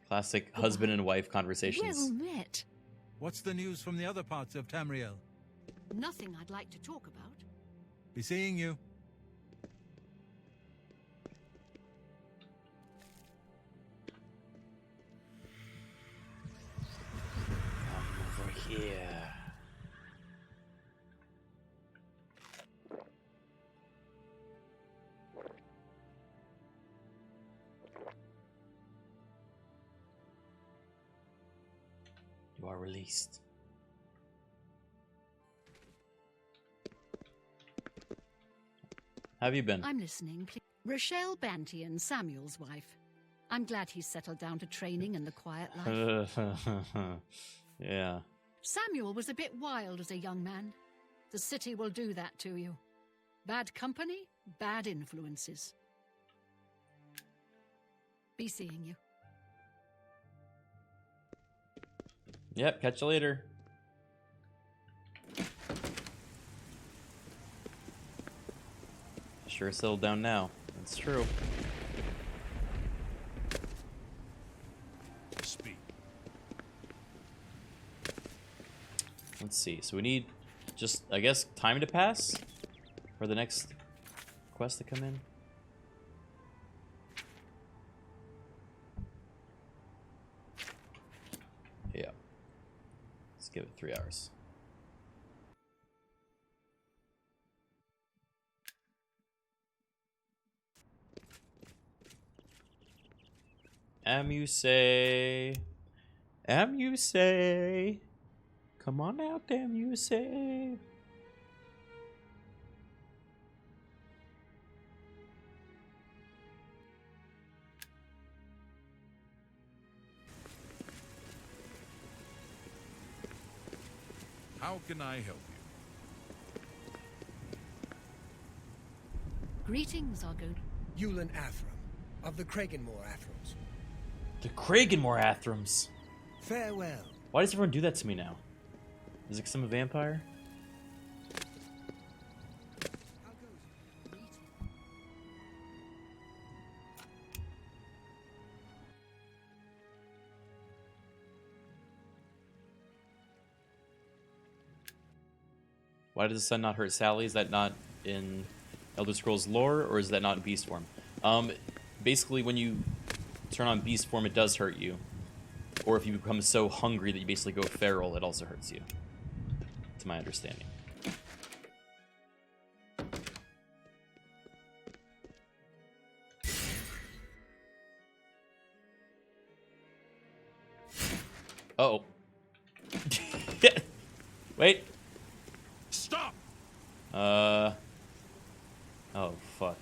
A: Classic husband and wife conversations.
D: Well met.
I: What's the news from the other parts of Tamriel?
D: Nothing I'd like to talk about.
I: Be seeing you.
A: Over here. You are released. How have you been?
D: I'm listening, please. Rochelle Bantian, Samuel's wife. I'm glad he's settled down to training and the quiet life.
A: Yeah.
D: Samuel was a bit wild as a young man. The city will do that to you. Bad company, bad influences. Be seeing you.
A: Yep, catch you later. Sure settled down now. That's true.
B: Speak.
A: Let's see. So we need just, I guess, time to pass for the next quest to come in. Yeah. Let's give it 3 hours. Amuse. Come on out, Amuse.
B: How can I help you?
D: Greetings, Argon.
K: Yulin Athram, of the Crikenmore Athrams.
A: The Kragenmore Athrams.
K: Farewell.
A: Why does everyone do that to me now? Is it 'cause I'm a vampire? Why does the sun not hurt Sally? Is that not in Elder Scrolls lore, or is that not in beast form? Basically, when you turn on beast form, it does hurt you. Or if you become so hungry that you basically go feral, it also hurts you. To my understanding. Uh-oh. Wait.
B: Stop!
A: Oh, fuck.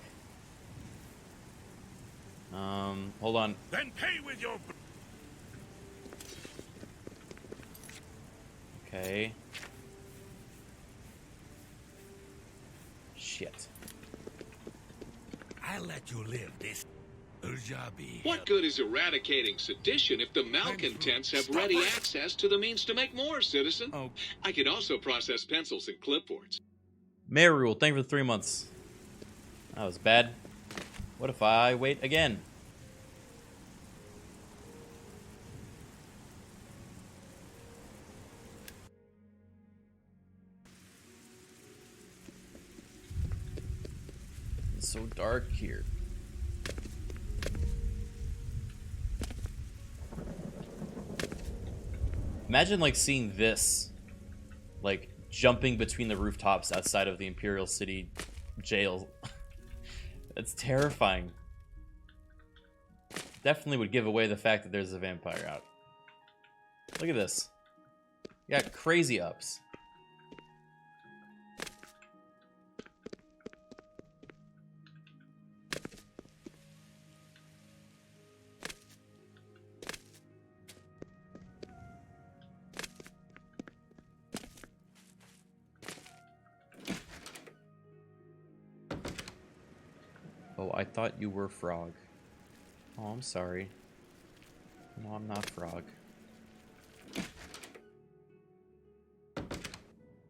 A: Hold on.
B: Then pay with your...
A: Okay. Shit.
P: I'll let you live this. Urjabi.
C: What good is eradicating sedition if the malcontents have ready access to the means to make more, citizen?
B: Oh.
C: I can also process pencils and clipboards.
A: Mayor Rule, thank you for the 3 months. That was bad. What if I wait again? It's so dark here. Imagine like seeing this, like jumping between the rooftops outside of the Imperial City jail. That's terrifying. Definitely would give away the fact that there's a vampire out. Look at this. You got crazy ups. Oh, I thought you were Frog. Oh, I'm sorry. No, I'm not Frog.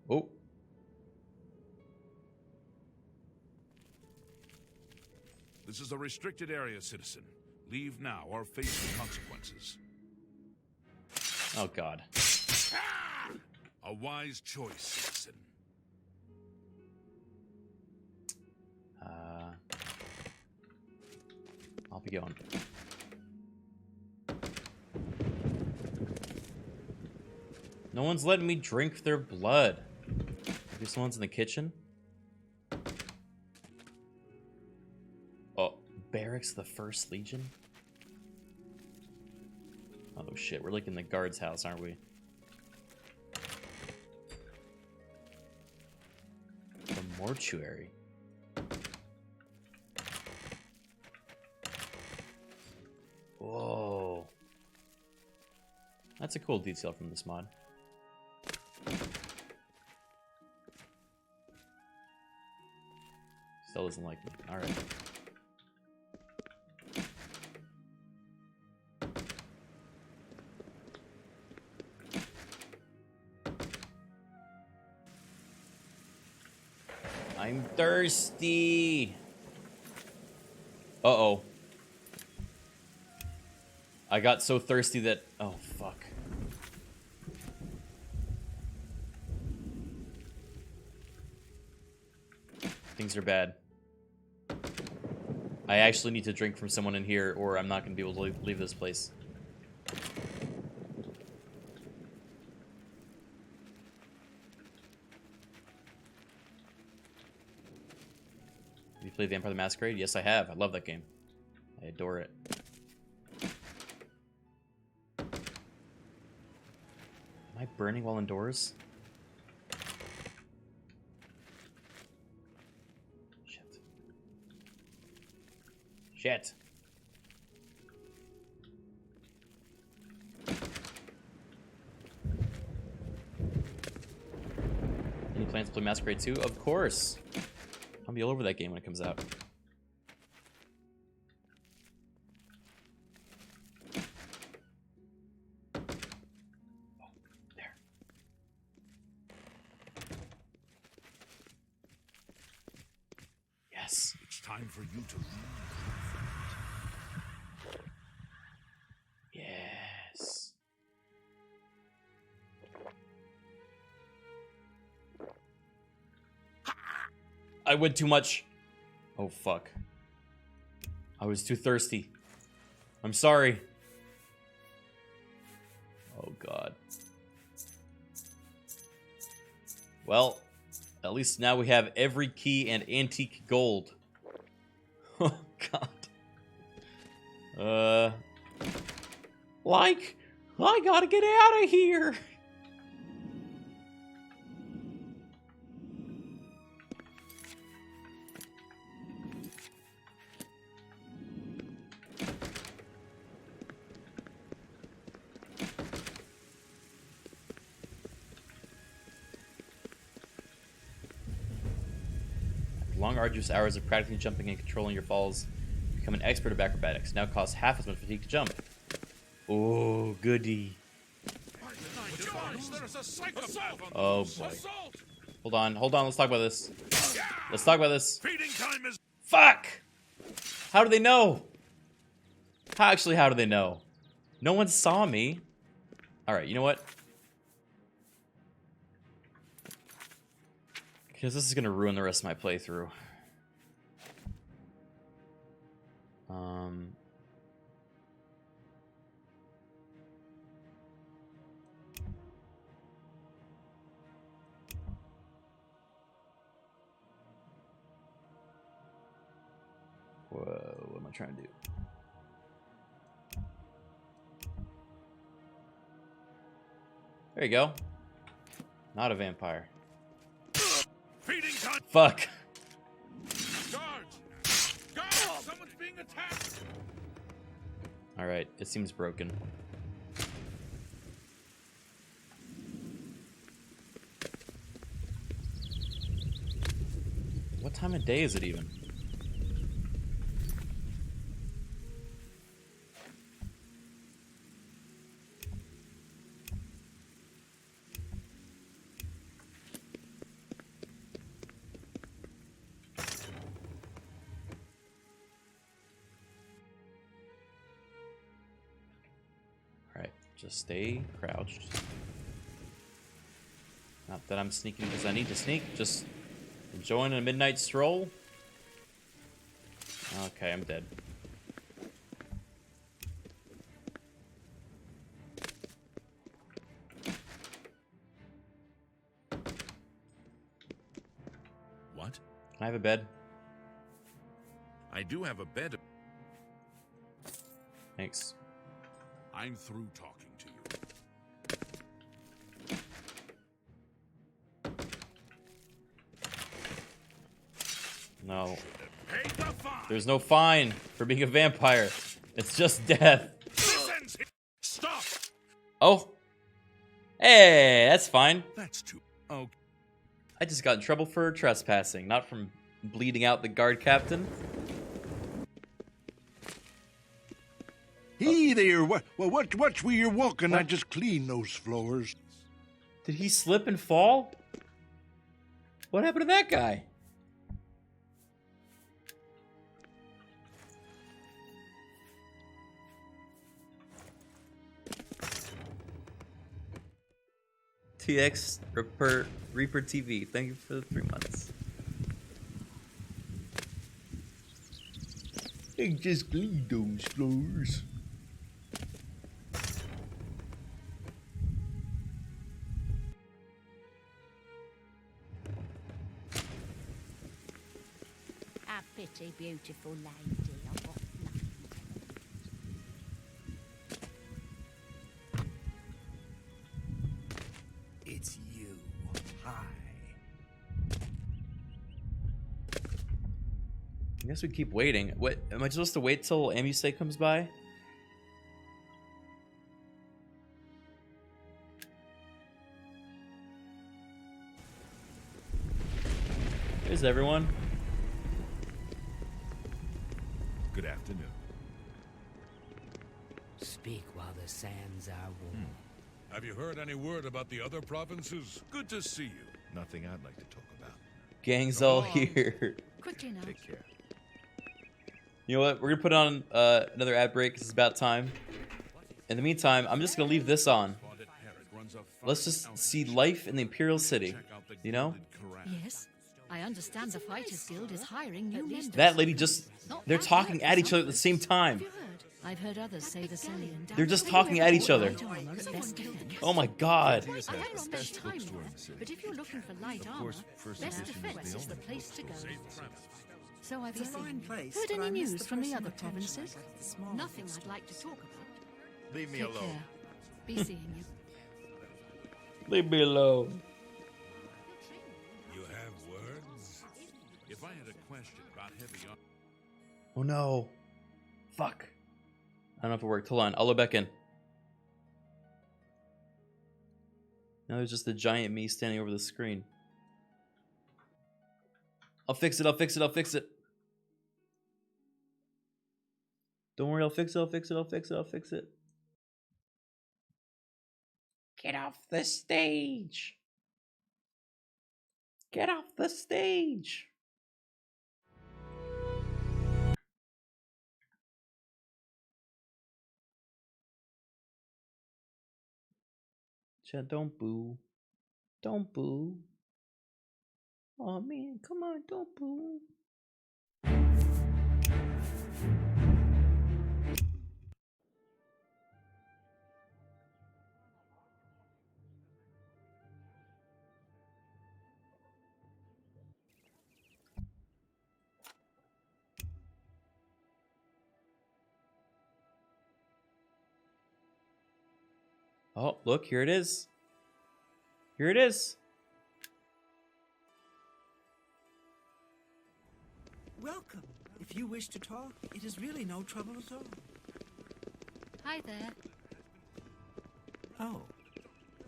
A: Oh.
B: This is a restricted area, citizen. Leave now or face the consequences.
A: Oh, God.
B: A wise choice, citizen.
A: I'll be going. No one's letting me drink their blood. Maybe someone's in the kitchen? Oh, Barracks of the First Legion? Oh shit, we're like in the guard's house, aren't we? The mortuary. Whoa. That's a cool detail from this mod. Still doesn't like me. Alright. I'm thirsty. Uh-oh. I got so thirsty that... Oh, fuck. Things are bad. I actually need to drink from someone in here, or I'm not going to be able to leave this place. Have you played Vampire the Masquerade? Yes, I have. I love that game. I adore it. Am I burning while indoors? Shit. Shit. Any plans to play Masquerade 2? Of course. I'll be all over that game when it comes out.
B: It's time for you to leave.
A: Yes. I went too much. Oh, fuck. I was too thirsty. I'm sorry. Oh, God. Well, at least now we have every key and antique gold. Oh, God. Like, I gotta get out of here. Long, arduous hours of practicing jumping and controlling your falls, become an expert at acrobatics. Now costs half as much fatigue to jump. Oh, goody. Oh, boy. Hold on. Let's talk about this. Let's talk about this.
B: Feeding time is...
A: Fuck! How do they know? Actually, how do they know? No one saw me. Alright, you know what? Because this is going to ruin the rest of my playthrough. Whoa, what am I trying to do? There you go. Not a vampire.
B: Feeding time.
A: Fuck.
B: Guards! Guards! Someone's being attacked!
A: Alright, it seems broken. What time of day is it even? Just stay crouched. Not that I'm sneaking because I need to sneak, just enjoying a midnight stroll. Okay, I'm dead.
B: What?
A: Can I have a bed?
B: I do have a bed.
A: Thanks.
B: I'm through talking to you.
A: No. There's no fine for being a vampire. It's just death.
B: Stop!
A: Oh. Hey, that's fine.
B: That's too... Oh.
A: I just got in trouble for trespassing, not from bleeding out the guard captain.
G: Hey there, watch where you're walking. I just cleaned those floors.
A: Did he slip and fall? What happened to that guy? TX Reaper TV, thank you for the 3 months. I just cleaned those floors.
E: A pretty beautiful lady. I've got nothing to
J: It's you. Hi.
A: I guess we keep waiting. What, am I supposed to wait till Amuse comes by? There's everyone.
H: Good afternoon.
J: Speak while the sands are warm.
B: Have you heard any word about the other provinces? Good to see you.
H: Nothing I'd like to talk about.
A: Gang's all here.
D: Quickly now.
H: Take care.
A: You know what? We're gonna put on another ad break because it's about time. In the meantime, I'm just gonna leave this on. Let's just see life in the Imperial City. You know?
D: Yes. I understand the Fighters Guild is hiring new members.
A: That lady just—they're talking at each other at the same time.
D: I've heard others say the same.
A: They're just talking at each other. Oh my god.
D: I haven't got much time left, but if you're looking for light armor, Best Defense is the place to go. So I've
M: fine place,
D: heard
M: but I
D: any
M: miss
D: news
M: the
D: from the
M: personal
D: other
M: attention
D: provinces?
M: I got this morning.
D: Nothing I'd like to talk about.
H: Leave me
D: Take
H: alone.
D: care. Be seeing you.
A: Leave me alone.
B: You have words? If I had a question about heavy armor...
A: Oh no. Fuck. I don't know if it worked. Hold on. I'll look back in. Now there's just a giant me standing over the screen. I'll fix it. I'll fix it. I'll fix it. Don't worry. I'll fix it. I'll fix it. I'll fix it. I'll fix it. Get off the stage. Get off the stage. Don't boo. Don't boo. Oh man, come on, don't boo. Oh, look, here it is. Here it is.
M: Welcome. If you wish to talk, it is really no trouble at all.
D: Hi there.
M: Oh.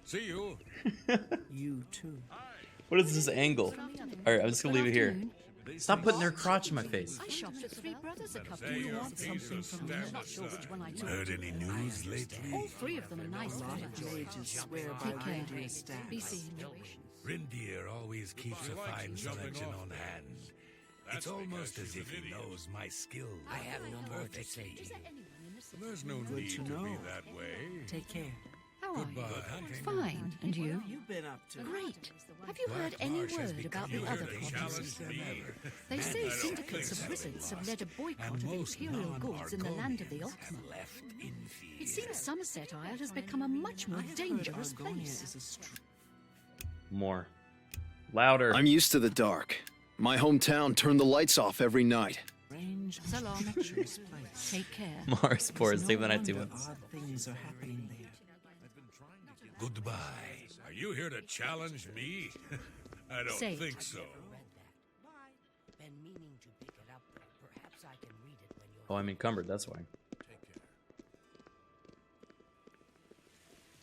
B: See you.
M: You too.
A: What is this angle? All right, I'm just gonna leave it here. Stop putting their crotch in my face.
D: I shopped at Three Brothers a couple
B: Say
D: of
B: your
D: months ago.
B: piece of
D: I'm not sure which one I took.
P: Heard any news lately?
D: All three of them are nice fellas. Take care. Be seen.
P: Reindeer always keeps a fine selection on hand. It's almost as if he knows my skills.
J: I have no more to say to you.
B: There's no
M: Good
B: need
M: to
B: to
M: know.
B: be that way.
M: Take care.
D: How are you?
B: Goodbye.
D: Fine. And you?
M: You've been up to.
D: Great. Have you heard any word about the other provinces? They say syndicates of wizards have led a boycott of imperial goods in the land of the Ultima. It seems Somerset Isle has become a much more dangerous place.
A: More. Louder.
S: I'm used to the dark. My hometown turned the lights off every night.
D: So long. Take care.
A: More spores. Save the night 2 months.
M: Odd things are happening there.
P: Goodbye.
B: Are you here to challenge me? I don't
D: Say it.
B: think so.
J: Been meaning to pick it up. Perhaps I can read it when you're.
A: Oh, I'm encumbered. That's why.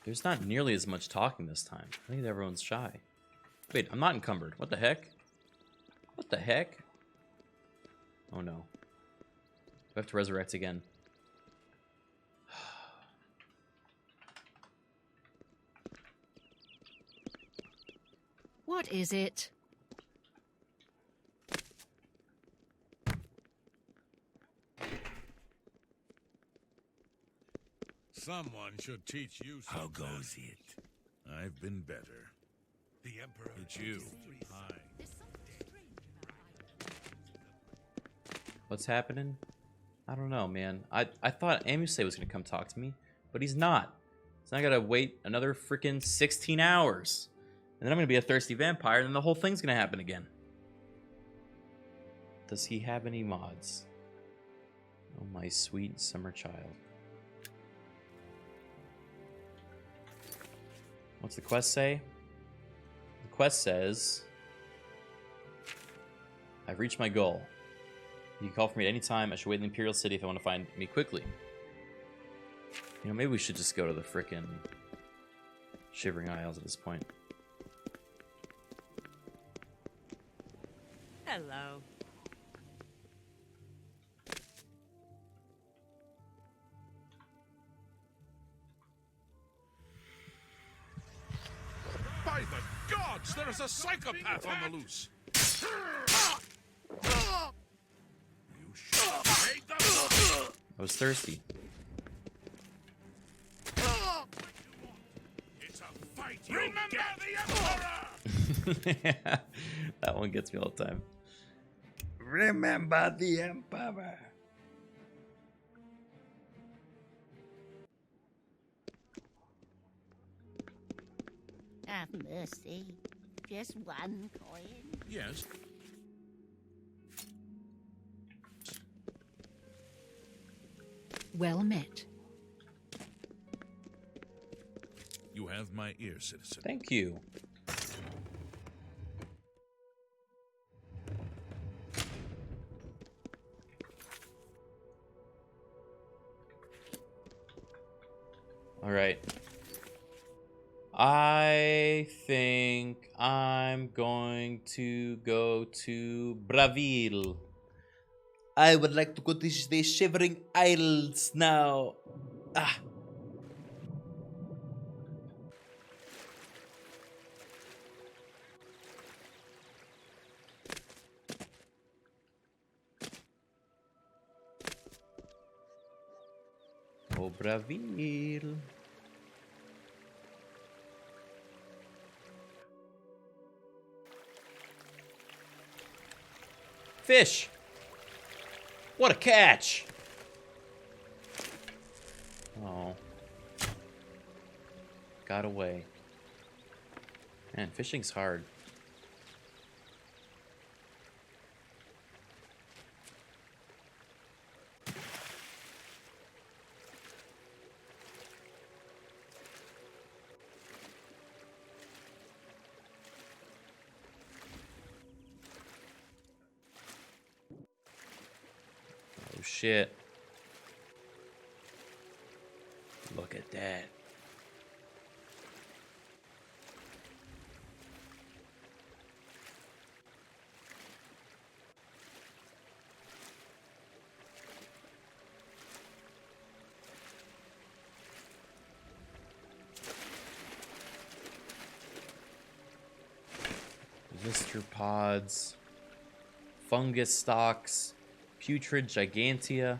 A: There's not nearly as much talking this time. I think everyone's shy. Wait, I'm not encumbered. What the heck? What the heck? Oh no. Do I have to resurrect again?
D: What is it?
B: Someone should teach you something.
P: How goes it?
B: I've been better.
P: The Emperor.
B: It's you. Hi.
A: What's happening? I don't know, man. I thought Amuse was gonna come talk to me, but he's not. So I gotta wait another freaking 16 hours. And then I'm gonna be a thirsty vampire, and then the whole thing's gonna happen again. Does he have any mods? Oh, my sweet summer child. What's the quest say? The quest says, I've reached my goal. You can call for me at any time. I should wait in the Imperial City if I want to find me quickly. You know, maybe we should just go to the frickin' Shivering Isles at this point.
L: Hello.
B: By the gods, there is a psychopath on the loose. You should have made them.
A: I was thirsty.
B: It's a fight. Remember the Emperor!
A: That one gets me all the time.
G: Remember the Emperor.
E: Have mercy. Just one coin.
B: Yes.
D: Well met.
B: You have my ear, citizen.
A: Thank you. All right. I think I'm going to go to Braville. I would like to go to the Shivering Isles now. Ah. Oh, Braville. Fish! What a catch! Oh. Got away. Man, fishing's hard. Oh shit. Look at that. Resistor pods, fungus stalks, putrid gigantea.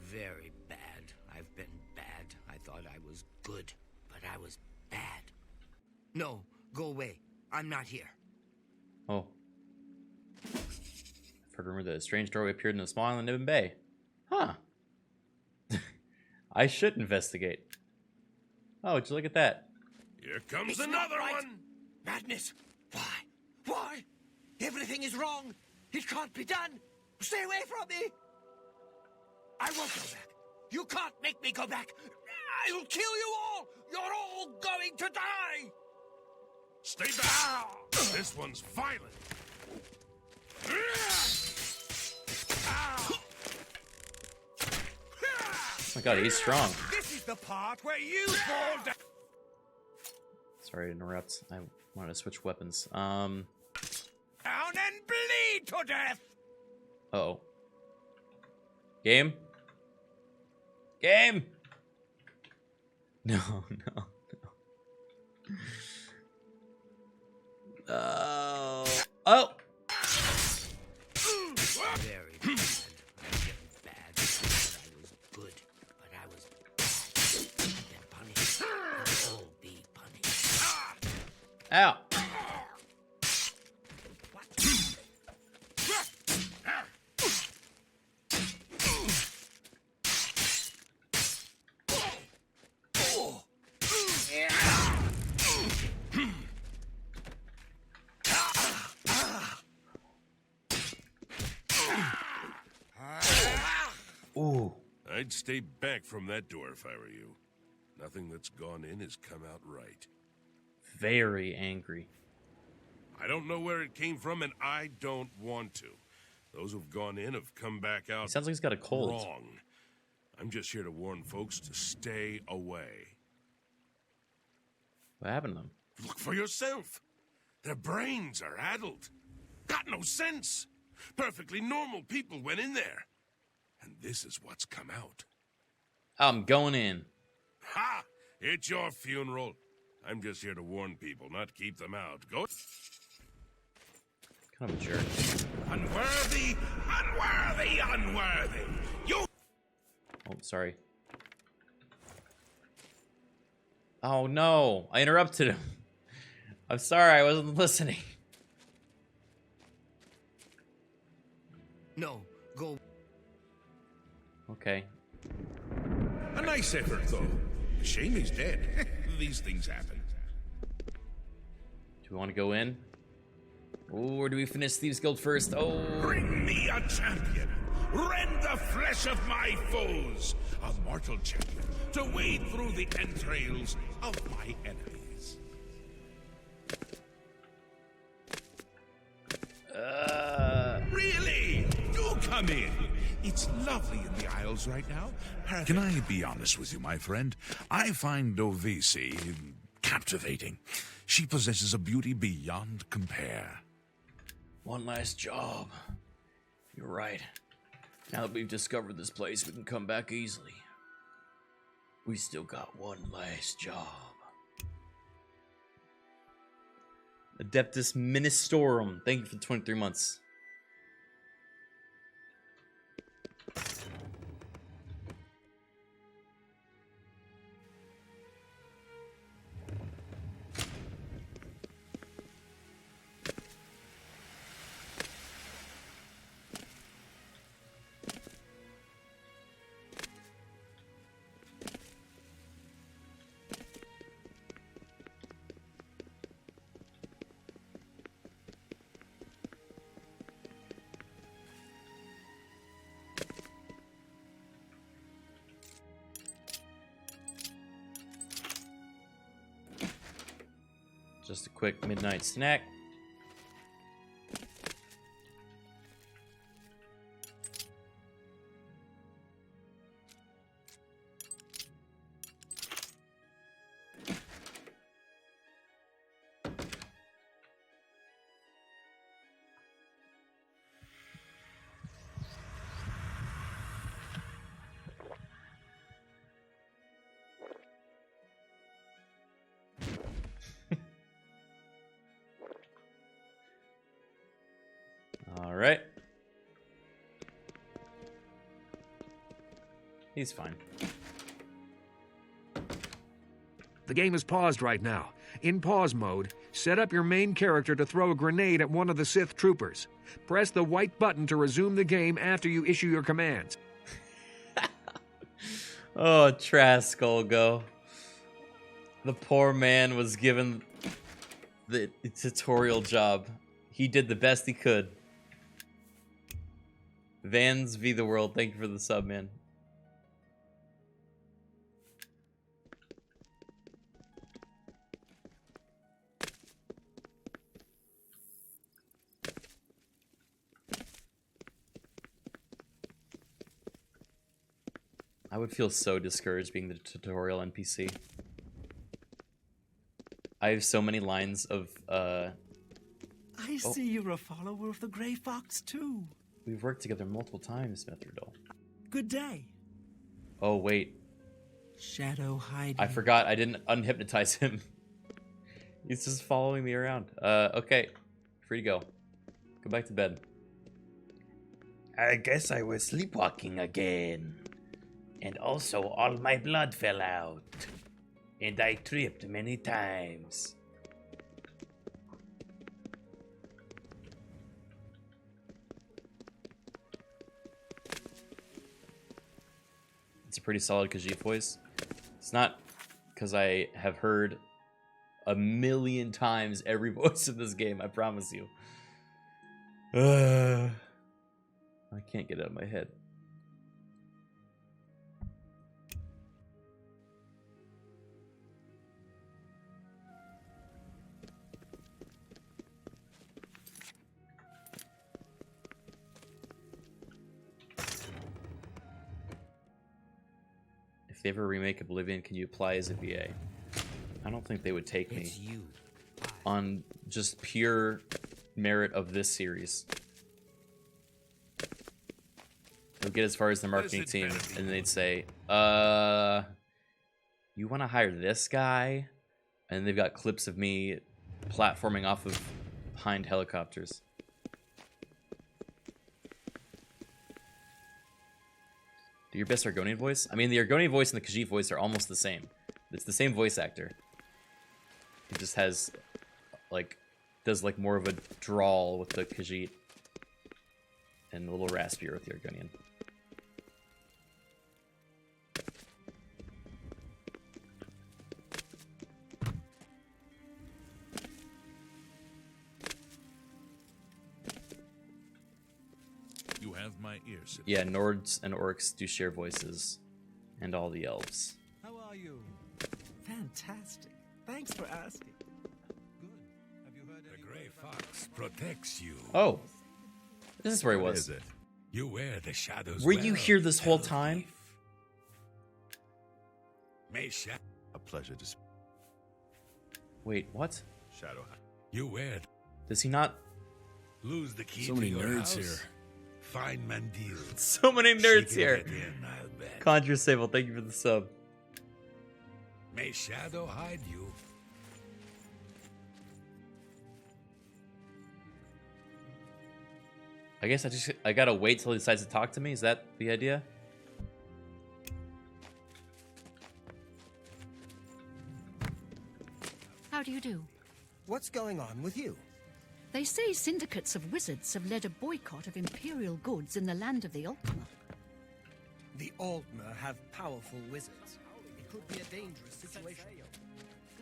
J: Very bad. I've been bad. I thought I was good, but I was bad. No, go away. I'm not here.
A: Oh. I've heard rumor that a strange doorway appeared in a small island in Nibbin Bay. Huh. I should investigate. Oh, just look at that.
P: Here comes
F: It's
P: another
F: not right.
P: one!
F: Madness! Why? Why? Everything is wrong! It can't be done! Stay away from me! I won't go back! You can't make me go back! I'll kill you all! You're all going to die!
P: Stay back! This one's violent.
A: Oh my god, he's strong.
F: This is the part where you fall down!
A: Sorry to interrupt. I wanted to switch weapons.
F: Down and bleed to death!
A: Uh-oh. Game? Game! No, no, no. Oh. Oh!
J: Very bad. I'm getting bad. I was good, but I was bad. I've been punished. I'll all be punished.
A: Ow! Ooh.
P: I'd stay back from that door if I were you. Nothing that's gone in has come out right.
A: Very angry.
P: I don't know where it came from, and I don't want to. Those who've gone in have come back out.
A: He sounds like he's got a cold.
P: Wrong. I'm just here to warn folks to stay away.
A: What happened to them?
P: Look for yourself. Their brains are addled. Got no sense. Perfectly normal people went in there. And this is what's come out.
A: I'm going in.
P: Ha! It's your funeral. I'm just here to warn people, not keep them out. Go.
A: Kind of a jerk.
P: Unworthy! Unworthy! Unworthy! You!
A: Oh, sorry. Oh no! I interrupted him. I'm sorry, I wasn't listening.
J: No, go.
A: Okay.
B: A nice effort, though. Shame he's dead. These things happen.
A: Do we want to go in? Or do we finish Thieves Guild first? Oh.
B: Bring me a champion. Rend the flesh of my foes. A mortal champion to wade through the entrails of my enemies. Really? Do come in. It's lovely in the Isles right now. Can I be honest with you, my friend? I find Dovisi captivating. She possesses a beauty beyond compare.
A: One last job. You're right. Now that we've discovered this place, we can come back easily. We still got one last job. Adeptus Ministorum. Thank you for the 23 months. Just a quick midnight snack. All right. He's fine.
O: The game is paused right now. In pause mode, set up your main character to throw a grenade at one of the Sith troopers. Press the white button to resume the game after you issue your commands.
A: Oh, Traskull go. The poor man was given the tutorial job. He did the best he could. Vans v the world, thank you for the sub, man. I would feel so discouraged being the tutorial NPC. I have so many lines of,
K: I see you're a follower of the Grey Fox, too.
A: We've worked together multiple times, Mithridol.
K: Good day.
A: Oh, wait.
K: Shadow hiding.
A: I forgot I didn't unhypnotize him. He's just following me around. Okay. Free to go. Go back to bed.
Q: I guess I was sleepwalking again. And also all my blood fell out. And I tripped many times.
A: It's a pretty solid Khajiit voice. It's not because I have heard a million times every voice in this game, I promise you. I can't get it out of my head. If they ever remake Oblivion, can you apply as a VA? I don't think they would take me on just pure merit of this series. They'll get as far as the marketing team, and they'd say, you want to hire this guy? And they've got clips of me platforming off of behind helicopters. Do your best Argonian voice? I mean, the Argonian voice and the Khajiit voice are almost the same. It's the same voice actor. He just has, like, does like more of a drawl with the Khajiit and a little raspier with the Argonian.
B: You have my ears.
A: Yeah, Nords and Orcs do share voices, and all the elves.
K: How are you? Fantastic. Thanks for asking.
I: Good. Have you heard
P: The Grey Fox protects you.
A: Oh, this is where he
H: What
A: was.
H: is it?
P: You wear the shadows.
A: Were you
P: well,
A: here this whole
P: fellow
A: time?
P: thief. May
H: A pleasure to speak.
A: Wait, what?
H: Shadow.
P: You wear.
A: Does he not?
P: Lose the key
W: So
P: to
W: many
P: your
W: nerds
P: house?
W: here.
P: Find Mandil.
A: So many nerds
P: She can
A: here.
P: get in, I'll bet.
A: Conjure Sable, thank you for the sub.
P: May shadow hide you.
A: I guess I gotta wait till he decides to talk to me. Is that the idea?
D: How do you do?
K: What's going on with you?
D: They say syndicates of wizards have led a boycott of imperial goods in the land of the Ultima.
K: The Altmer have powerful wizards. It could be a dangerous situation.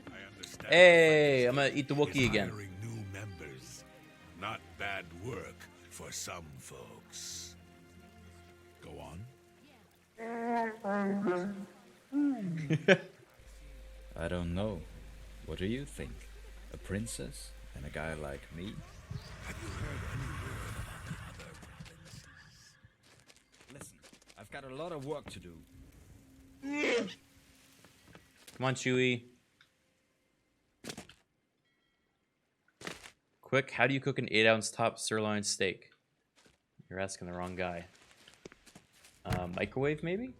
P: I understand.
A: Hey, I'm gonna eat the
P: Is
A: Wookiee again.
P: hiring new members. Not bad work for some folks.
B: Go on.
X: I don't know. What do you think?
N: A princess and a guy like me?
P: Have you heard any word about the other provinces?
N: Listen, I've got a lot of work to do.
A: Come on, Chewie. Quick, how do you cook an 8-ounce top sirloin steak? You're asking the wrong guy. Microwave, maybe?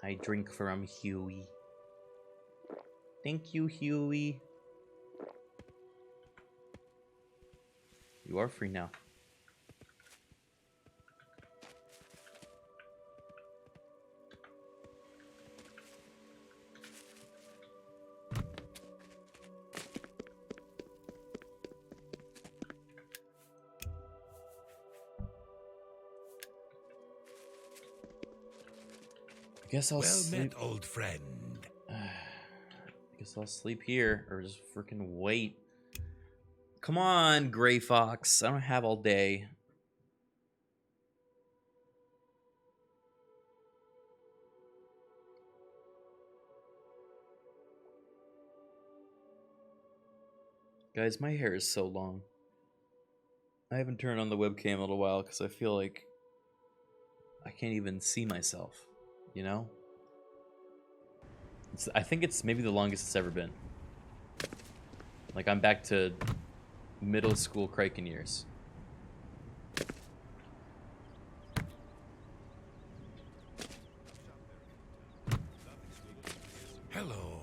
A: I drink from Huey. Thank you, Huey. You are free now. I guess I'll sleep.
P: Well met, old friend.
A: I guess I'll sleep here or just freaking wait. Come on, Gray Fox. I don't have all day. Guys, my hair is so long. I haven't turned on the webcam in a little while because I feel like I can't even see myself, you know? I think it's maybe the longest it's ever been. Like, I'm back to middle school Criken years.
P: Hello.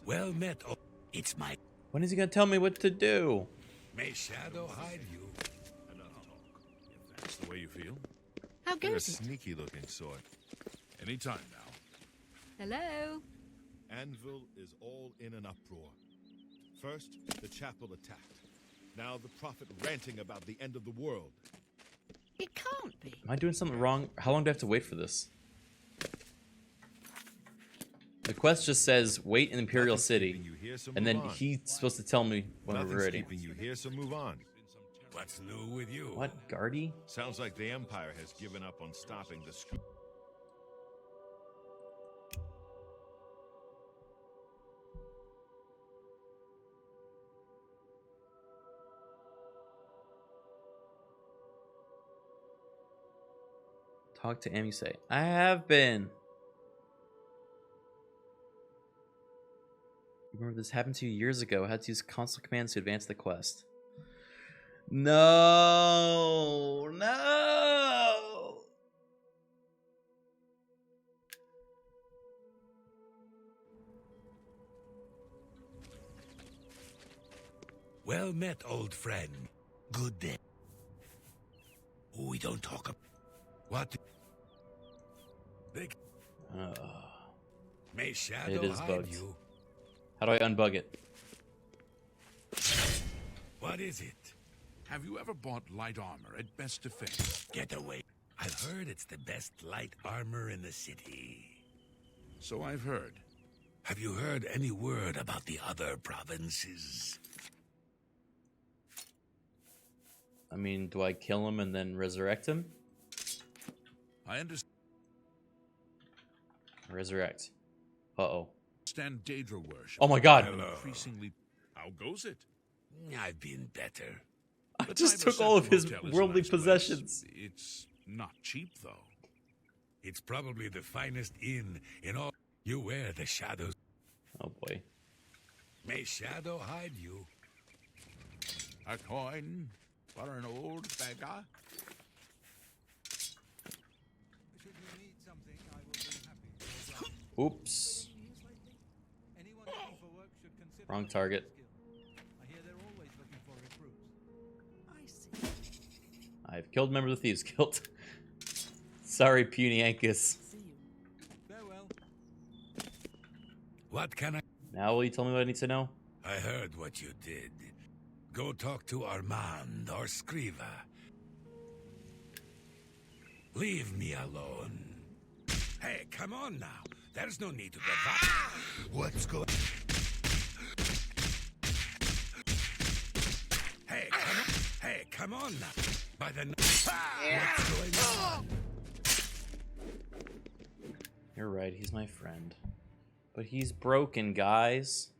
P: Well met. Oh, it's my.
A: When is he gonna tell me what to do?
P: May shadow hide you.
B: If that's the way you feel.
D: How
H: You're a
D: goes it?
H: sneaky-looking sort.
B: Anytime now.
D: Hello?
H: Anvil is all in an uproar. First, the chapel attacked. Now the prophet ranting about the end of the world.
D: It can't be.
A: Am I doing something wrong? How long do I have to wait for this? The quest just says wait in Imperial City, and then he's supposed to tell me when we're ready.
H: Keeping you here, so move on.
P: What's new with you?
A: What, Guardy?
H: Sounds like the Empire has given up on stopping the screw.
A: Talk to Amusei. I have been. Remember this happened to you years ago. I had to use console commands to advance the quest. No, no.
P: Well met, old friend. Good day. We don't talk about what. May shadow
A: It is
P: hide
A: bugged.
P: you.
A: How do I unbug it?
P: What is it?
B: Have you ever bought light armor at Best Defense?
P: Get away. I've heard it's the best light armor in the city.
B: So I've heard.
P: Have you heard any word about the other provinces?
A: I mean, do I kill him and then resurrect him?
B: I understand.
A: Resurrect. Uh-oh.
B: Daedra worship.
A: Oh my God.
B: Increasingly. How goes it?
P: I've been better.
A: I just took all of his worldly possessions.
B: It's not cheap, though.
P: It's probably the finest inn in all. You wear the shadows.
A: Oh boy.
P: May shadow hide you.
B: A coin for an old beggar?
A: Oops. Wrong target. I've killed a member of the Thieves Guild. Sorry, puny Ankus.
P: What can I?
A: Now will you tell me what I need to know?
P: I heard what you did. Go talk to Armand or Scriva. Leave me alone. Hey, come on now. There's no need to get that. What's going? Hey, come on now. By the what's going on?
A: You're right, he's my friend. But he's broken, guys.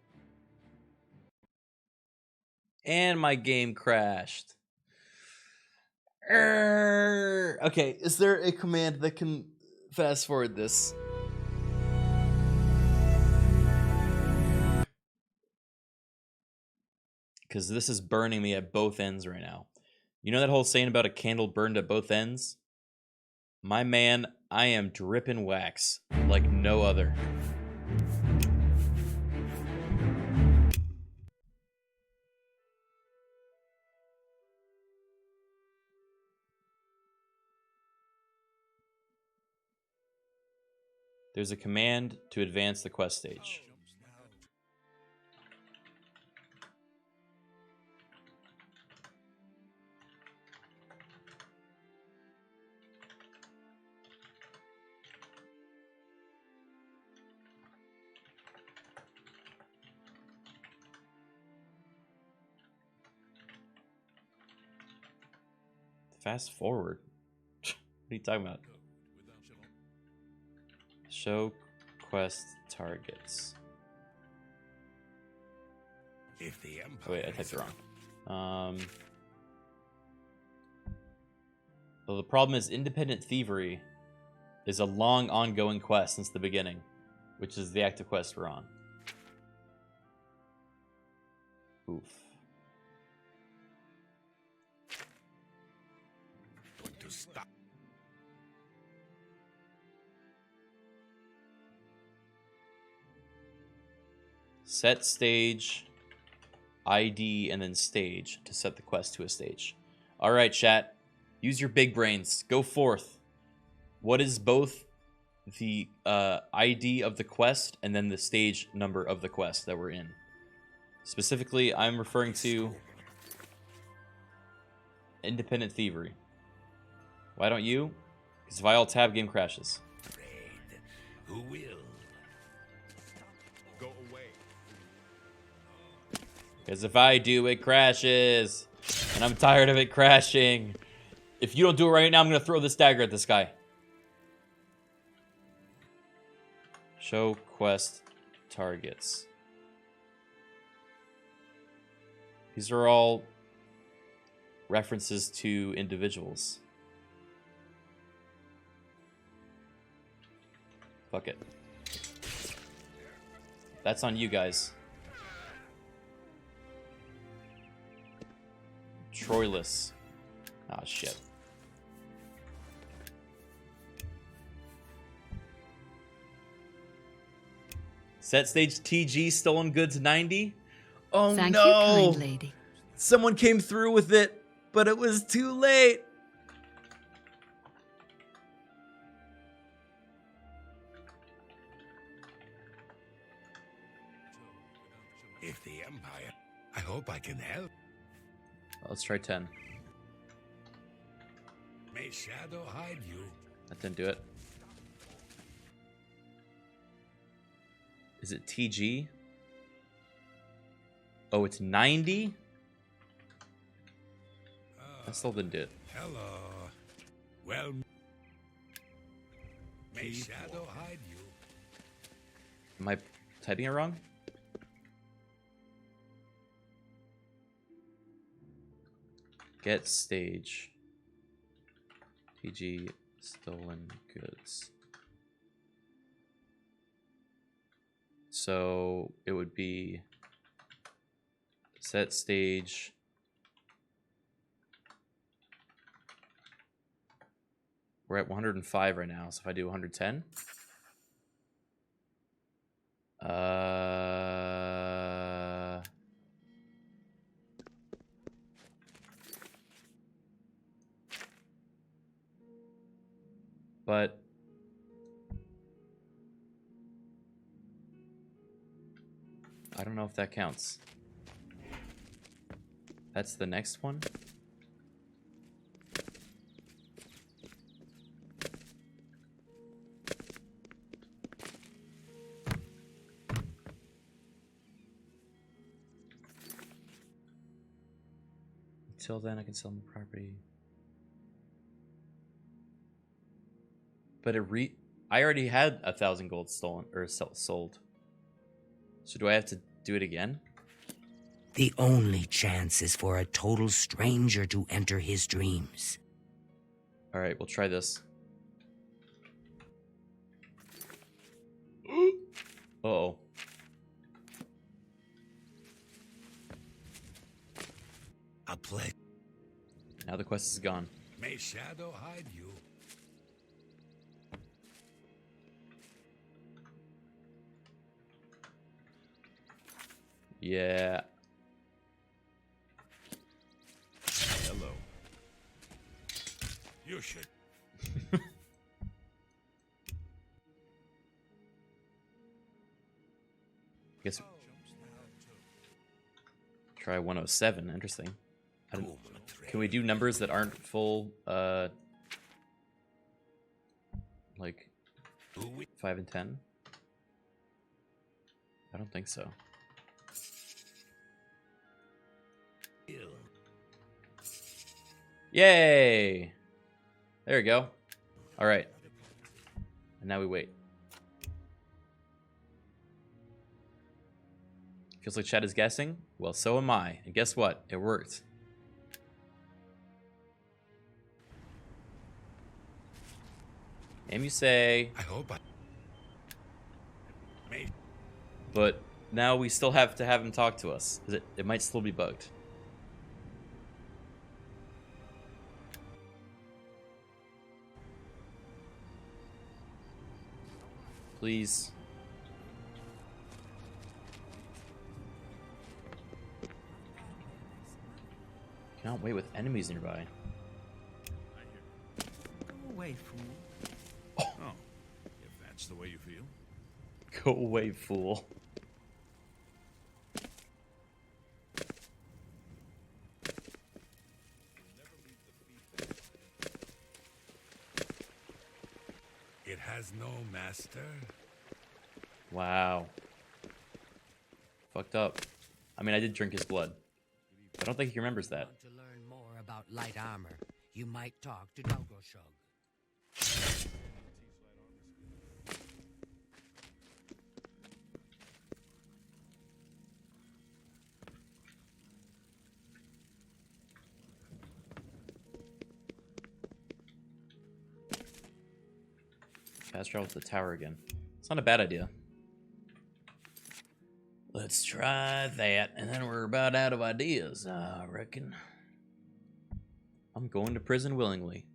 A: And my game crashed. Okay, is there a command that can fast forward this? Because this is burning me at both ends right now. You know that whole saying about a candle burned at both ends? My man, I am dripping wax like no other. There's a command to advance the quest stage. Fast forward. What are you talking about? Show quest targets.
P: If the Empire
A: Oh, wait, I typed it wrong. Well, the problem is independent thievery is a long ongoing quest since the beginning, which is the active quest we're on. Oof.
P: Going to stop.
A: Set stage, ID, and then stage to set the quest to a stage. All right, chat. Use your big brains. Go forth. What is both the ID of the quest and then the stage number of the quest that we're in? Specifically, I'm referring to independent thievery. Why don't you? Because if I alt-tab, game crashes.
P: Who will?
H: Go away.
A: Because if I do, it crashes. And I'm tired of it crashing. If you don't do it right now, I'm going to throw this dagger at this guy. Show quest targets. These are all references to individuals. Fuck it. That's on you guys. Troilus. Ah, shit. Set stage TG stolen goods 90? Oh
D: Thank
A: no!
D: you, kind lady.
A: Someone came through with it, but it was too late.
P: If the Empire, I hope I can help.
A: Let's try 10.
P: May shadow hide you.
A: That didn't do it. Is it TG? Oh, it's 90? That still didn't do it.
P: Hello. Well, may shadow hide you.
A: Am I typing it wrong? Get stage. TG stolen goods. So it would be set stage. We're at 105 right now, so if I do 110. But I don't know if that counts. That's the next one. Until then, I can sell my property. But I already had 1,000 gold stolen or sold. So do I have to do it again?
J: The only chance is for a total stranger to enter his dreams.
A: All right, we'll try this. Uh-oh.
P: A play.
A: Now the quest is gone.
P: May shadow hide you.
A: Yeah.
B: Hello. You should.
A: Guess try 107. Interesting. Can we do numbers that aren't full? Like 5 and 10. I don't think so. Yay! There we go. All right. And now we wait. Feels like chat is guessing. Well, so am I. And guess what? It worked. And you say.
P: I hope I. May.
A: But now we still have to have him talk to us. Because it might still be bugged. Please. Cannot wait with enemies nearby.
M: Go away, fool.
B: Oh, if that's the way you feel.
A: Go away, fool.
P: It has no master.
A: Wow. Fucked up. I mean, I did drink his blood. I don't think he remembers that.
J: To learn more about light armor, you might talk to Dogoshug.
A: Fast travel to the tower again. It's not a bad idea. Let's try that, and then we're about out of ideas, I reckon. I'm going to prison willingly.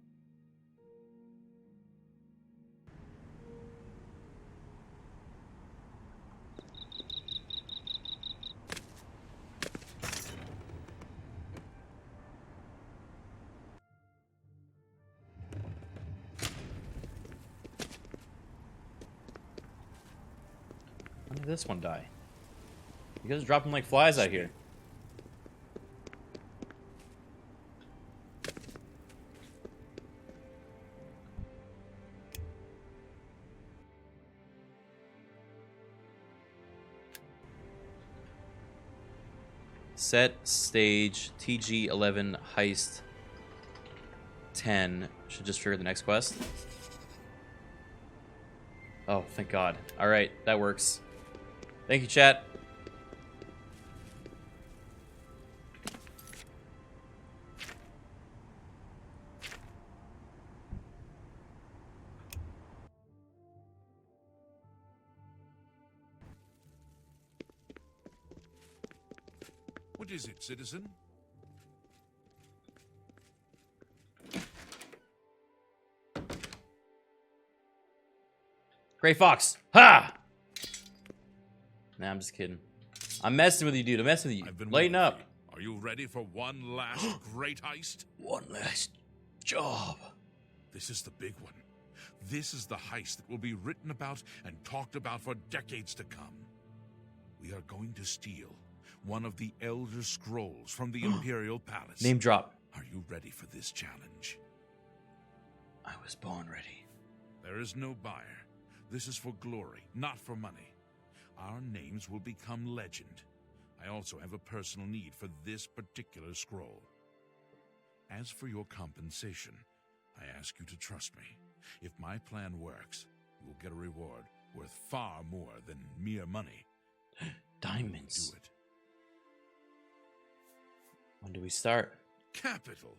A: When did this one die? You guys are dropping like flies out here. Set stage TG11 heist 10 should just trigger the next quest. Oh, thank God. All right, that works. Thank you, chat.
B: What is it, citizen?
A: Gray Fox. Ha! Nah, I'm just kidding. I'm messing with you, dude. I'm messing with you. Lighten up.
B: Are you ready for one last great heist?
A: One last job.
B: This is the big one. This is the heist that will be written about and talked about for decades to come. We are going to steal one of the Elder Scrolls from the Imperial Palace.
A: Name drop.
B: Are you ready for this challenge?
A: I was born ready.
B: There is no buyer. This is for glory, not for money. Our names will become legend. I also have a personal need for this particular scroll. As for your compensation, I ask you to trust me. If my plan works, you will get a reward worth far more than mere money.
A: Diamonds.
B: Do it.
A: When do we start?
B: Capital.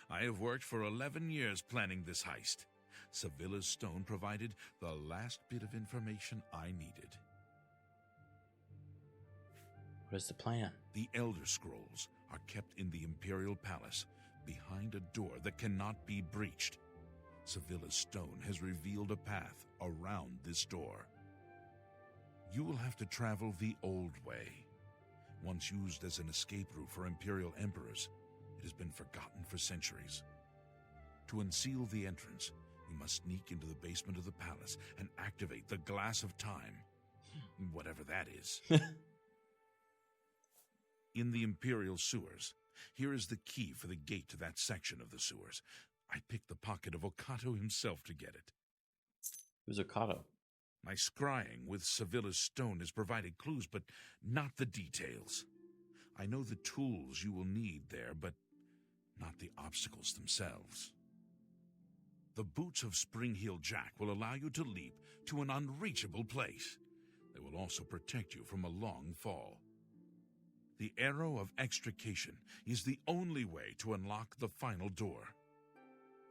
B: I have worked for 11 years planning this heist. Sevilla's stone provided the last bit of information I needed.
A: What is the plan?
B: The Elder Scrolls are kept in the Imperial Palace, behind a door that cannot be breached. Sevilla's stone has revealed a path around this door. You will have to travel the old way. Once used as an escape route for Imperial emperors, it has been forgotten for centuries. To unseal the entrance, you must sneak into the basement of the palace and activate the Glass of Time. Whatever that is. In the Imperial sewers, here is the key for the gate to that section of the sewers. I picked the pocket of Okato himself to get it.
A: Who's Okato?
B: My scrying with Sevilla's stone has provided clues, but not the details. I know the tools you will need there, but not the obstacles themselves. The boots of Spring-Heel Jack will allow you to leap to an unreachable place. They will also protect you from a long fall. The arrow of extrication is the only way to unlock the final door.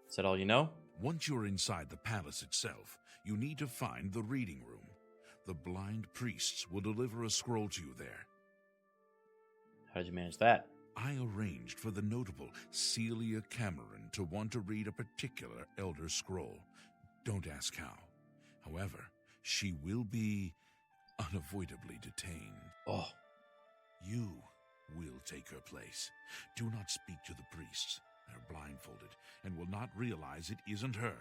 A: Is that all you know?
B: Once you're inside the palace itself, you need to find the reading room. The blind priests will deliver a scroll to you there.
A: How did you manage that?
B: I arranged for the notable Celia Cameron to want to read a particular Elder Scroll. Don't ask how. However, she will be unavoidably detained.
A: Oh.
B: You will take her place. Do not speak to the priests. They're blindfolded and will not realize it isn't her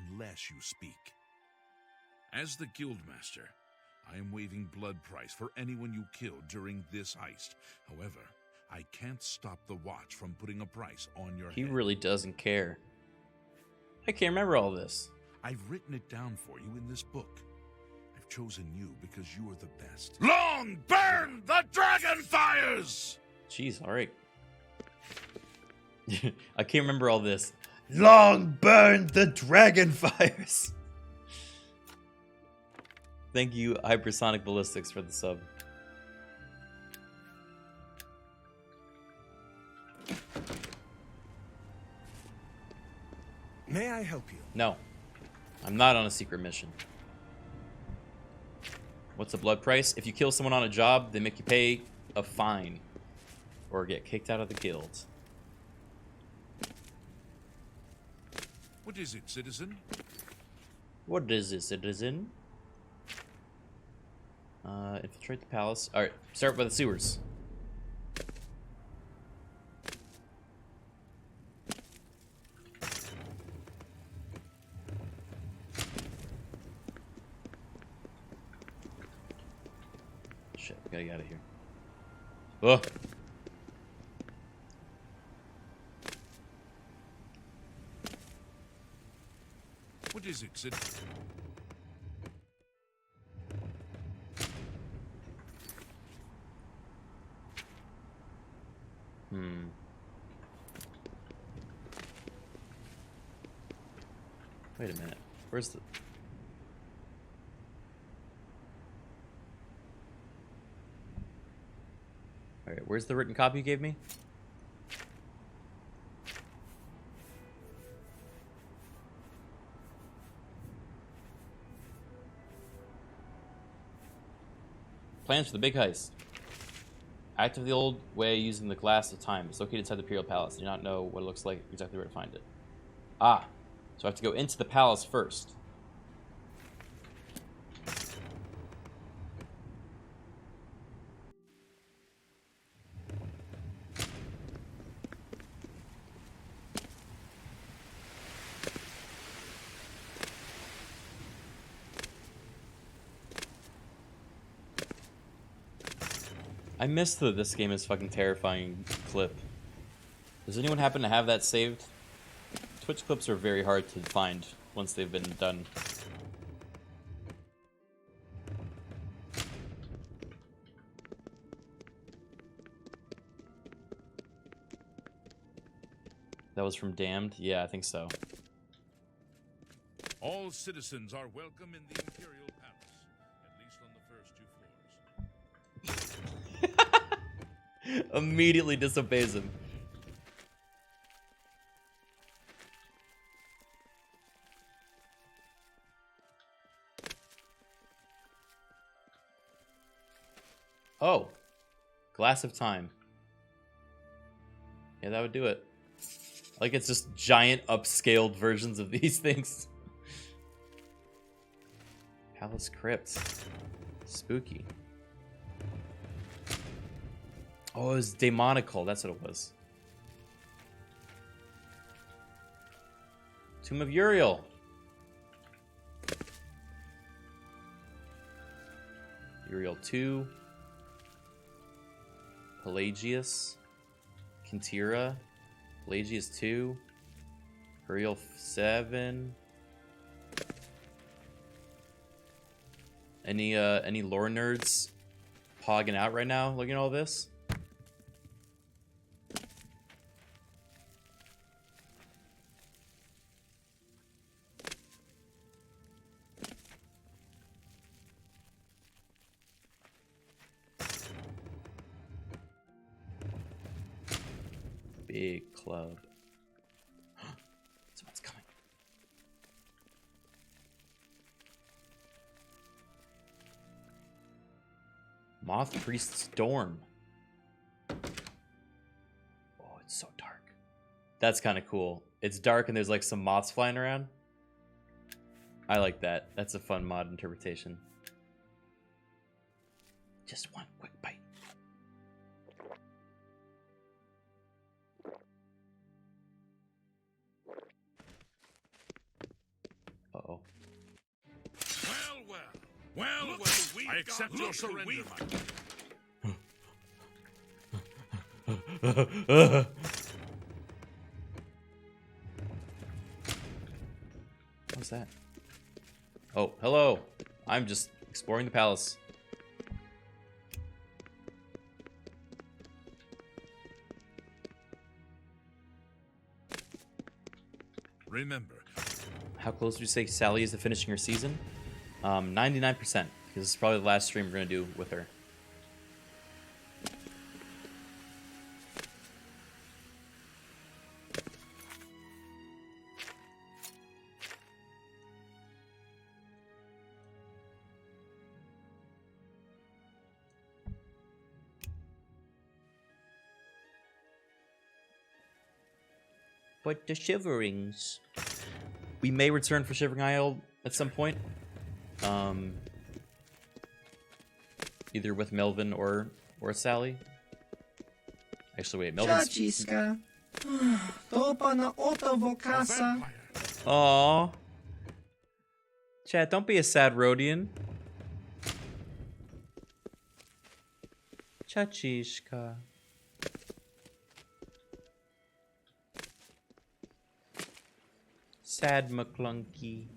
B: unless you speak. As the Guildmaster, I am waiving blood price for anyone you killed during this heist. However, I can't stop the Watch from putting a price on your head.
A: He really doesn't care. I can't remember all this.
B: I've written it down for you in this book. I've chosen you because you are the best.
P: Long burn the dragon fires!
A: Jeez, alright. I can't remember all this.
Q: Long burn the dragon fires!
A: Thank you, Hypersonic Ballistics, for the sub.
K: May I help you?
A: No. I'm not on a secret mission. What's the blood price? If you kill someone on a job, they make you pay a fine. Or get kicked out of the guild.
B: What is it, citizen?
A: What is it, citizen? Infiltrate the palace. Alright, start by the sewers. Shit, we gotta get out of here. Oh!
B: What is it, citizen?
A: Wait a minute. Where's the... Alright, where's the written copy you gave me? Plans for the big heist. Active the old way using the Glass of Time. It's located inside the Imperial Palace. I do not know what it looks like, exactly where to find it. Ah, so I have to go into the palace first. I missed the "this game is fucking terrifying" clip. Does anyone happen to have that saved? Twitch clips are very hard to find once they've been done. That was from Damned? Yeah, I think so.
B: All citizens are welcome in the Imperial Palace, at least on the first 2 floors.
A: Immediately disobeys him. Oh, glass of time. Yeah, that would do it. Like it's just giant upscaled versions of these things. Palace Crypt. Spooky. Oh, it was demonical. That's what it was. Tomb of Uriel. Uriel 2. Pelagius. Kintira. Pelagius 2. Uriel 7. Any lore nerds pogging out right now looking at all this? Big club. Someone's coming. Moth Priest Storm. Oh, it's so dark. That's kind of cool. It's dark and there's like some moths flying around. I like that. That's a fun mod interpretation. Just one quick bite. Uh-oh.
B: Well, I accept your surrender.
A: What's that? Oh, hello. I'm just exploring the palace.
B: Remember.
A: How close would you say Sally is to finishing her season? 99%, because this is probably the last stream we're going to do with her. But the Shiverings. We may return for Shivering Isle at some point. Either with Melvin or Sally. Actually, wait, Melvin's...
K: Chachiska. Topa na otovo casa.
A: Aww. Chat, don't be a sad Rhodian. Chachishka. Sad McClunky.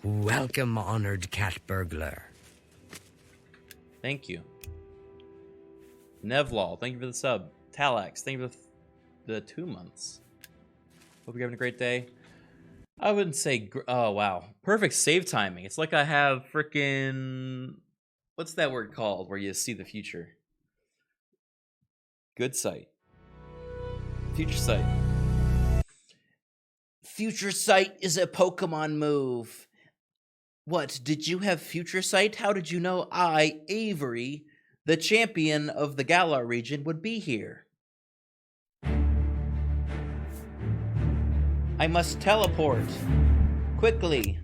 J: Welcome, honored cat burglar.
A: Thank you. Nevlal, thank you for the sub. Talax, thank you for the 2 months. Hope you're having a great day. I wouldn't say... Oh, wow. Perfect save timing. It's like I have freaking... What's that word called where you see the future? Good sight. Future sight. Future sight is a Pokemon move. What, did you have future sight? How did you know I, Avery, the champion of the Galar region, would be here? I must teleport. Quickly.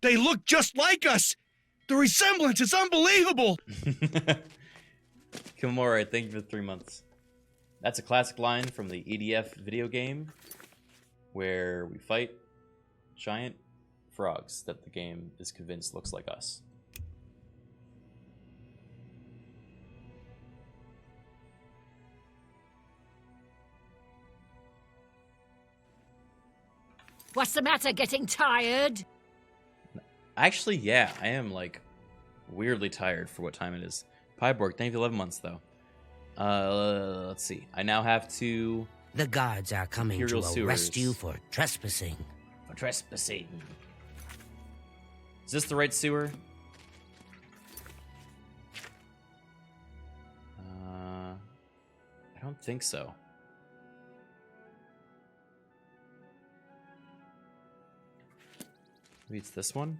R: They look just like us! The resemblance is unbelievable!
A: Kimura, thank you for the 3 months. That's a classic line from the EDF video game where we fight giant frogs that the game is convinced looks like us.
E: What's the matter, getting tired?
A: Actually, yeah, I am like weirdly tired for what time it is. Pyborg, thank you for 11 months though. Let's see. I now have to...
J: The guards are coming
A: Imperial
J: to
A: sewers.
J: arrest you for trespassing.
A: For trespassing. Is this the right sewer? I don't think so. Maybe it's this one?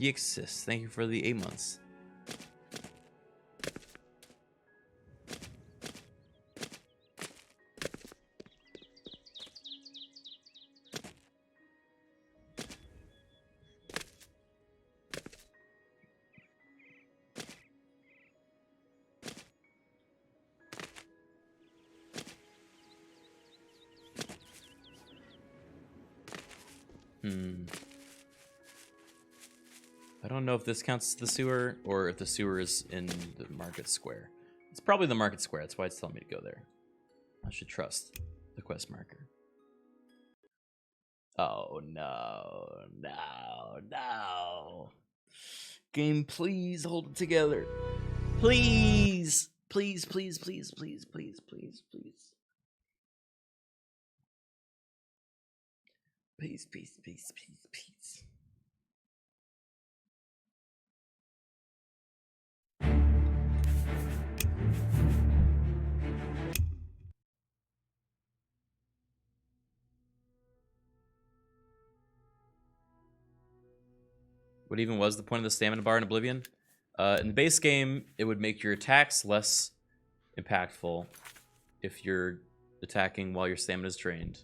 A: Yixis, thank you for the 8 months. I don't know if this counts as the sewer or if the sewer is in the market square. It's probably the market square. That's why it's telling me to go there. I should trust the quest marker. Oh no, no, no. Game, please hold it together. Please. Please, please, please, please, please, please, please. Peace, peace, peace, peace, peace. What even was the point of the stamina bar in Oblivion? In the base game, it would make your attacks less impactful if you're attacking while your stamina is drained.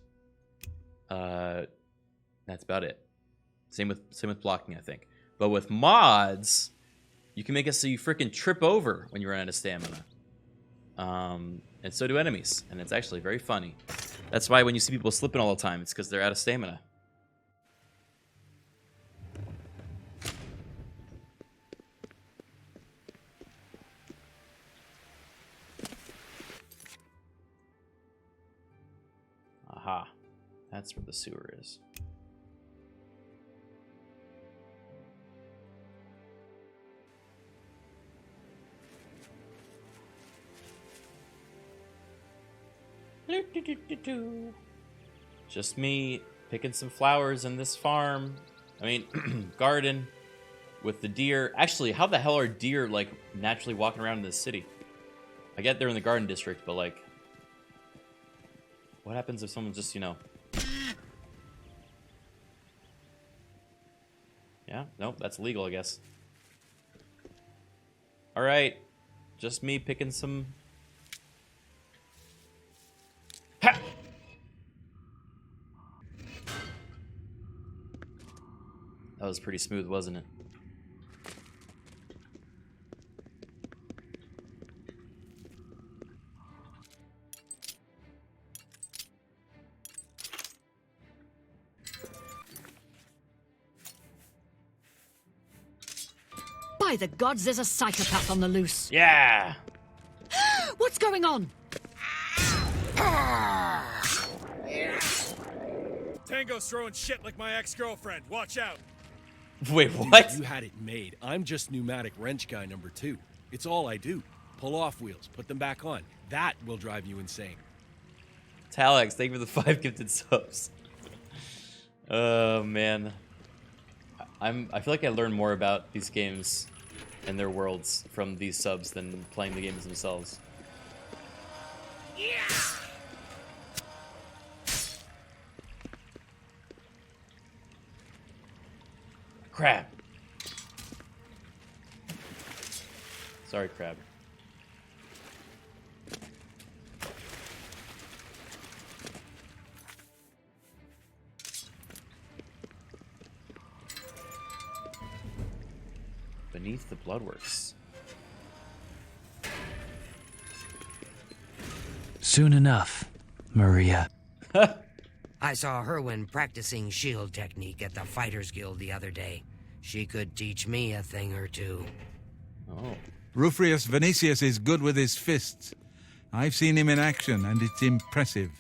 A: That's about it. Same with blocking, I think. But with mods, you can make it so you freaking trip over when you run out of stamina. And so do enemies, and it's actually very funny. That's why when you see people slipping all the time, it's because they're out of stamina. Aha. That's where the sewer is. Just me picking some flowers in this farm. I mean, garden with the deer. Actually, how the hell are deer, like, naturally walking around in this city? I get they're in the garden district, but, like, what happens if someone just, you know... Yeah, nope, that's illegal, I guess. Alright. Just me picking some... Ha! That was pretty smooth, wasn't it?
D: By the gods, there's a psychopath on the loose.
A: Yeah!
D: What's going on?
R: Tango's throwing shit like my ex-girlfriend. Watch out.
A: Wait, what?
K: Dude, you had it made. I'm just pneumatic wrench guy number 2. It's all I do. Pull off wheels, put them back on. That will drive you insane.
A: Talax, thank you for the 5 gifted subs. Oh, man. I feel like I learn more about these games and their worlds from these subs than playing the games themselves.
R: Yeah!
A: Crab. Sorry, crab. Beneath the Bloodworks.
T: Soon enough, Maria.
J: I saw Herwin practicing shield technique at the Fighters Guild the other day. She could teach me a thing or two.
A: Oh.
I: Rufrius Vinicius is good with his fists. I've seen him in action, and it's impressive.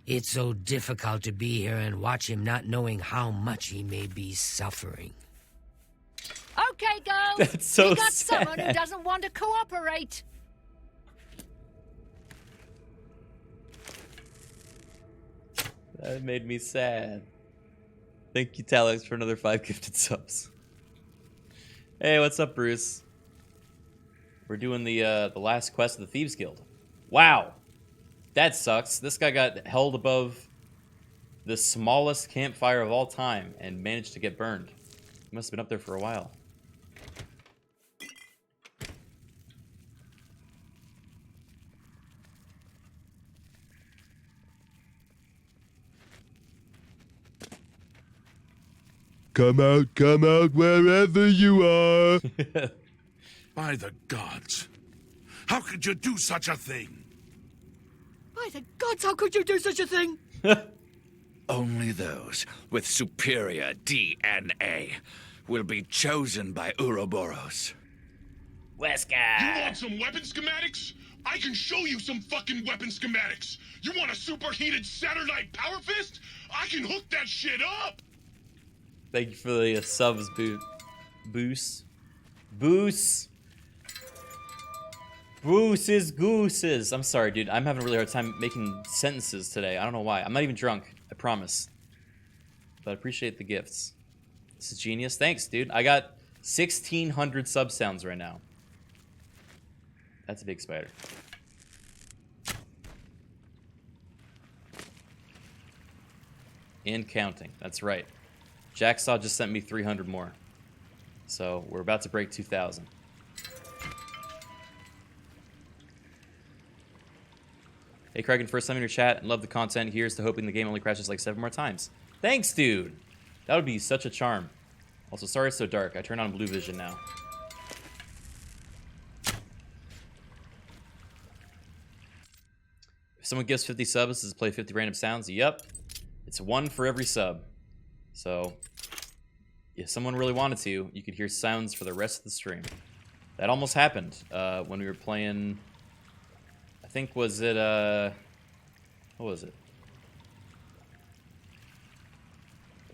J: It's so difficult to be here and watch him not knowing how much he may be suffering.
D: Okay, girls.
A: That's so
D: we got
A: sad.
D: someone who doesn't want to cooperate.
A: That made me sad. Thank you, Talix, for another 5 gifted subs. Hey, what's up, Bruce? We're doing the last quest of the Thieves Guild. Wow, that sucks. This guy got held above the smallest campfire of all time and managed to get burned. He must have been up there for a while.
H: Come out wherever you are.
B: By the gods. How could you do such a thing?
D: By the gods, how could you do such a thing?
F: Only those with superior DNA will be chosen by Ouroboros.
C: Wesker!
U: You want some weapon schematics? I can show you some fucking weapon schematics. You want a superheated Saturday power fist? I can hook that shit up.
A: Thank you for the subs, Boos. Gooses. I'm sorry, dude. I'm having a really hard time making sentences today. I don't know why. I'm not even drunk. I promise. But I appreciate the gifts. This is genius. Thanks, dude. I got 1,600 sub sounds right now. That's a big spider. And counting. That's right. Jacksaw just sent me 300 more. So we're about to break 2,000. Hey, Criken, first time in your chat and love the content. Here's to hoping the game only crashes like 7 more times. Thanks, dude. That would be such a charm. Also, sorry it's so dark. I turn on blue vision now. If someone gives 50 subs, does it play 50 random sounds? Yep. It's 1 for every sub. So, if someone really wanted to, you could hear sounds for the rest of the stream. That almost happened when we were playing... I think, was it, what was it?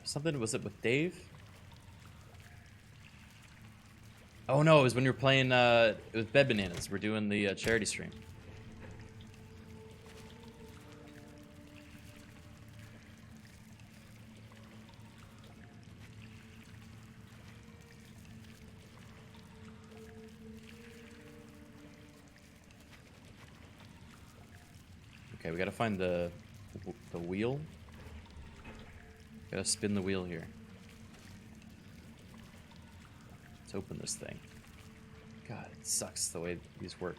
A: Something, was it with Dave? Oh no, it was when we were playing, it was Bed Bananas. We're doing the charity stream. Okay, we gotta find the wheel. Gotta spin the wheel here. Let's open this thing. God, it sucks the way these work.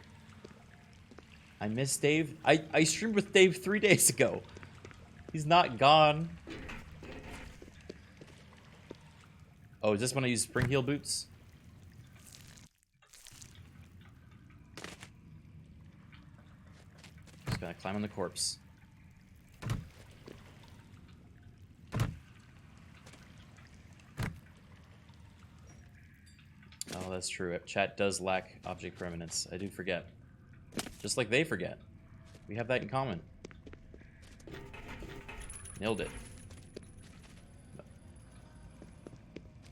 A: I miss Dave. I streamed with Dave 3 days ago. He's not gone. Oh, is this when I use spring heel boots? Just gonna climb on the corpse. Oh, that's true. Chat does lack object permanence. I do forget. Just like they forget. We have that in common. Nailed it.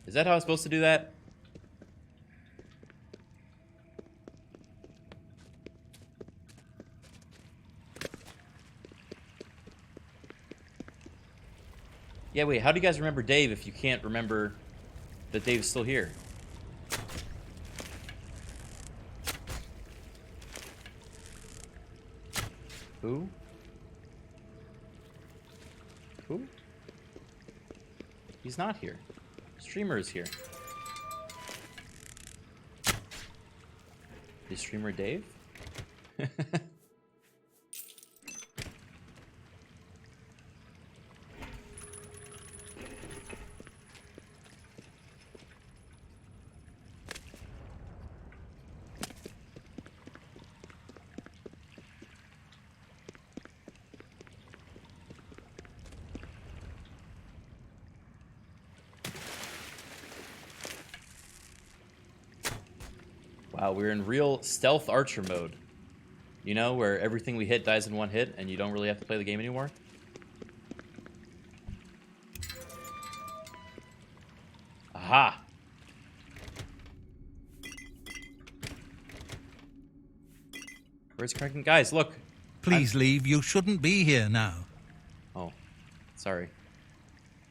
A: Is that how I'm supposed to do that? Yeah, wait, how do you guys remember Dave if you can't remember that Dave's still here? Who? Who? He's not here. Streamer is here. Is streamer Dave? Wow, we're in real stealth archer mode. You know, where everything we hit dies in one hit, and you don't really have to play the game anymore. Aha! Where's Criken? Guys, look!
I: Please leave. You shouldn't be here now.
A: Oh, sorry.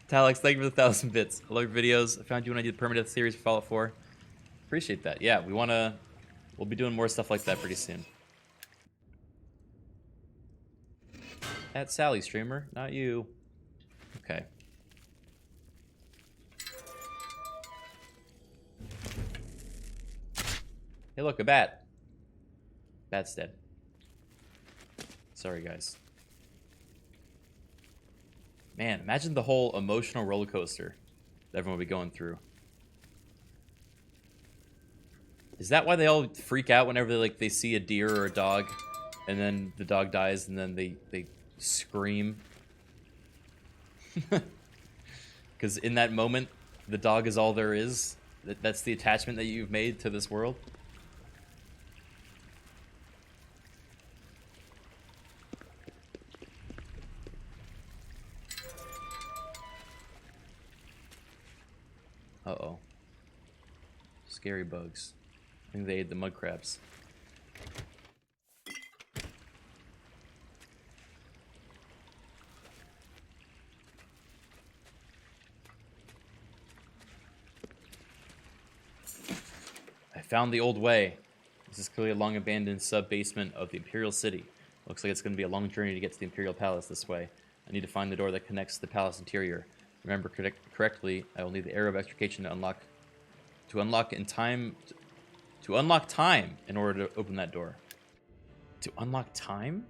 A: Talix, thank you for the 1,000 bits. I love your videos. I found you when I did the permadeath series for Fallout 4. Appreciate that. Yeah, we'll be doing more stuff like that pretty soon. At Sally, streamer, not you. Okay. Hey, look, a bat. Bat's dead. Sorry, guys. Man, imagine the whole emotional roller coaster that everyone will be going through. Is that why they all freak out whenever they see a deer or a dog, and then the dog dies, and then they scream? Because in that moment, the dog is all there is. That's the attachment that you've made to this world. Uh-oh. Scary bugs. I think they ate the mud crabs. I found the old way. This is clearly a long-abandoned sub-basement of the Imperial City. Looks like it's going to be a long journey to get to the Imperial Palace this way. I need to find the door that connects to the palace interior. Remember correctly, I will need the arrow of extrication to unlock time in order to open that door. To unlock time?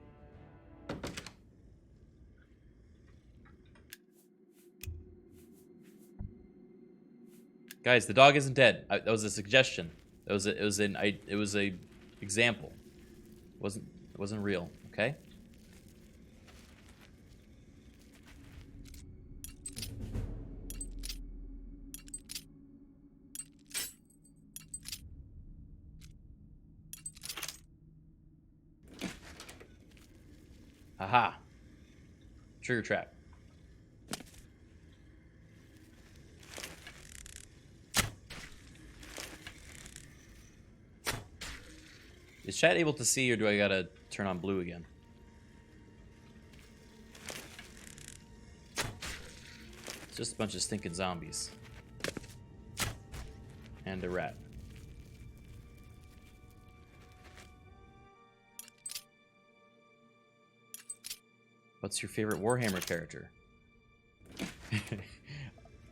A: Guys, the dog isn't dead. That was a suggestion. It was a example. It wasn't real, okay? Aha. Trigger trap. Is chat able to see, or do I gotta turn on blue again? It's just a bunch of stinking zombies. And a rat. What's your favorite Warhammer character?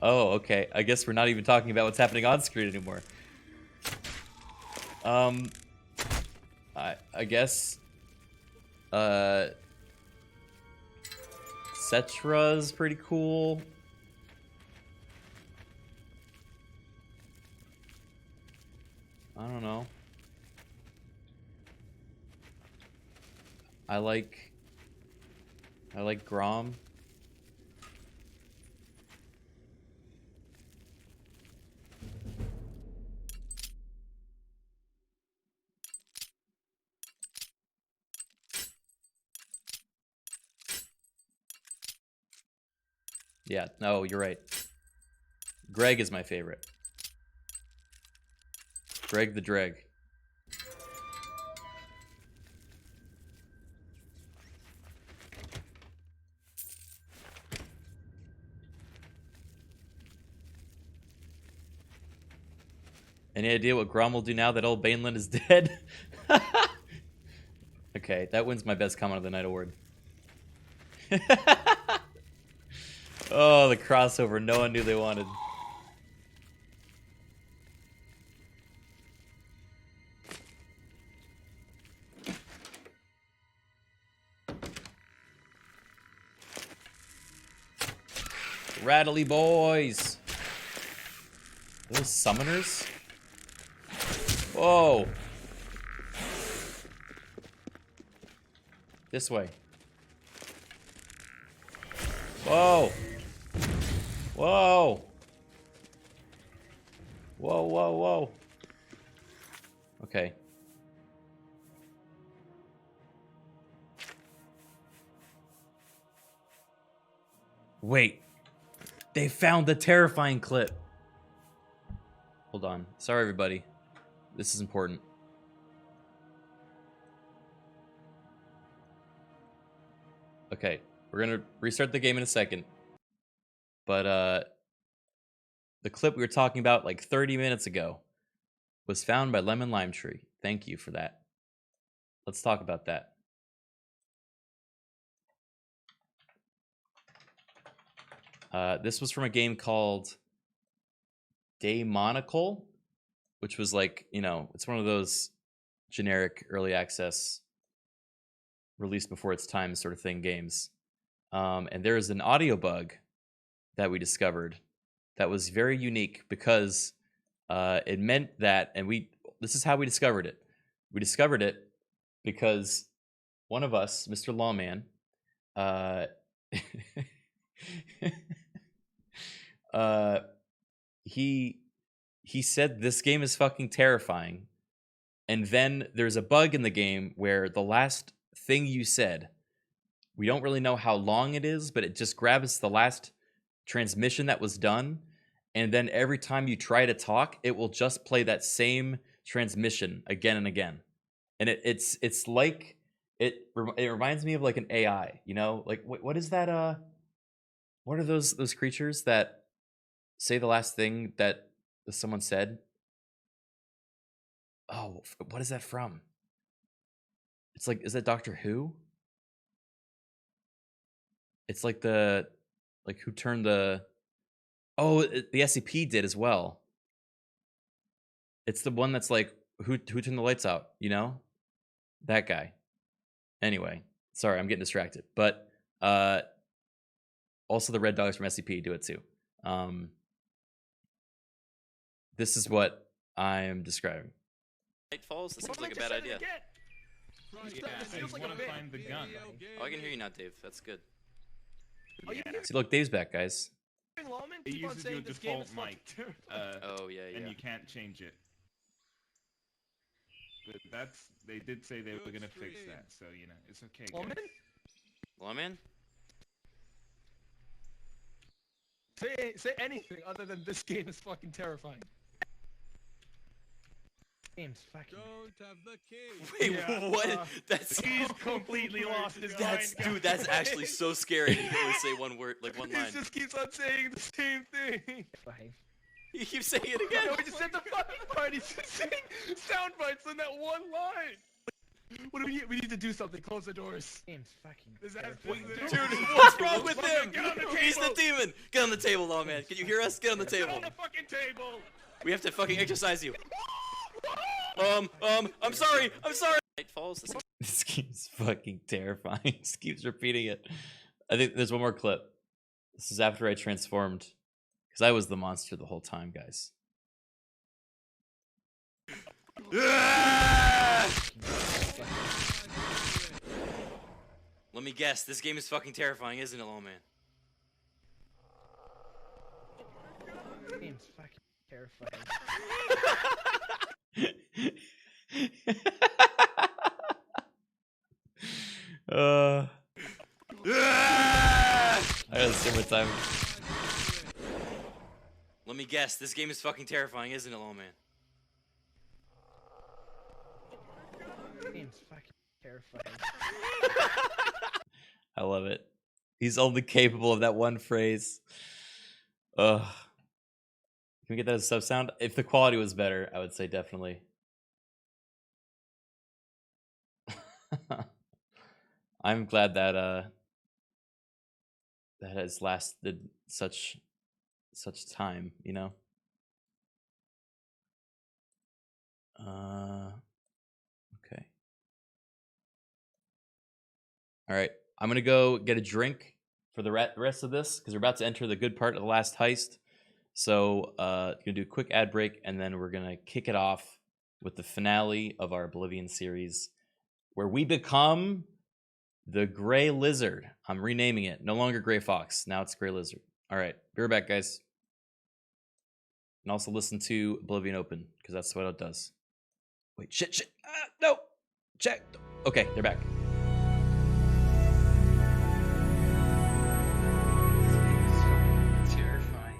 A: Oh, okay. I guess we're not even talking about what's happening on screen anymore. I guess Cetra's pretty cool. I don't know. I like Grom. Yeah, no, you're right. Greg is my favorite. Greg the Dreg. Any idea what Grom will do now that old Baneland is dead? Okay, that wins my best comment of the night award. Oh, the crossover no one knew they wanted. Rattly boys. Are those summoners? Whoa. This way. Whoa. Whoa. Whoa, whoa, whoa. Okay. Wait. They found the terrifying clip. Hold on. Sorry, everybody. This is important. Okay. We're going to restart the game in a second. But, the clip we were talking about like 30 minutes ago was found by Lemon Lime Tree. Thank you for that. Let's talk about that. This was from a game called Daemonical, which was like, you know, it's one of those generic early access released before its time sort of thing games. And there is an audio bug that we discovered that was very unique because it meant that, and this is how we discovered it. We discovered it because one of us, Mr. Lawman, he said this game is fucking terrifying, and then there's a bug in the game where the last thing you said, we don't really know how long it is, but it just grabs the last transmission that was done, and then every time you try to talk, it will just play that same transmission again and again. And it's like it reminds me of like an AI, you know? Like what is that what are those creatures that say the last thing that someone said? Oh, what is that from? It's like, is that Doctor Who? It's like who turned the... Oh, the SCP did as well. It's the one that's like, who turned the lights out, you know? That guy. Anyway, sorry, I'm getting distracted. But also the red dogs from SCP do it too. This is what I'm describing.
S: Night falls? This seems like a bad idea.
V: Yeah, I just want to find the gun.
S: Oh, I can hear you now, Dave. That's good.
V: Yeah.
A: See, look, Dave's back, guys.
V: It uses your default mic.
S: Oh, yeah.
V: And you can't change it. But they did say they were gonna fix that, so you know, it's okay.
S: Lawman?
W: Say anything other than this game is fucking terrifying. Game's fucking.
V: Don't have the key.
S: Wait, what?
W: He's completely lost his mind.
S: Dude, that's actually so scary. He can only say one word, like one line.
W: He just keeps on saying the same thing.
S: He keeps saying it again.
W: No, he just said the fucking part. He's just saying sound bites on that one line. What do we need? We need to do something. Close the doors. Game's fucking.
S: Dude, what's wrong with him? He's the demon. Get on the table, Lawman. Can you hear us? Get on the table.
W: Get on the fucking table.
S: We have to fucking exercise you. I'm sorry. Night falls.
A: This game's fucking terrifying. Just keeps repeating it. I think there's one more clip. This is after I transformed, because I was the monster the whole time, guys.
S: Let me guess. This game is fucking terrifying, isn't it, Lawman?
W: Game's fucking terrifying.
A: I gotta say more time.
S: Let me guess. This game is fucking terrifying, isn't it, Lawman?
W: Game's fucking terrifying.
A: I love it. He's only capable of that one phrase. Ugh. Can we get that as a sub sound? If the quality was better, I would say definitely. I'm glad that that has lasted such time, you know. Okay. All right, I'm gonna go get a drink for the rest of this because we're about to enter the good part of the last heist. So gonna do a quick ad break and then we're gonna kick it off with the finale of our Oblivion series, where we become the Gray Lizard. I'm renaming it. No longer Gray Fox. Now it's Gray Lizard. All right, be right back, guys. And also listen to Oblivion Open because that's what it does. Wait, shit. No. Check. Okay, they're back.
Q: Terrifying.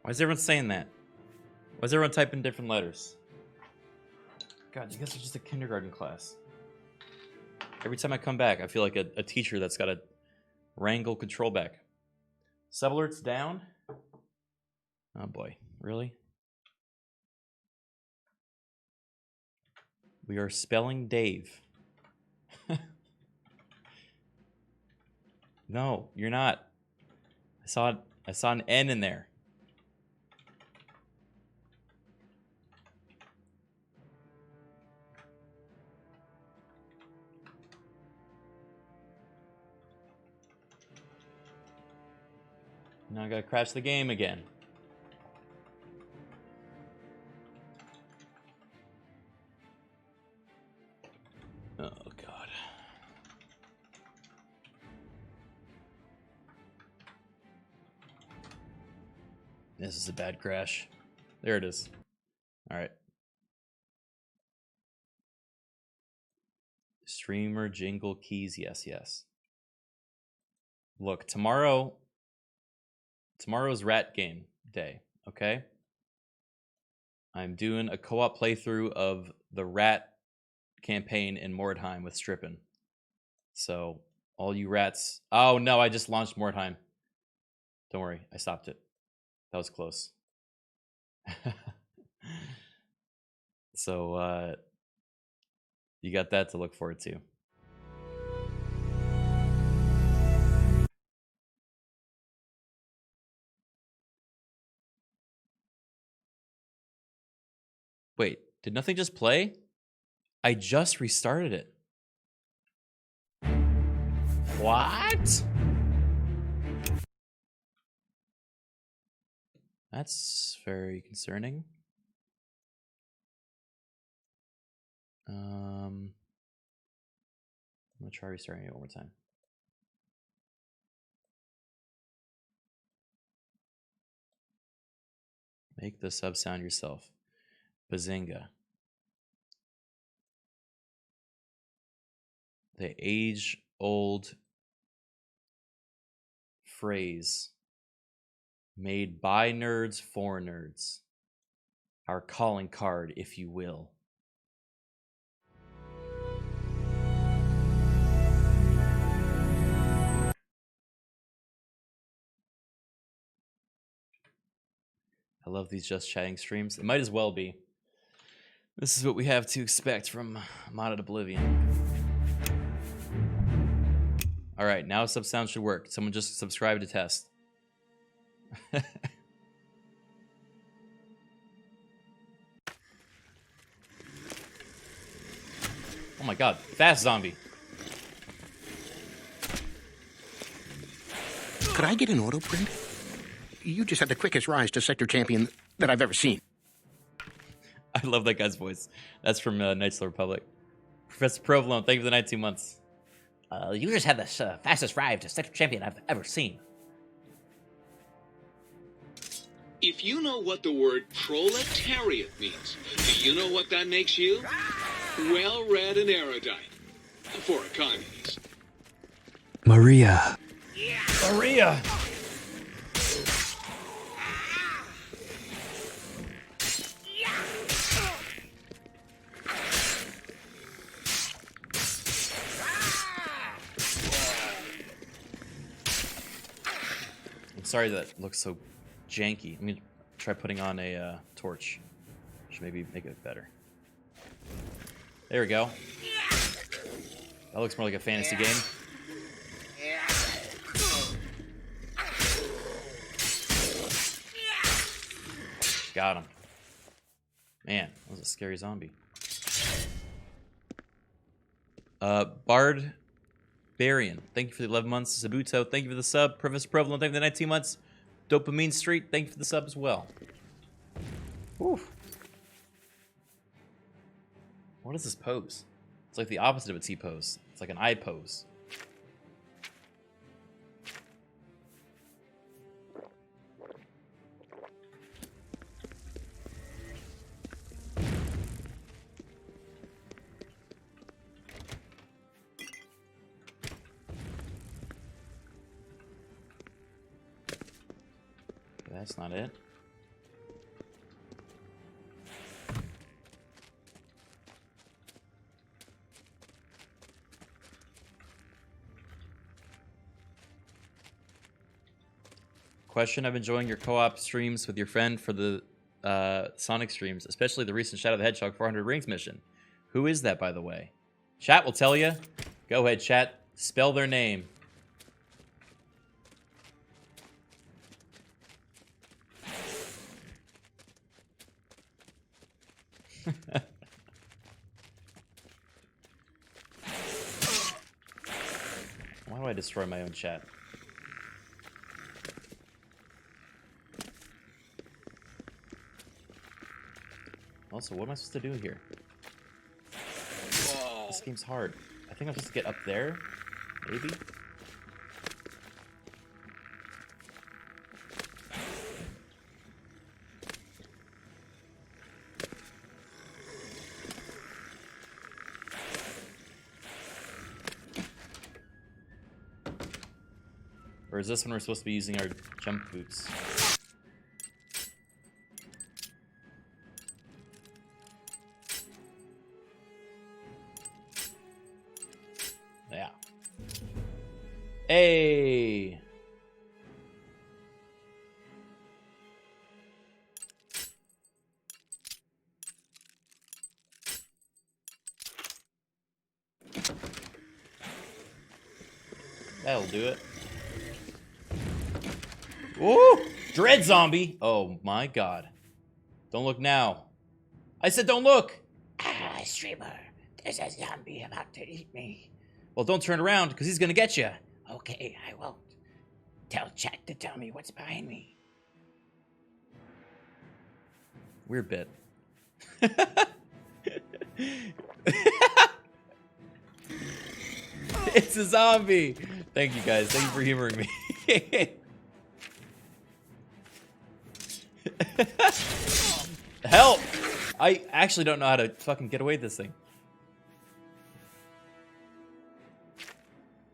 A: Why is everyone saying that? Why is everyone typing different letters? God, you guys are just a kindergarten class. Every time I come back, I feel like a teacher that's got to wrangle control back. Sub alerts down? Oh boy, really? We are spelling Dave. No, you're not. I saw an N in there. Now I gotta crash the game again. Oh god. This is a bad crash. There it is. Alright. Streamer jingle keys, yes. Look, tomorrow's rat game day, okay? I'm doing a co-op playthrough of the rat campaign in Mordheim with Strippin. So, all you rats... Oh, no, I just launched Mordheim. Don't worry, I stopped it. That was close. So, you got that to look forward to. Wait, did nothing just play? I just restarted it. What? That's very concerning. I'm gonna try restarting it one more time. Make the sub sound yourself. Bazinga. The age-old phrase made by nerds for nerds. Our calling card, if you will. I love these just chatting streams. It might as well be. This is what we have to expect from Modded Oblivion. All right, now sub sound should work. Someone just subscribe to test. Oh my god, fast zombie.
G: Could I get an auto print? You just had the quickest rise to sector champion that I've ever seen.
A: I love that guy's voice. That's from Knights of the Republic. Professor Provolone, thank you for the 19 months.
L: You just had the fastest ride to sector champion I've ever seen.
C: If you know what the word proletariat means, do you know what that makes you? Well-read and erudite. For a communist.
T: Maria.
A: Maria! I'm sorry that looks so janky. Let me try putting on a torch. Should maybe make it better. There we go. That looks more like a fantasy game. Got him. Man, that was a scary zombie. Bard Barian, thank you for the 11 months. Sabuto, thank you for the sub. Professor Provolone, thank you for the 19 months. Dopamine Street, thank you for the sub as well. Whew. What is this pose? It's like the opposite of a T pose. It's like an I pose. That's not it. Question, I've been enjoying your co-op streams with your friend for the Sonic streams, especially the recent Shadow the Hedgehog 400 Rings mission. Who is that, by the way? Chat will tell you. Go ahead, chat. Spell their name. Why do I destroy my own chat? Also, what am I supposed to do here? This game's hard. I think I'm supposed to get up there, maybe? Or is this when we're supposed to be using our jump boots? Yeah. Hey! That'll do it. Ooh! Dread zombie! Oh my god. Don't look now. I said don't look!
L: Ah, streamer, there's a zombie about to eat me.
A: Well, don't turn around, because he's gonna get you.
L: Okay, I won't. Tell chat to tell me what's behind me.
A: Weird bit. It's a zombie! Thank you guys. Thank you for humoring me. Help! I actually don't know how to fucking get away with this thing.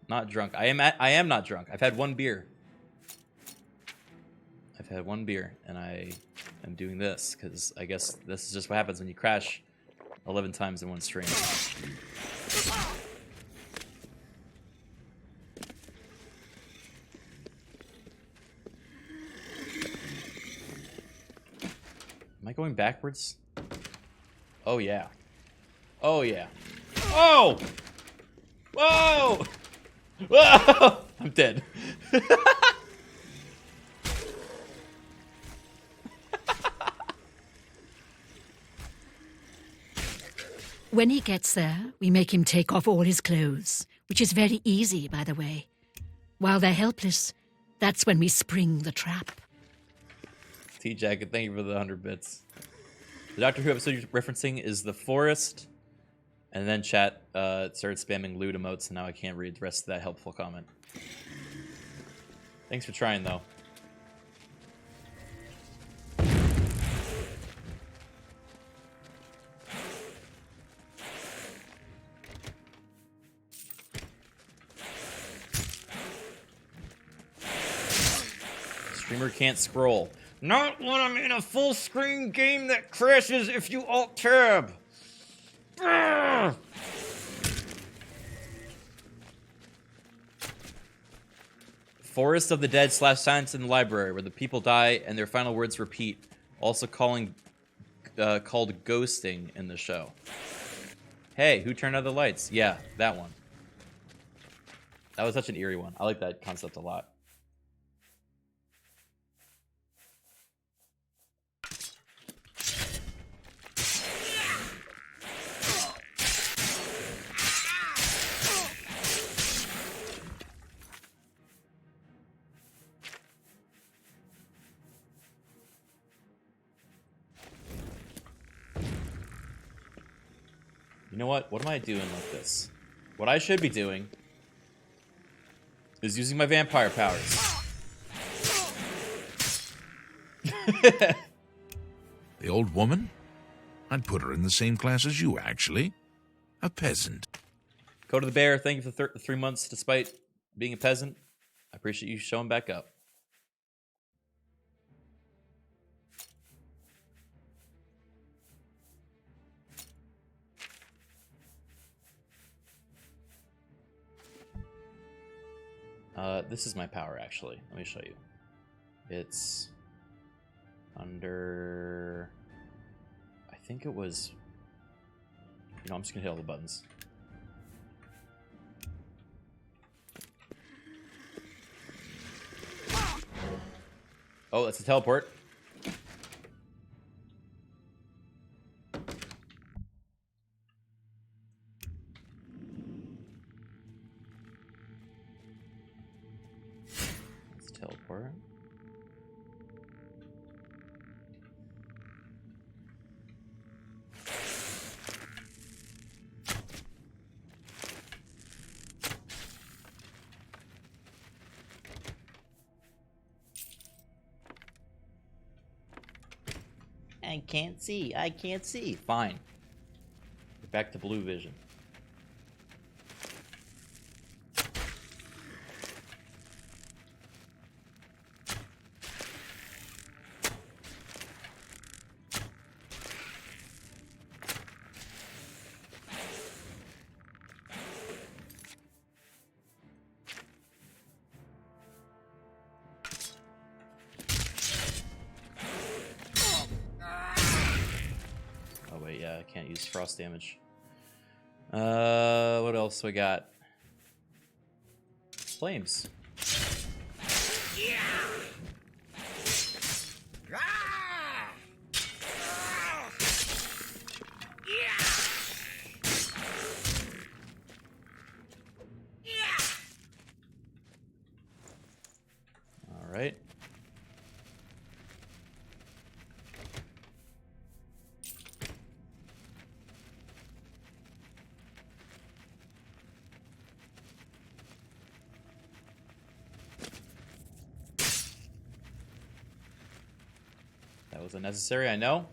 A: Not drunk. I am not drunk. I've had one beer. I've had one beer, and I am doing this because I guess this is just what happens when you crash 11 times in one stream. Am I going backwards? Oh yeah. Oh yeah. Oh! Whoa! Whoa! I'm dead.
D: When he gets there, we make him take off all his clothes, which is very easy, by the way. While they're helpless, that's when we spring the trap.
A: T-Jacket, thank you for the 100 bits. The Doctor Who episode you're referencing is The Forest, and then chat started spamming lewd emotes, and now I can't read the rest of that helpful comment. Thanks for trying, though. Streamer can't scroll. Not when I'm in a full screen game that crashes if you alt tab. Urgh! Forest of the Dead / Silence in the Library, where the people die and their final words repeat. Also called ghosting in the show. Hey, who turned out the lights? Yeah, that one. That was such an eerie one. I like that concept a lot. You know what? What am I doing like this? What I should be doing is using my vampire powers.
B: The old woman? I'd put her in the same class as you, actually. A peasant.
A: Go to the Bear, thank you for 3 months despite being a peasant. I appreciate you showing back up. This is my power, actually. Let me show you. It's under... I think it was... You know, I'm just gonna hit all the buttons. Oh, that's a teleport. Let's teleport. I can't see. I can't see. Fine. We're back to blue vision. Oh wait, yeah, I can't use frost damage. What else we got? Flames. All right. That was unnecessary, I know.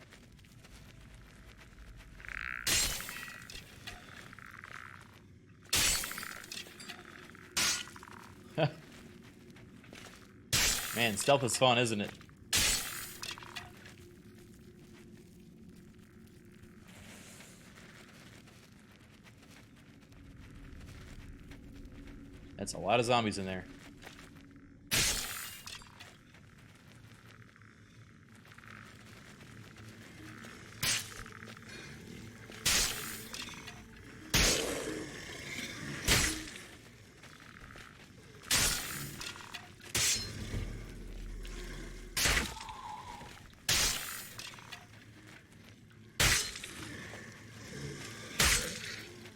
A: Man, stealth is fun, isn't it? That's a lot of zombies in there.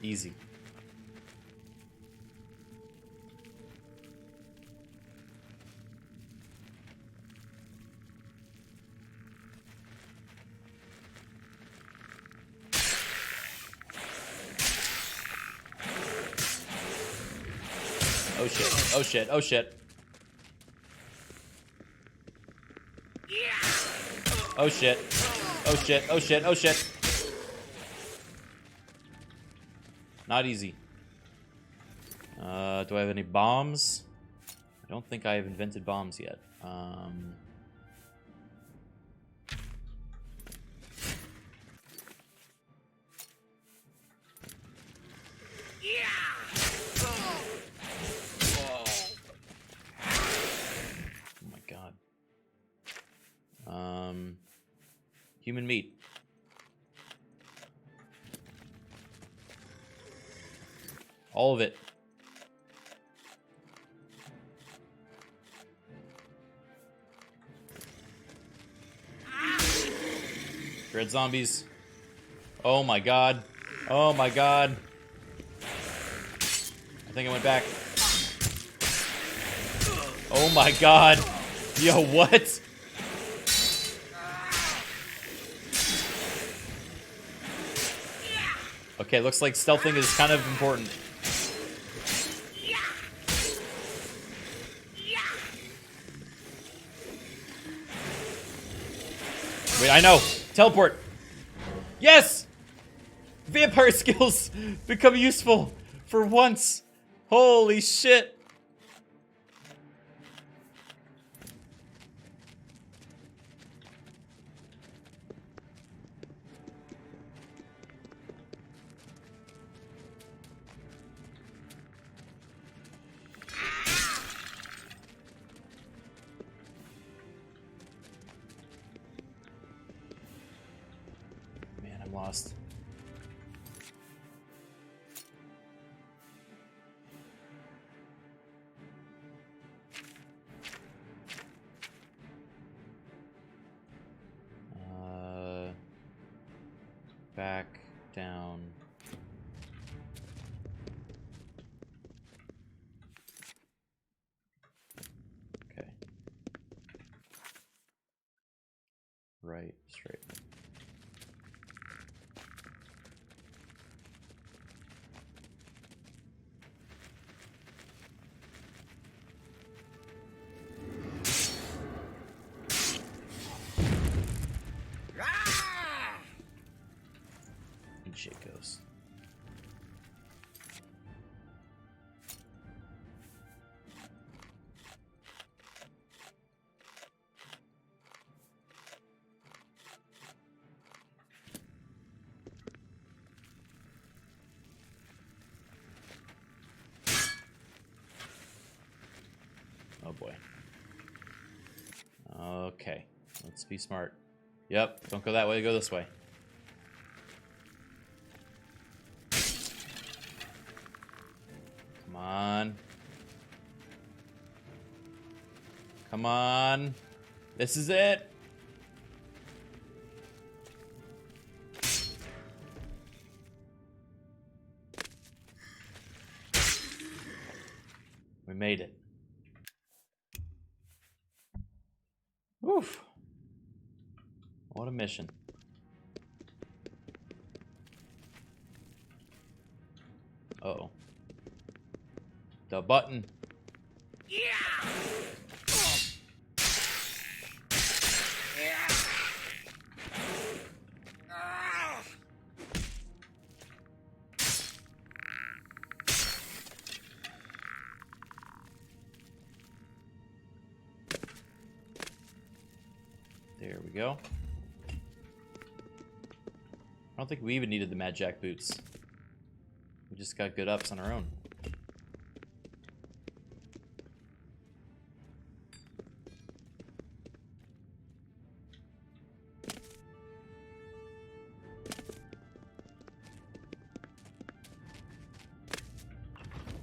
A: Easy. Oh shit, oh shit, oh shit. Oh shit, oh shit, oh shit, oh shit. Not easy. Do I have any bombs? I don't think I have invented bombs yet. Oh my god. Human meat. All of it. Red zombies. Oh my god. Oh my god. I think I went back. Oh my god. Yo, what? Okay, looks like stealthing is kind of important. Wait, I know. Teleport. Yes! Vampire skills become useful for once. Holy shit. Lost. Back down. Okay. Right, straight. Shit goes. Oh boy. Okay, let's be smart. Yep, don't go that way, go this way. Come on. Come on. This is it. We made it. Oof. What a mission. Uh-oh. The button.
F: Yeah!
A: go. I don't think we even needed the Mad Jack boots. We just got good ups on our own.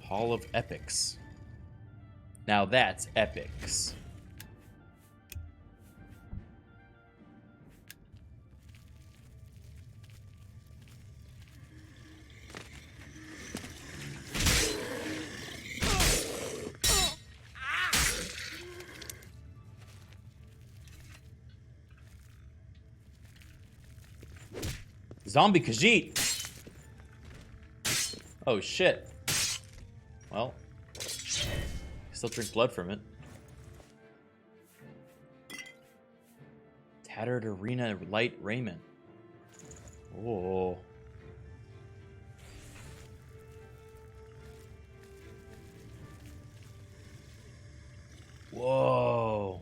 A: Hall of Epics. Now that's epics. Zombie Khajiit. Oh shit. Well, still drink blood from it. Tattered arena light raiment. Oh. Whoa.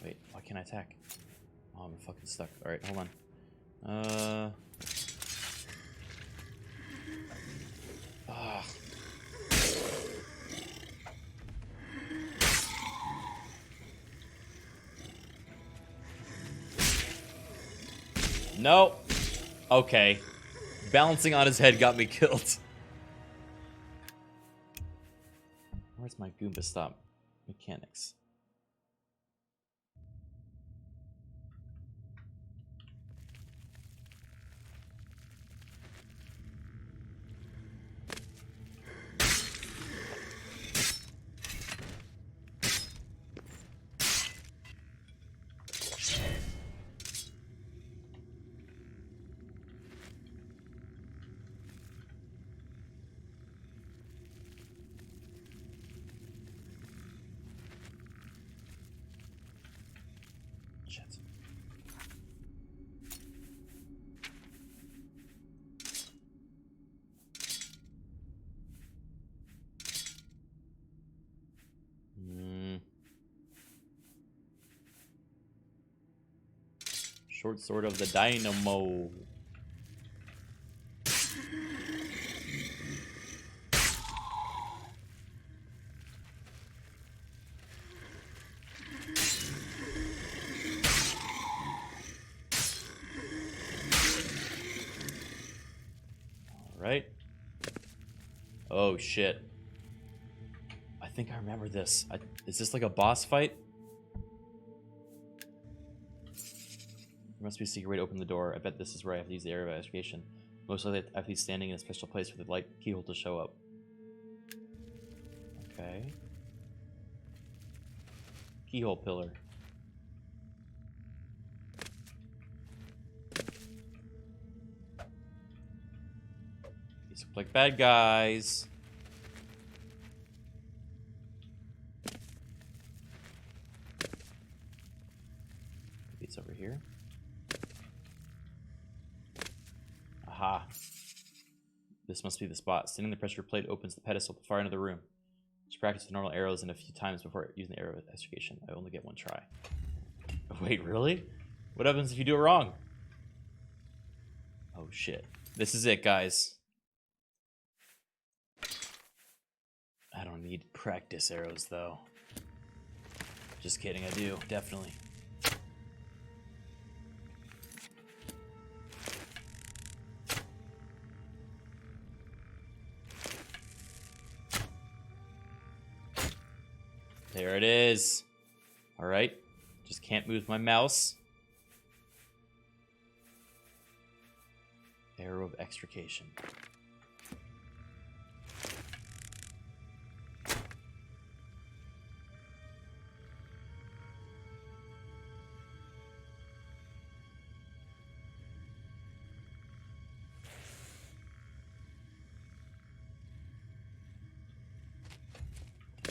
A: Wait, why can't I attack? Oh, I'm fucking stuck. Alright, hold on. Ah. Nope. Okay. Balancing on his head got me killed. Where's my Goomba stop mechanics? Short sword of the dynamo. Alright. Oh shit. I think I remember this. Is this like a boss fight? There must be a secret way to open the door. I bet this is where I have to use the area of investigation. Most likely I have to be standing in a special place for the light keyhole to show up. Okay. Keyhole pillar. These look like bad guys. Maybe it's over here. Aha. This must be the spot. Standing the pressure plate opens the pedestal at the far end of the room. Just practice the normal arrows and a few times before using the arrow investigation. I only get one try. Wait, really? What happens if you do it wrong? Oh shit. This is it, guys. I don't need practice arrows, though. Just kidding, I do. Definitely. There it is. All right. Just can't move my mouse. Arrow of extrication.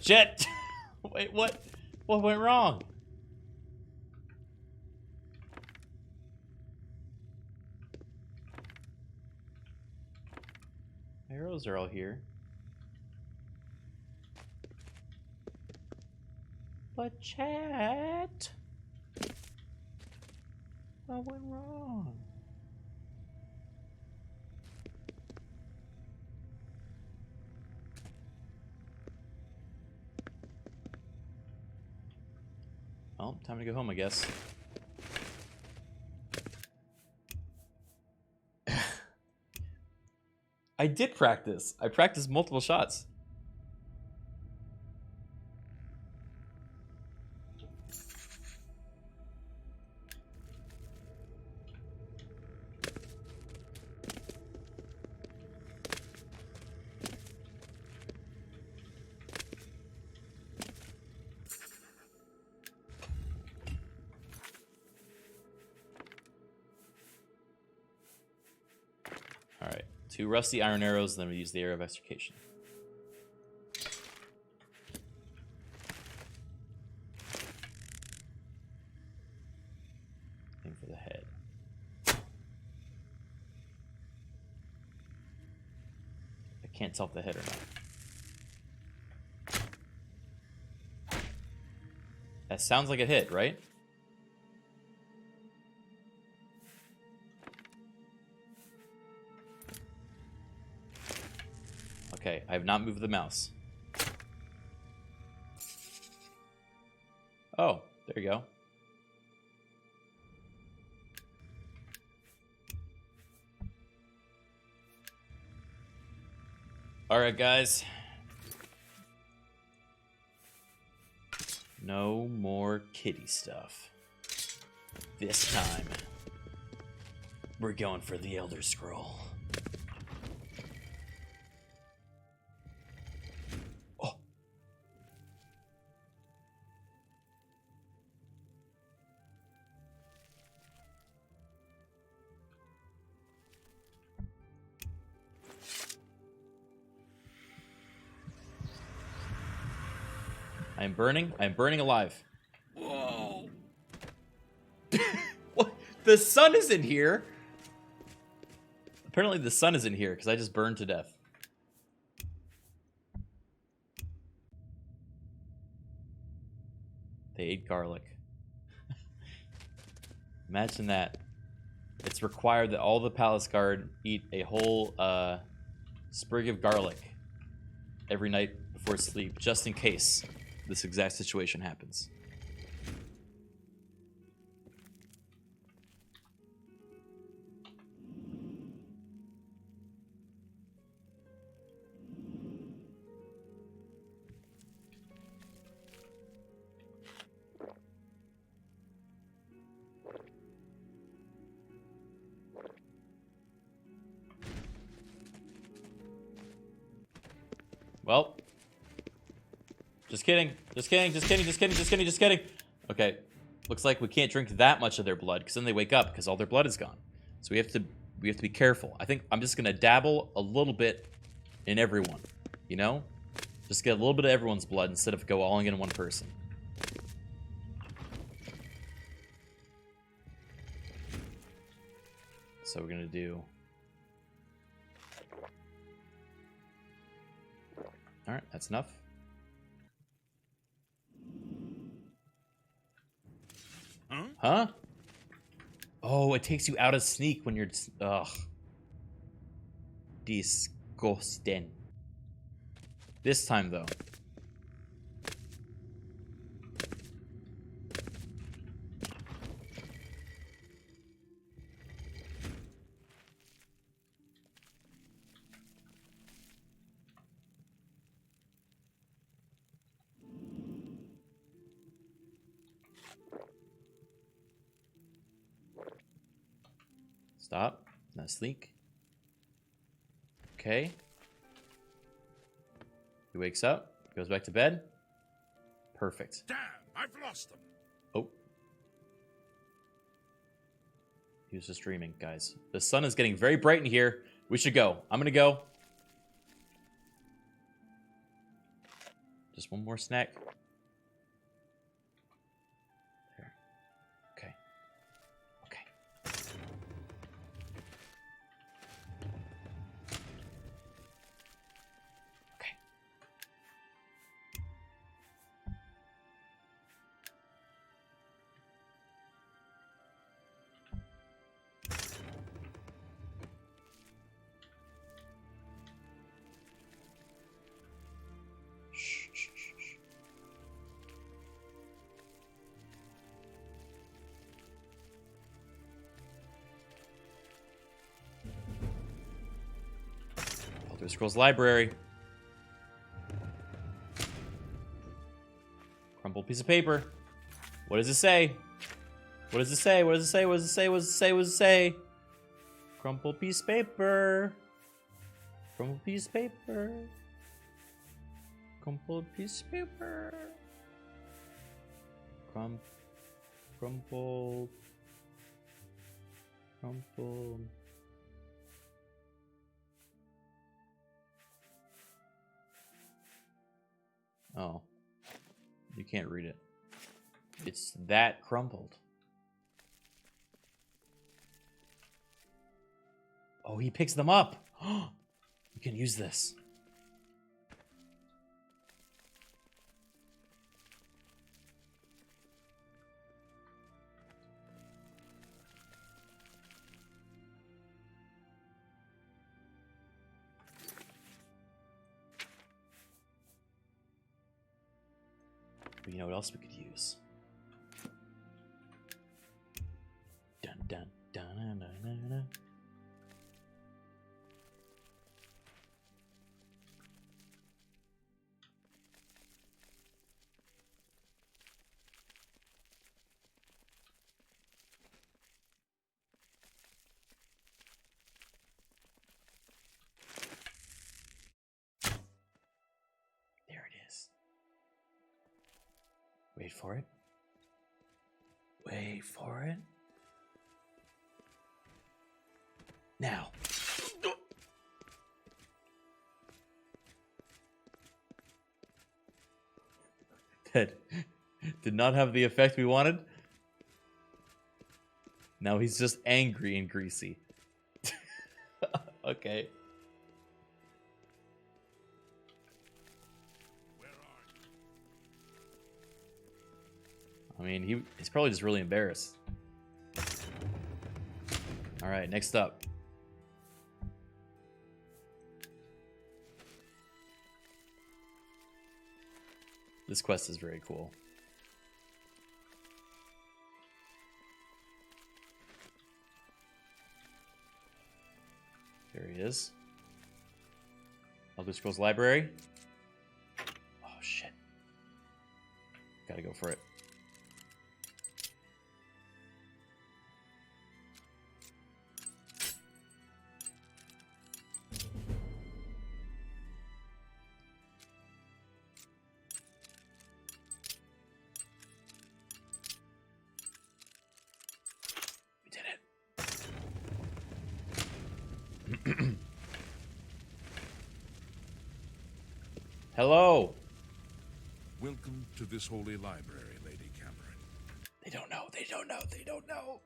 A: Shit! Wait, what? What went wrong? Arrows are all here. But chat, what went wrong? Well, time to go home, I guess. I did practice. I practiced multiple shots. Alright, 2 rusty iron arrows, then we use the arrow of extrication. Aim for the head. I can't tell if the head or not. That sounds like a hit, right? Okay, I have not moved the mouse. Oh, there you go. Alright, guys. No more kitty stuff. This time, we're going for the Elder Scroll. I'm burning alive. Whoa. What? The sun is in here? Apparently the sun is in here because I just burned to death. They ate garlic. Imagine that. It's required that all the palace guard eat a whole sprig of garlic every night before sleep, just in case this exact situation happens. Well, just kidding. Just kidding. Just kidding. Just kidding. Just kidding. Just kidding. Okay. Looks like we can't drink that much of their blood because then they wake up because all their blood is gone. So we have to be careful. I think I'm just gonna dabble a little bit in everyone. You know, just get a little bit of everyone's blood instead of go all in one person. So we're gonna do. All right, that's enough. Huh? Oh, it takes you out of sneak when you're... Ugh. Disgusting. This time, though. Stop. Not sleek. Okay. He wakes up. Goes back to bed. Perfect.
B: Damn, I've lost them.
A: Oh. He was just dreaming, guys. The sun is getting very bright in here. We should go. I'm gonna go. Just one more snack. There. Okay. Okay. Elder Scrolls Library. Crumpled piece of paper. What does it say? What does it say? What does it say? What does it say? What does it say? What does it say? Crumpled piece of paper. Crumpled piece of paper. Crumpled piece of paper. Crumpled. Crumpled. Oh. You can't read it. It's that crumpled. Oh, he picks them up. You can use this. But you know what else we could use? Dun dun dun dun dun dun dun. There it is. Wait for it. Wait for it. Now. That did not have the effect we wanted. Now he's just angry and greasy. Okay. I mean, he's probably just really embarrassed. All right, next up. This quest is very cool. There he is. Elder Scrolls Library. Oh, shit. Gotta go for it. Hello.
B: Welcome to this holy library, Lady Cameron.
A: They don't know. They don't know. They don't know.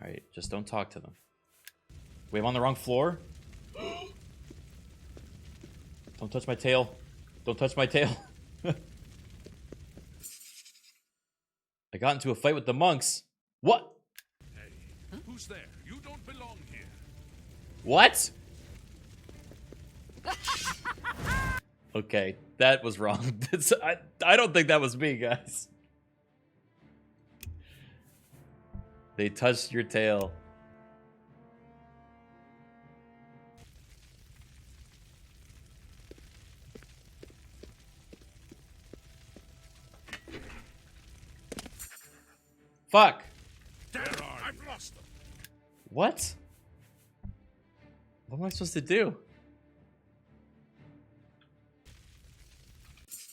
A: All right, just don't talk to them. Wait, I'm on the wrong floor? Don't touch my tail. Don't touch my tail. I got into a fight with the monks. What?
B: Hey, who's there? You don't belong here.
A: What? Okay, that was wrong. I don't think that was me, guys. They touched your tail. Fuck.
B: I've lost them.
A: What? What am I supposed to do?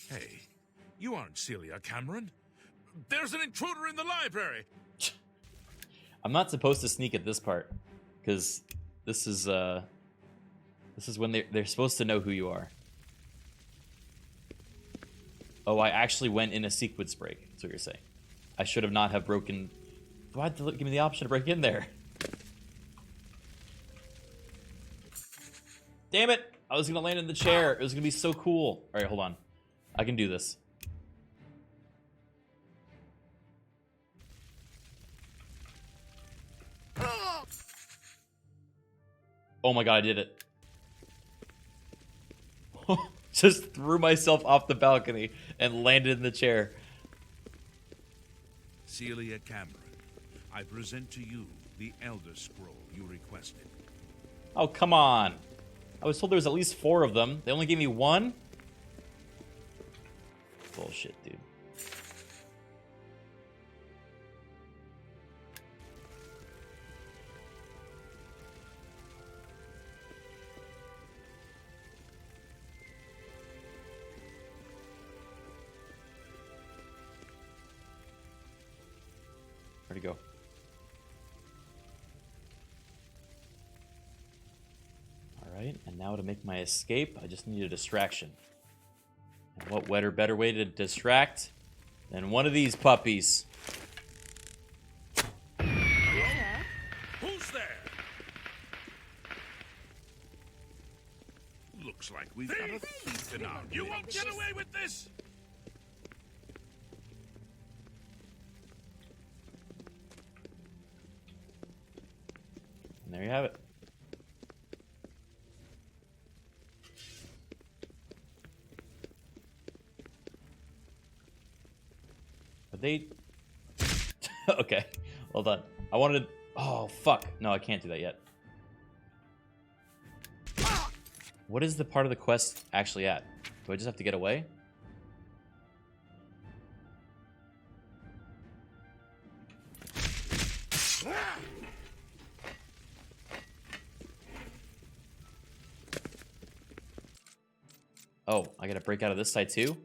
B: Hey, you aren't Celia Cameron. There's an intruder in the library.
A: I'm not supposed to sneak at this part, because this is when they're supposed to know who you are. Oh, I actually went in a sequence break. That's what you're saying. I should have not have broken. Why'd they give me the option to break in there? Damn it! I was gonna land in the chair. It was gonna be so cool. All right, hold on. I can do this. Oh my god, I did it. Just threw myself off the balcony and landed in the chair.
B: Celia Cameron, I present to you the Elder Scroll you requested.
A: Oh, come on. I was told there was at least 4 of them. They only gave me 1? Bullshit, dude. Where'd he go? Alright, and now to make my escape, I just need a distraction. And what better way to distract than one of these puppies?
B: Who's there? Looks like we've got a thief in our midst. You won't get away with this!
A: And there you have it. Are they... Okay, well done. I wanted... Oh, fuck. No, I can't do that yet. What is the part of the quest actually at? Do I just have to get away? Oh, I gotta break out of this side too?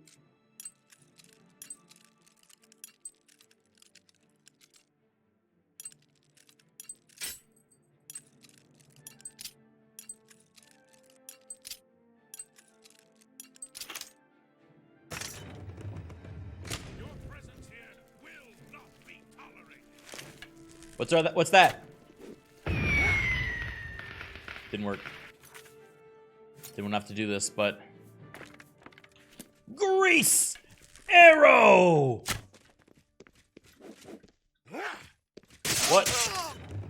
A: What's that? Didn't work. Didn't have to do this, but... Grease arrow! What?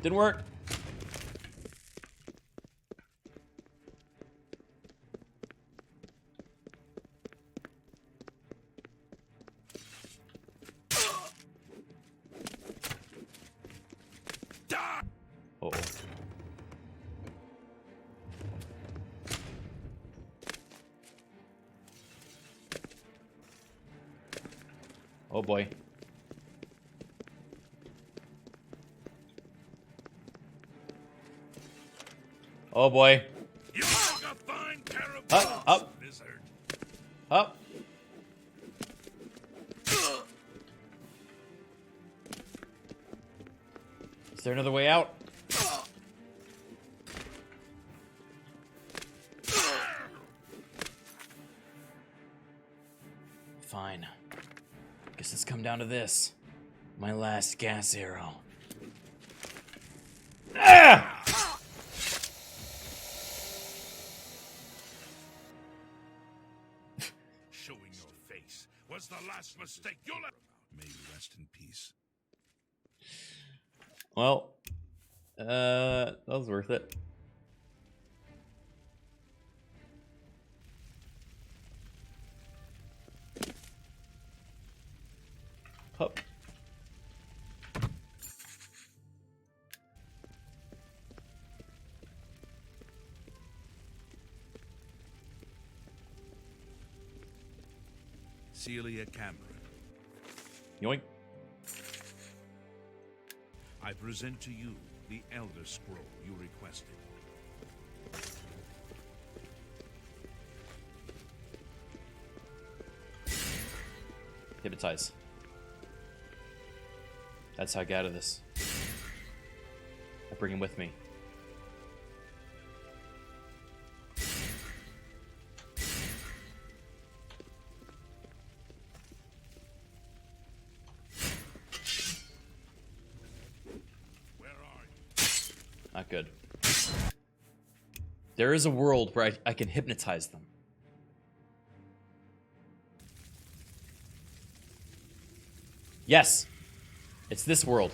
A: Didn't work. Uh-oh. Oh boy. Oh boy.
B: You make a fine pair of
A: Up.
B: lizard.
A: Up. Is there another way out? Fine. Guess it's come down to this. My last gas arrow. Ah!
B: Showing your face was the last mistake you'll ever... May you rest in peace.
A: Well, that was worth it. Hup.
B: Celia Cameron.
A: Yoink.
B: I present to you the Elder Scroll you requested.
A: Hypnotize. That's how I get out of this. I bring him with me. Not good. There is a world where I can hypnotize them. Yes! It's this world.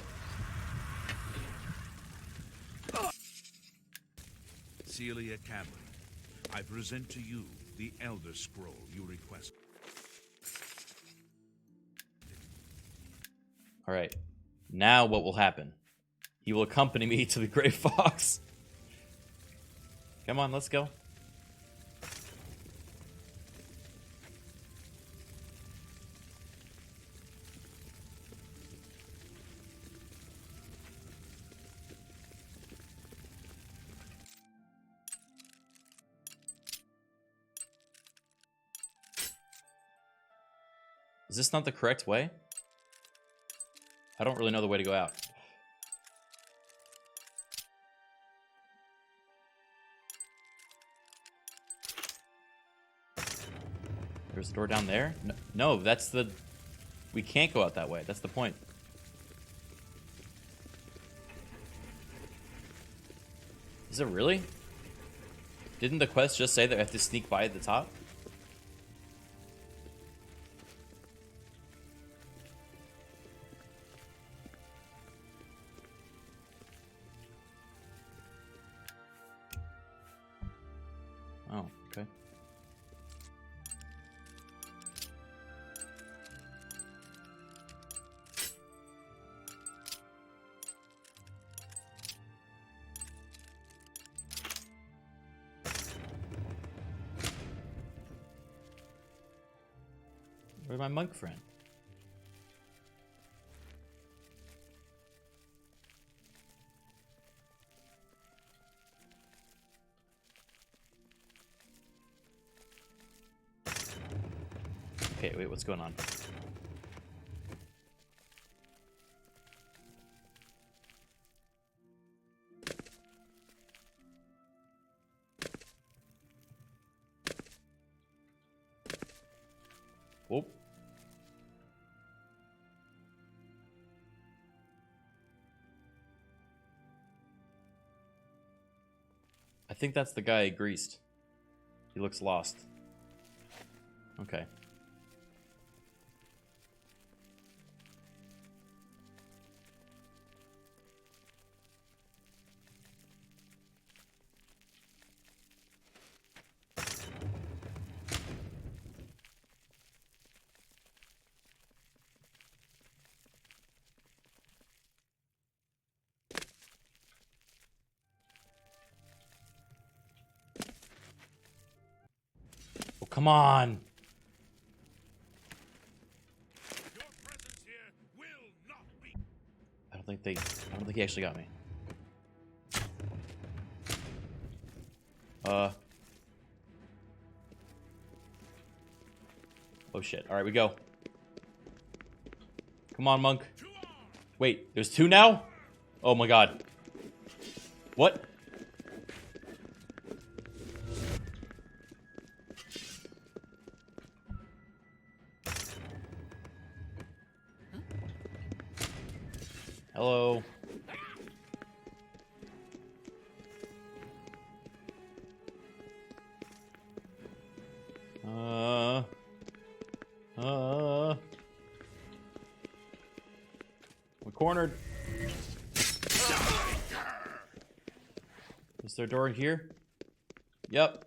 B: Celia Cameron, I present to you the Elder Scroll you requested.
A: All right. Now what will happen? He will accompany me to the Gray Fox. Come on, let's go. Is this not the correct way? I don't really know the way to go out. There's a door down there? No, that's the... We can't go out that way. That's the point. Is it really? Didn't the quest just say that I have to sneak by at the top? Oh, okay. Where's my monk friend? Okay, wait, what's going on? Whoop. I think that's the guy I greased. He looks lost. Okay. Oh, come on. I don't think he actually got me. Oh shit. All right, we go. Come on, monk. Wait, there's two now? Oh my god. What? Hello. We're cornered. Is there a door in here? Yep.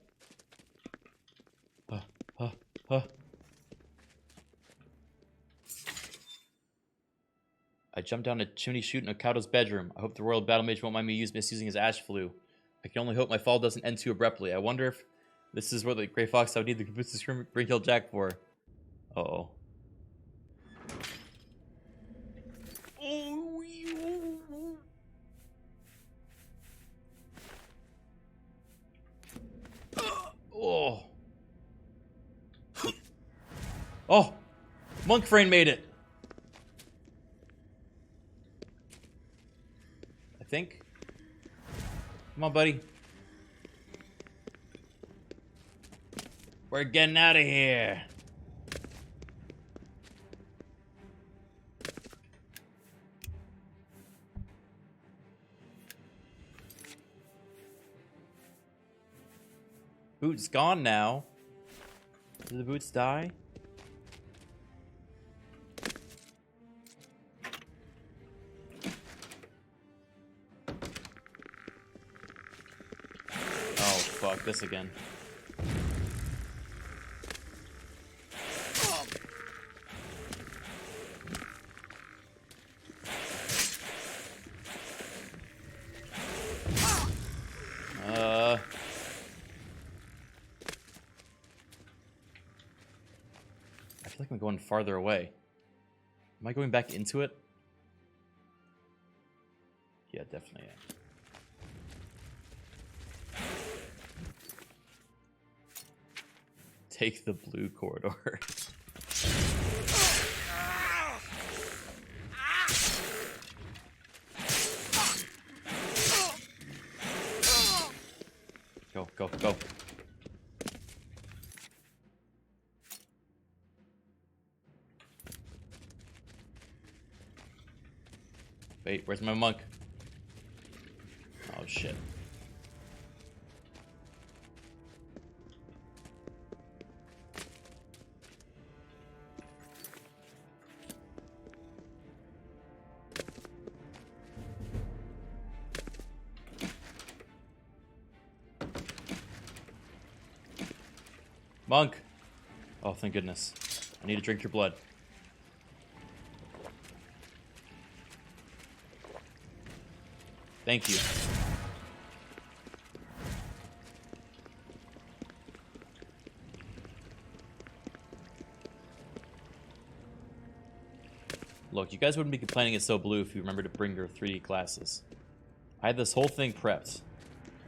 A: I jumped down a chimney chute in Okado's bedroom. I hope the royal battle mage won't mind me misusing his ash flue. I can only hope my fall doesn't end too abruptly. I wonder if this is what the Grey Fox I would need the caboose to bring Hill Jack for. Uh-oh. Oh. Oh. Monk Frame made it. I think. Come on, buddy. We're getting out of here. Boot's gone now. Did the boots die? Oh, fuck this again. I'm going farther away. Am I going back into it? Yeah, definitely am. Take the blue corridor. Go, go, go. Wait, where's my monk? Oh, shit. Monk! Oh, thank goodness. I need to drink your blood. Thank you. Look, you guys wouldn't be complaining it's so blue if you remembered to bring your 3D glasses. I had this whole thing prepped.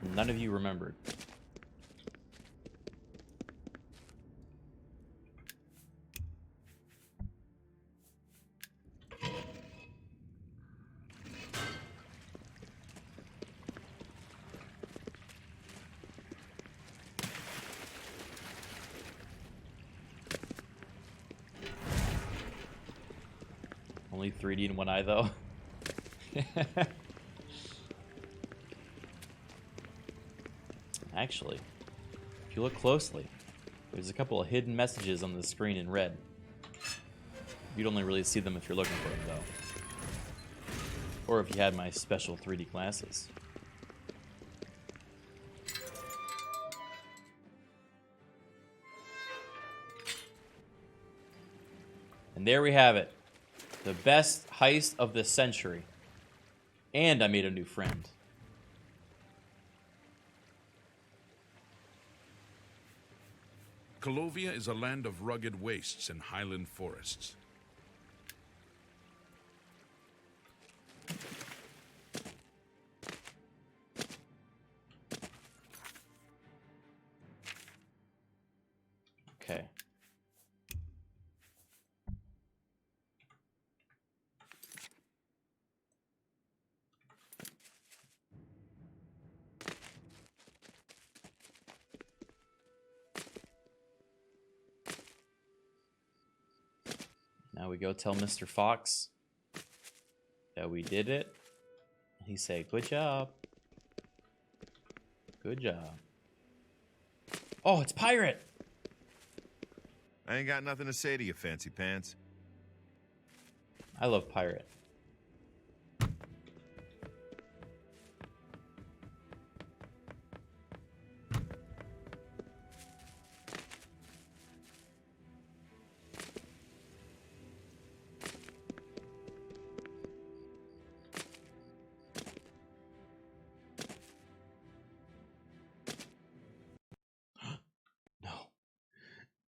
A: And none of you remembered. Only 3D in one eye, though. Actually, if you look closely, there's a couple of hidden messages on the screen in red. You'd only really see them if you're looking for them, though. Or if you had my special 3D glasses. And there we have it. The best heist of the century. And I made a new friend.
B: Colovia is a land of rugged wastes and highland forests.
A: Okay. Now we go tell Mr. Fox that we did it. He say, good job. Good job. Oh, it's Pirate!
H: I ain't got nothing to say to you, fancy pants.
A: I love Pirate.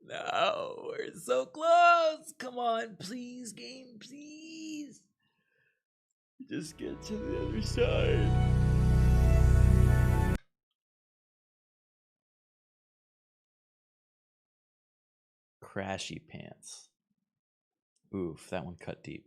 A: No, we're so close. Come on, please, game, please. Just get to the other side. Crashy pants. Oof, that one cut deep.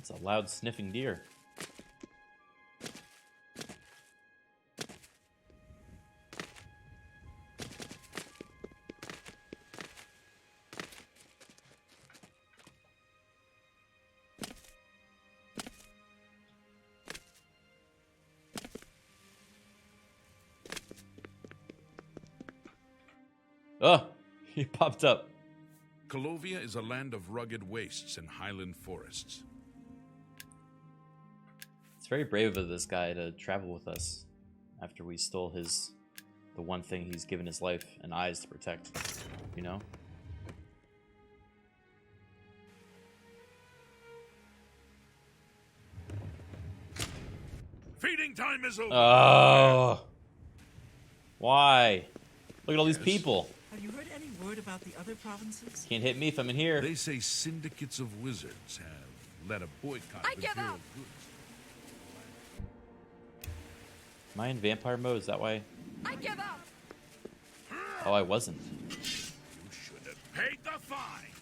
A: That's a loud sniffing deer. Oh, he popped up.
B: Colovia is a land of rugged wastes and highland forests.
A: It's very brave of this guy to travel with us after we stole the one thing he's given his life and eyes to protect, you know?
B: Feeding time is over.
A: Oh. Why? Look at all these people.
M: Have you heard any word about the other provinces?
A: Can't hit me if I'm in here.
B: They say syndicates of wizards have led a boycott
D: I
B: of
D: give
B: imperial
D: up.
B: goods.
A: Am I in vampire mode? Is that why?
D: I give up.
A: Oh, I wasn't.
B: You should have paid the fine.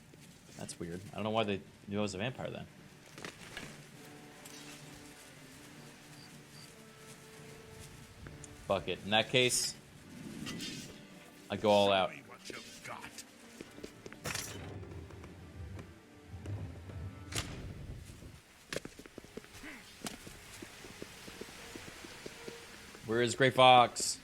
A: That's weird. I don't know why they knew I was a vampire then. Fuck it. In that case, I go all out.
B: What you've got.
A: Where is Gray Fox?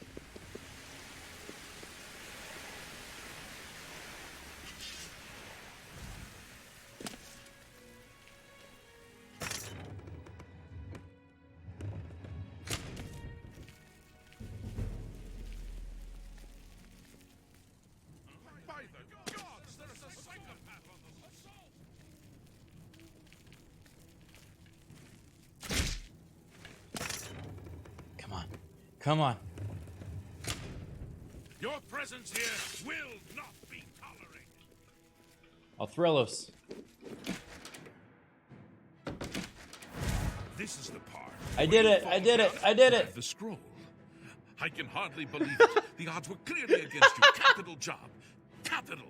B: By the gods, there is a psychopath on the assault.
A: Come on. Come on.
B: Your presence here will not be tolerated.
A: Althrelos.
B: This is the part.
A: I did it. I did it. I did it.
B: The scroll. I can hardly believe it. The odds were clearly against you. Capital job. Capital.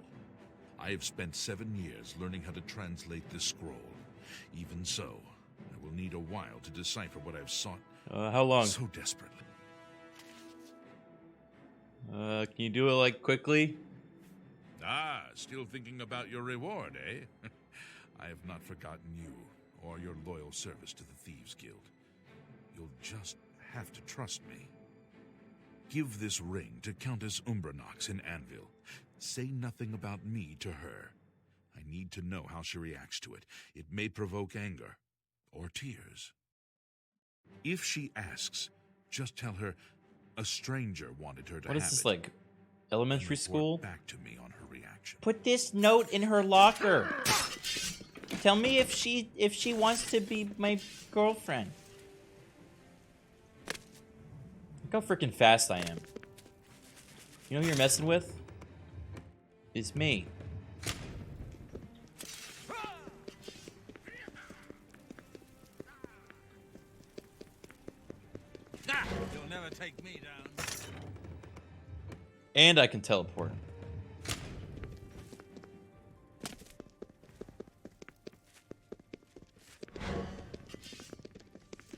B: I have spent 7 years learning how to translate this scroll. Even so, I will need a while to decipher what I've sought
A: How long?
B: so desperately.
A: Can you do it like quickly?
B: Ah, still thinking about your reward, eh? I have not forgotten you or your loyal service to the Thieves Guild. You'll just have to trust me. Give this ring to Countess Umbranox in Anvil. Say nothing about me to her. I need to know how she reacts to it. It may provoke anger or tears. If she asks, just tell her a stranger wanted her to
A: What
B: have
A: is this,
B: it.
A: like elementary
B: And report
A: school?
B: back to me on her reaction.
L: Put this note in her locker. Tell me if she wants to be my girlfriend.
A: Look how freaking fast I am. You know who you're messing with? It's me.
I: You'll never take me down.
A: And I can teleport.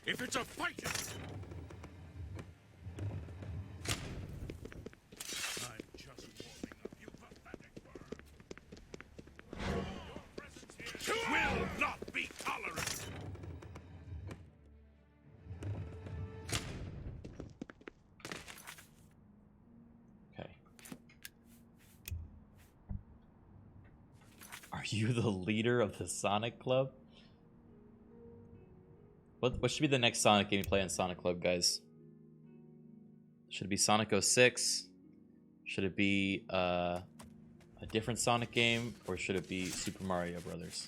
B: If it's a fight, I'm just warming up, you pathetic worm. Your presence here will not be tolerated.
A: Okay. Are you the leader of the Sonic Club? What should be the next Sonic game you play on Sonic Club, guys? Should it be Sonic 06? Should it be a different Sonic game? Or should it be Super Mario Brothers?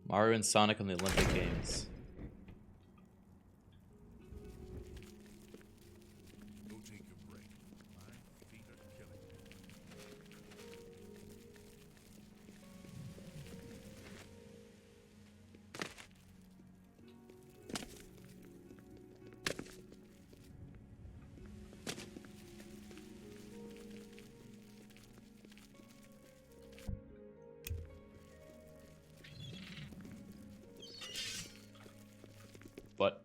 A: Mario and Sonic on the Olympic Games.
B: Go take your break. My feet are killing me.
A: What?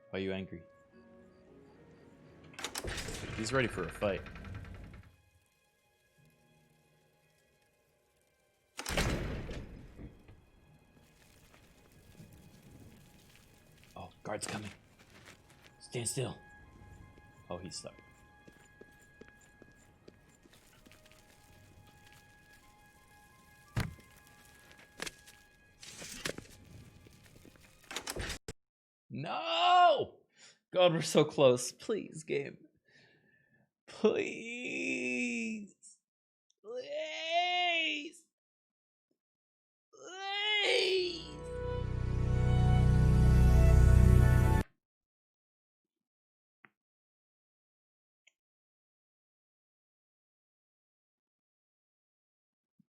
A: Why are you angry? He's ready for a fight. Oh, guard's coming. Stand still. Oh, he's stuck. No! God, we're so close. Please, game. Please. Please. Please.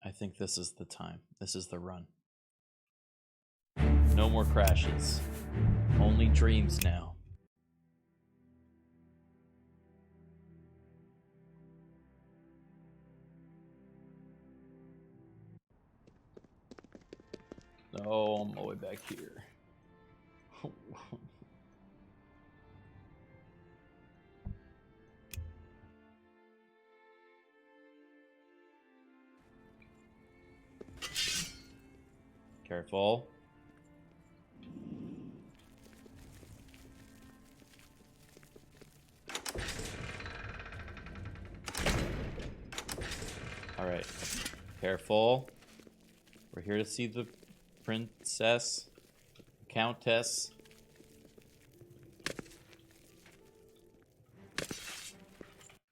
A: I think this is the time. This is the run. No more crashes. Only dreams now. Oh, I'm all the way back here. Careful. All right. Careful. We're here to see the princess, countess.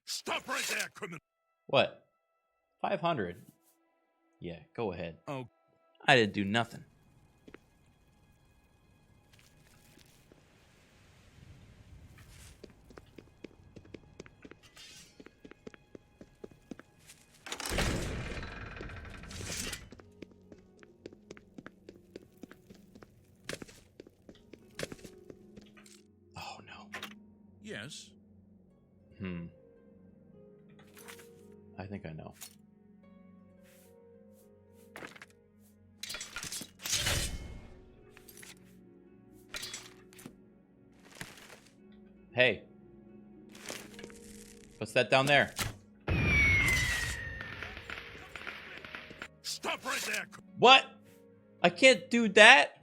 B: Stop right there, criminal.
A: What? 500? Yeah, go ahead.
B: Oh.
A: I didn't do nothing. Oh no.
B: Yes.
A: I think I know. Hey. What's that down there?
B: Stop right there.
A: What? I can't do that?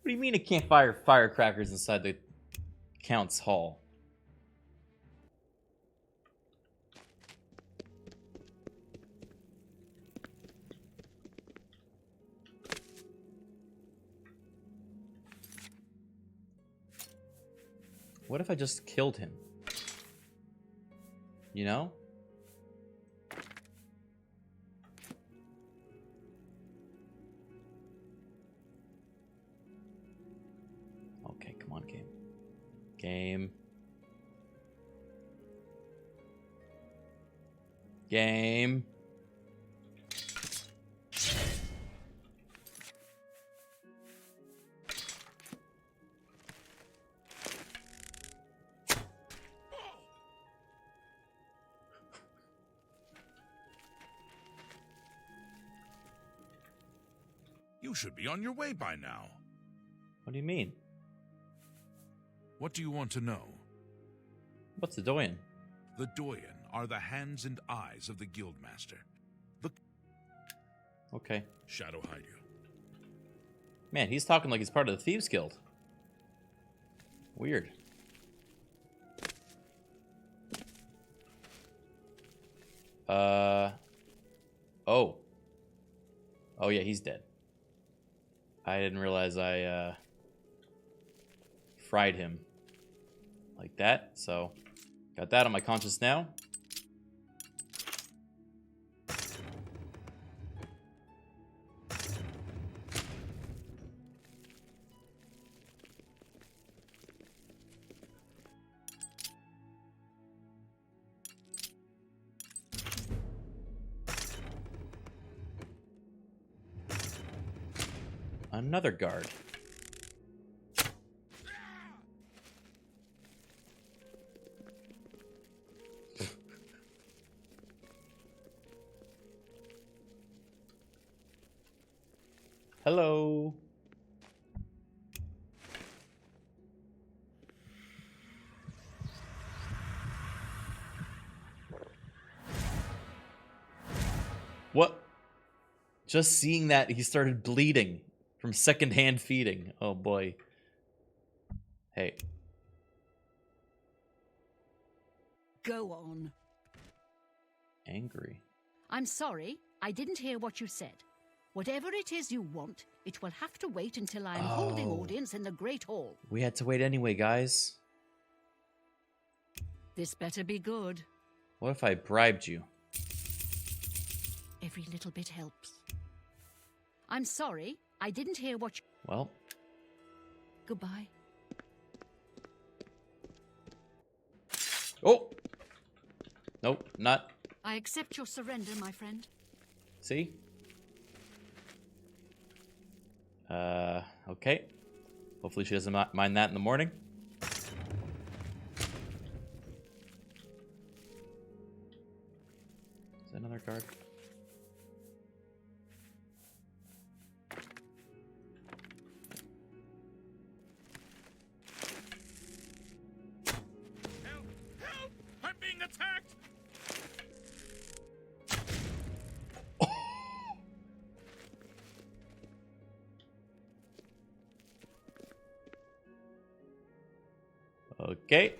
A: What do you mean I can't fire firecrackers inside the Count's Hall? What if I just killed him? You know? Okay, come on, game. Game. Game.
B: You should be on your way by now.
A: What do you mean?
B: What do you want to know?
A: What's the Doyen?
B: The Doyen are the hands and eyes of the Guildmaster. Look.
A: Okay.
B: Shadow hide you.
A: Man, he's talking like he's part of the Thieves Guild. Weird. Oh. Oh yeah, he's dead. I didn't realize I fried him like that, so got that on my conscience now. Another guard. Hello. Just seeing that, he started bleeding from secondhand feeding. Oh boy. Hey.
D: Go on.
A: Angry.
D: I'm sorry, I didn't hear what you said. Whatever it is you want, it will have to wait until I am holding audience in the Great Hall.
A: We had to wait anyway, guys.
D: This better be good.
A: What if I bribed you?
D: Every little bit helps. I'm sorry, I didn't hear what you...
A: Well.
D: Goodbye.
A: Oh! Nope, not.
D: I accept your surrender, my friend.
A: See? Okay. Hopefully she doesn't mind that in the morning. Is that another card?
B: Help! Help! I'm being attacked!
A: Okay.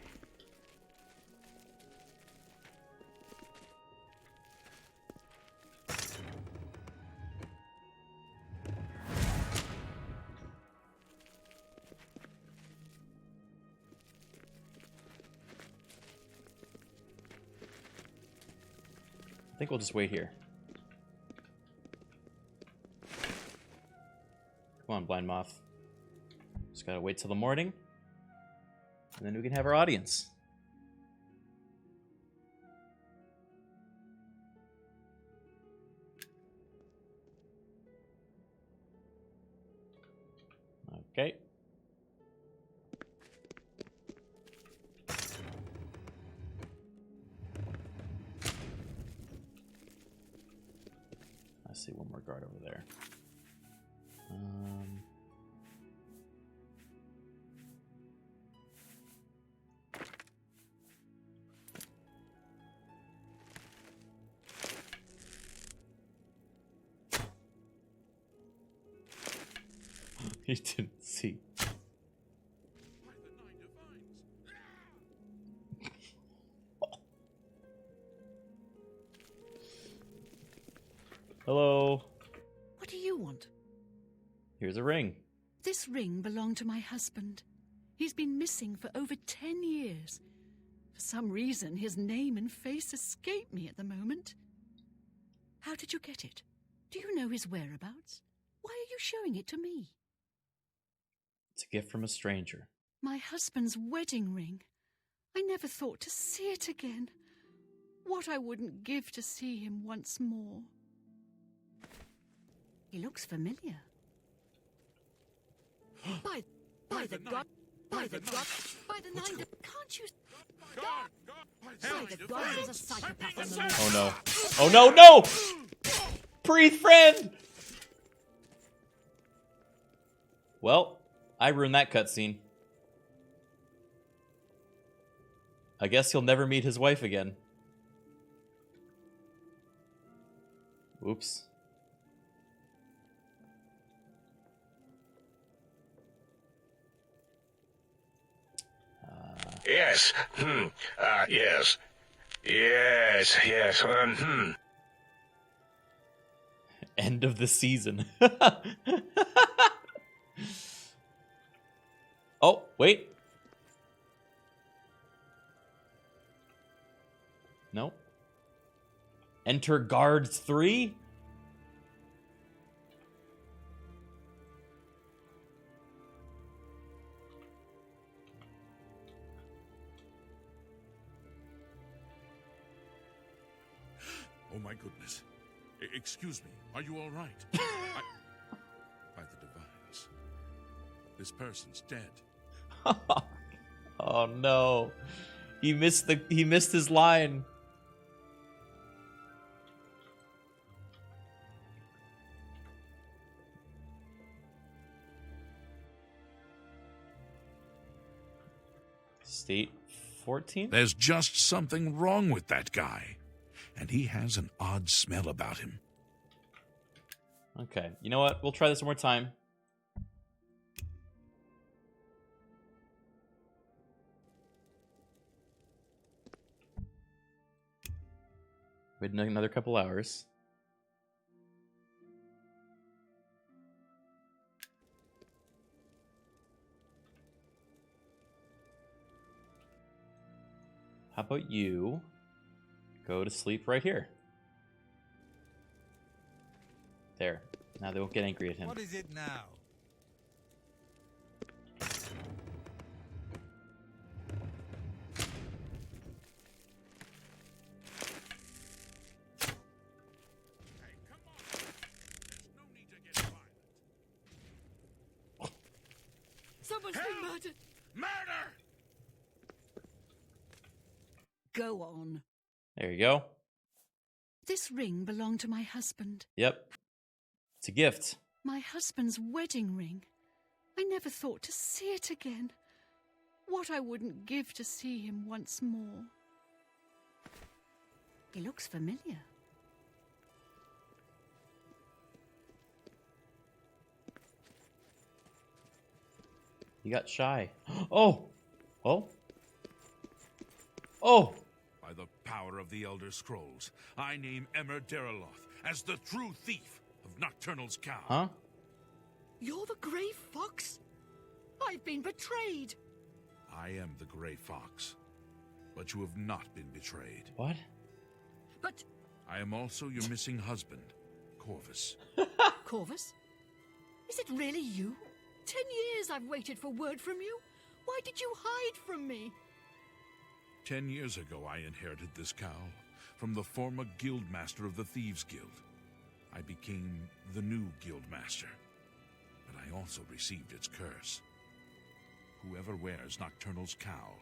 A: I think we'll just wait here. Come on, Blind Moth. Just gotta wait till the morning. And then we can have our audience. Okay. I see one more guard over there. He didn't see. Hello.
D: What do you want?
A: Here's a ring.
D: This ring belonged to my husband. He's been missing for over 10 years. For some reason, his name and face escape me at the moment. How did you get it? Do you know his whereabouts? Why are you showing it to me?
A: It's a gift from a stranger.
D: My husband's wedding ring. I never thought to see it again. What I wouldn't give to see him once more. He looks familiar. By the God, by the God, by the nine, can't you? By the God, there's a psychopath on the loose.
A: Oh no! Oh no! No! Breathe, friend. Well, I ruined that cutscene. I guess he'll never meet his wife again. Oops.
N: Yes. Yes. Yes. Yes.
A: End of the season. Oh, wait. No. Enter guards 3?
B: Oh my goodness. Excuse me, are you all right? By the divines. This person's dead.
A: Oh no. He missed his line. State 14?
B: There's just something wrong with that guy. And he has an odd smell about him.
A: Okay, you know what? We'll try this one more time. Wait another couple hours. How about you go to sleep right here? There. Now they won't get angry at him.
I: What is it now?
D: Someone's been murdered.
B: Murder!
D: Go on.
A: There you go.
D: This ring belonged to my husband.
A: Yep. It's a gift.
D: My husband's wedding ring. I never thought to see it again. What I wouldn't give to see him once more. He looks familiar.
A: You got shy. Oh! Oh! Oh!
B: By the power of the Elder Scrolls, I name Emmer Deraloth as the true thief of Nocturnal's cow.
A: Huh?
D: You're the Grey Fox? I've been betrayed.
B: I am the Grey Fox, but you have not been betrayed.
A: What?
D: But...
B: I am also your missing husband, Corvus.
D: Corvus? Is it really you? 10 years I've waited for word from you. Why did you hide from me?
B: 10 years ago, I inherited this cow from the former guildmaster of the Thieves Guild. I became the new guildmaster, but I also received its curse. Whoever wears Nocturnal's cowl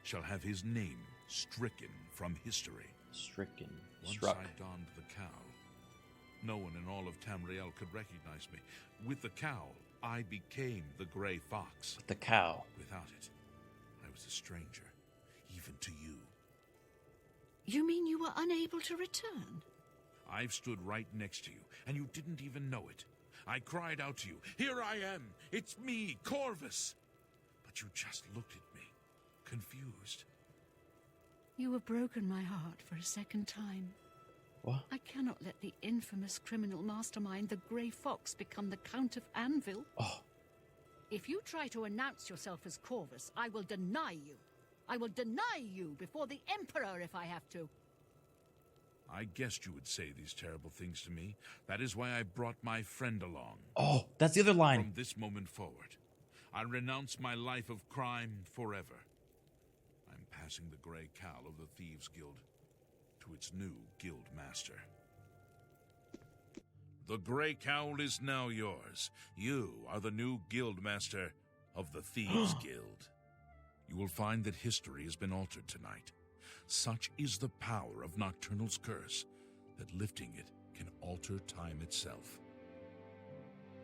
B: shall have his name stricken from history.
A: Stricken.
B: Once
A: Struck.
B: I donned the cowl, no one in all of Tamriel could recognize me. With the cowl, I became the Grey Fox.
A: The cow.
B: Without it, I was a stranger, even to you.
D: You mean you were unable to return?
B: I've stood right next to you, and you didn't even know it. I cried out to you, "Here I am! It's me, Corvus!" But you just looked at me, confused.
D: You have broken my heart for a second time.
A: What?
D: I cannot let the infamous criminal mastermind, the Grey Fox, become the Count of Anvil.
A: Oh.
D: If you try to announce yourself as Corvus, I will deny you. I will deny you before the Emperor if I have to.
B: I guessed you would say these terrible things to me. That is why I brought my friend along.
A: Oh, that's the other line.
B: From this moment forward, I renounce my life of crime forever. I'm passing the Grey Cowl of the Thieves Guild to its new guild master. The Grey Cowl is now yours. You are the new guild master of the Thieves Guild. You will find that history has been altered tonight. Such is the power of Nocturnal's curse that lifting it can alter time itself.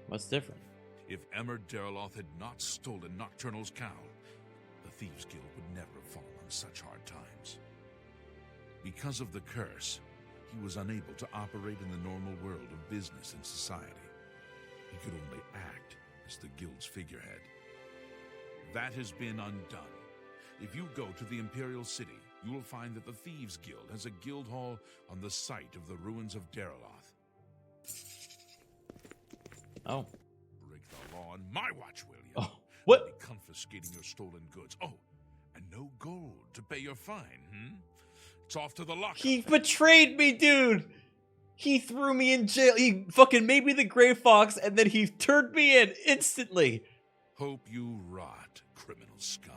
A: What's different?
B: If Emmer Deraloth had not stolen Nocturnal's cowl, the Thieves Guild would never have fallen on such hard times. Because of the curse, he was unable to operate in the normal world of business and society. He could only act as the guild's figurehead. That has been undone. If you go to the Imperial City, you will find that the Thieves Guild has a guild hall on the site of the ruins of Deraloth.
A: Oh.
B: Break the law on my watch, will you?
A: Oh, what?
B: I'll be confiscating your stolen goods. Oh, and no gold to pay your fine, It's off to the lockup.
A: He betrayed me, dude! He threw me in jail. He fucking made me the Grey Fox, and then he turned me in instantly.
B: Hope you rot, criminal scum.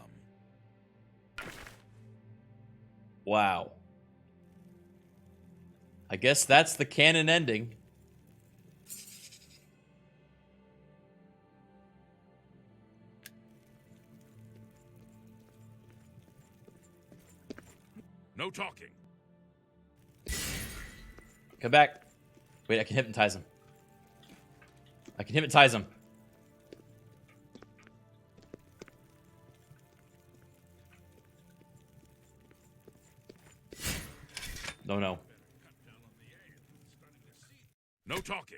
A: Wow. I guess that's the canon ending.
B: No talking.
A: Come back. Wait, I can hypnotize him. I can hypnotize him. No, no.
B: No talking.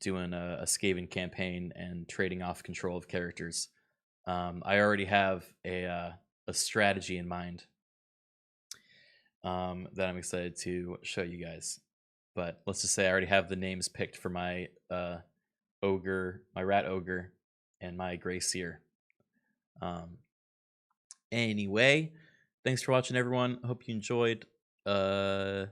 A: doing a Skaven campaign and trading off control of characters. I already have a strategy in mind that I'm excited to show you guys. But let's just say I already have the names picked for my ogre, my rat ogre, and my gray seer. Anyway, thanks for watching, everyone. I hope you enjoyed the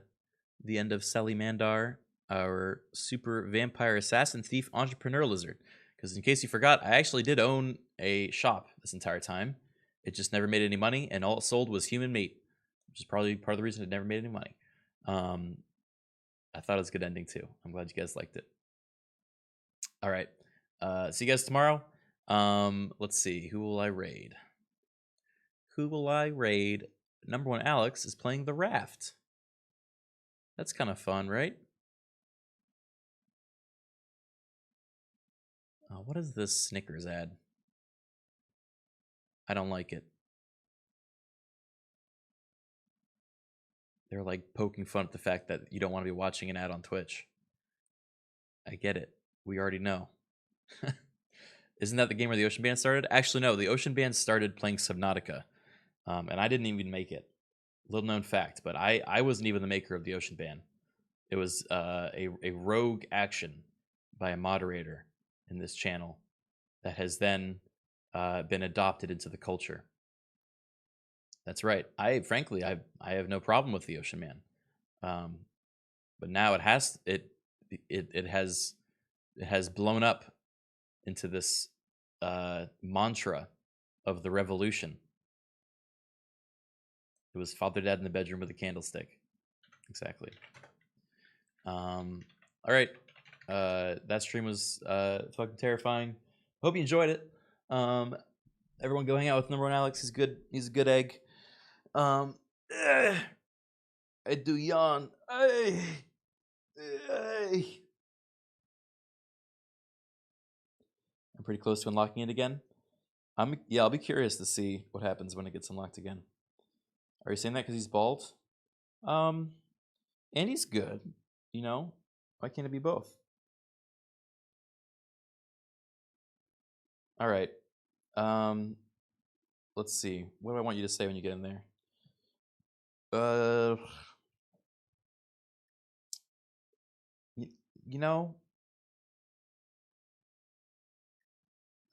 A: end of Salamandar, our super vampire assassin thief entrepreneur lizard. Because in case you forgot, I actually did own a shop this entire time. It just never made any money, and all it sold was human meat, which is probably part of the reason it never made any money. I thought it was a good ending too. I'm glad you guys liked it. All right. See you guys tomorrow. Let's see. Who will I raid? Who will I raid? Number 1 Alex is playing the raft. That's kind of fun, right? What is this Snickers ad? I don't like it. They're like poking fun at the fact that you don't want to be watching an ad on Twitch. I get it. We already know. Isn't that the game where the Ocean Band started? Actually, no. The Ocean Band started playing Subnautica. And I didn't even make it. Little known fact, but I wasn't even the maker of the Ocean Band. It was a rogue action by a moderator in this channel that has then been adopted into the culture. That's right. Frankly, I have no problem with the Ocean Man, but now it has blown up into this mantra of the revolution. It was Father Dad in the bedroom with a candlestick. Exactly. All right. That stream was fucking terrifying. Hope you enjoyed it. Everyone go hang out with number 1 Alex. He's good. He's a good egg. I do yawn. I'm pretty close to unlocking it again. I'll be curious to see what happens when it gets unlocked again. Are you saying that because he's bald? And he's good. You know, why can't it be both? All right. Let's see. What do I want you to say when you get in there? You know,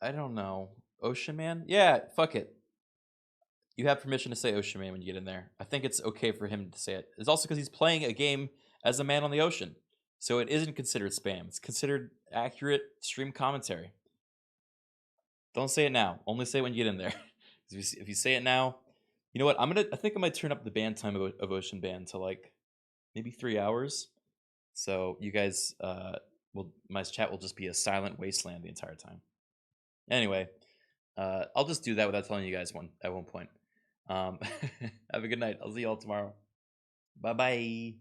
A: I don't know. Ocean Man? Yeah, fuck it. You have permission to say Ocean Man when you get in there. I think it's okay for him to say it. It's also because he's playing a game as a man on the ocean. So it isn't considered spam. It's considered accurate stream commentary. Don't say it now. Only say it when you get in there. If you say it now, you know what? I think I might turn up the ban time of Ocean Band to like maybe 3 hours. So you guys, my chat will just be a silent wasteland the entire time. Anyway, I'll just do that without telling you guys at one point. Have a good night. I'll see you all tomorrow. Bye-bye.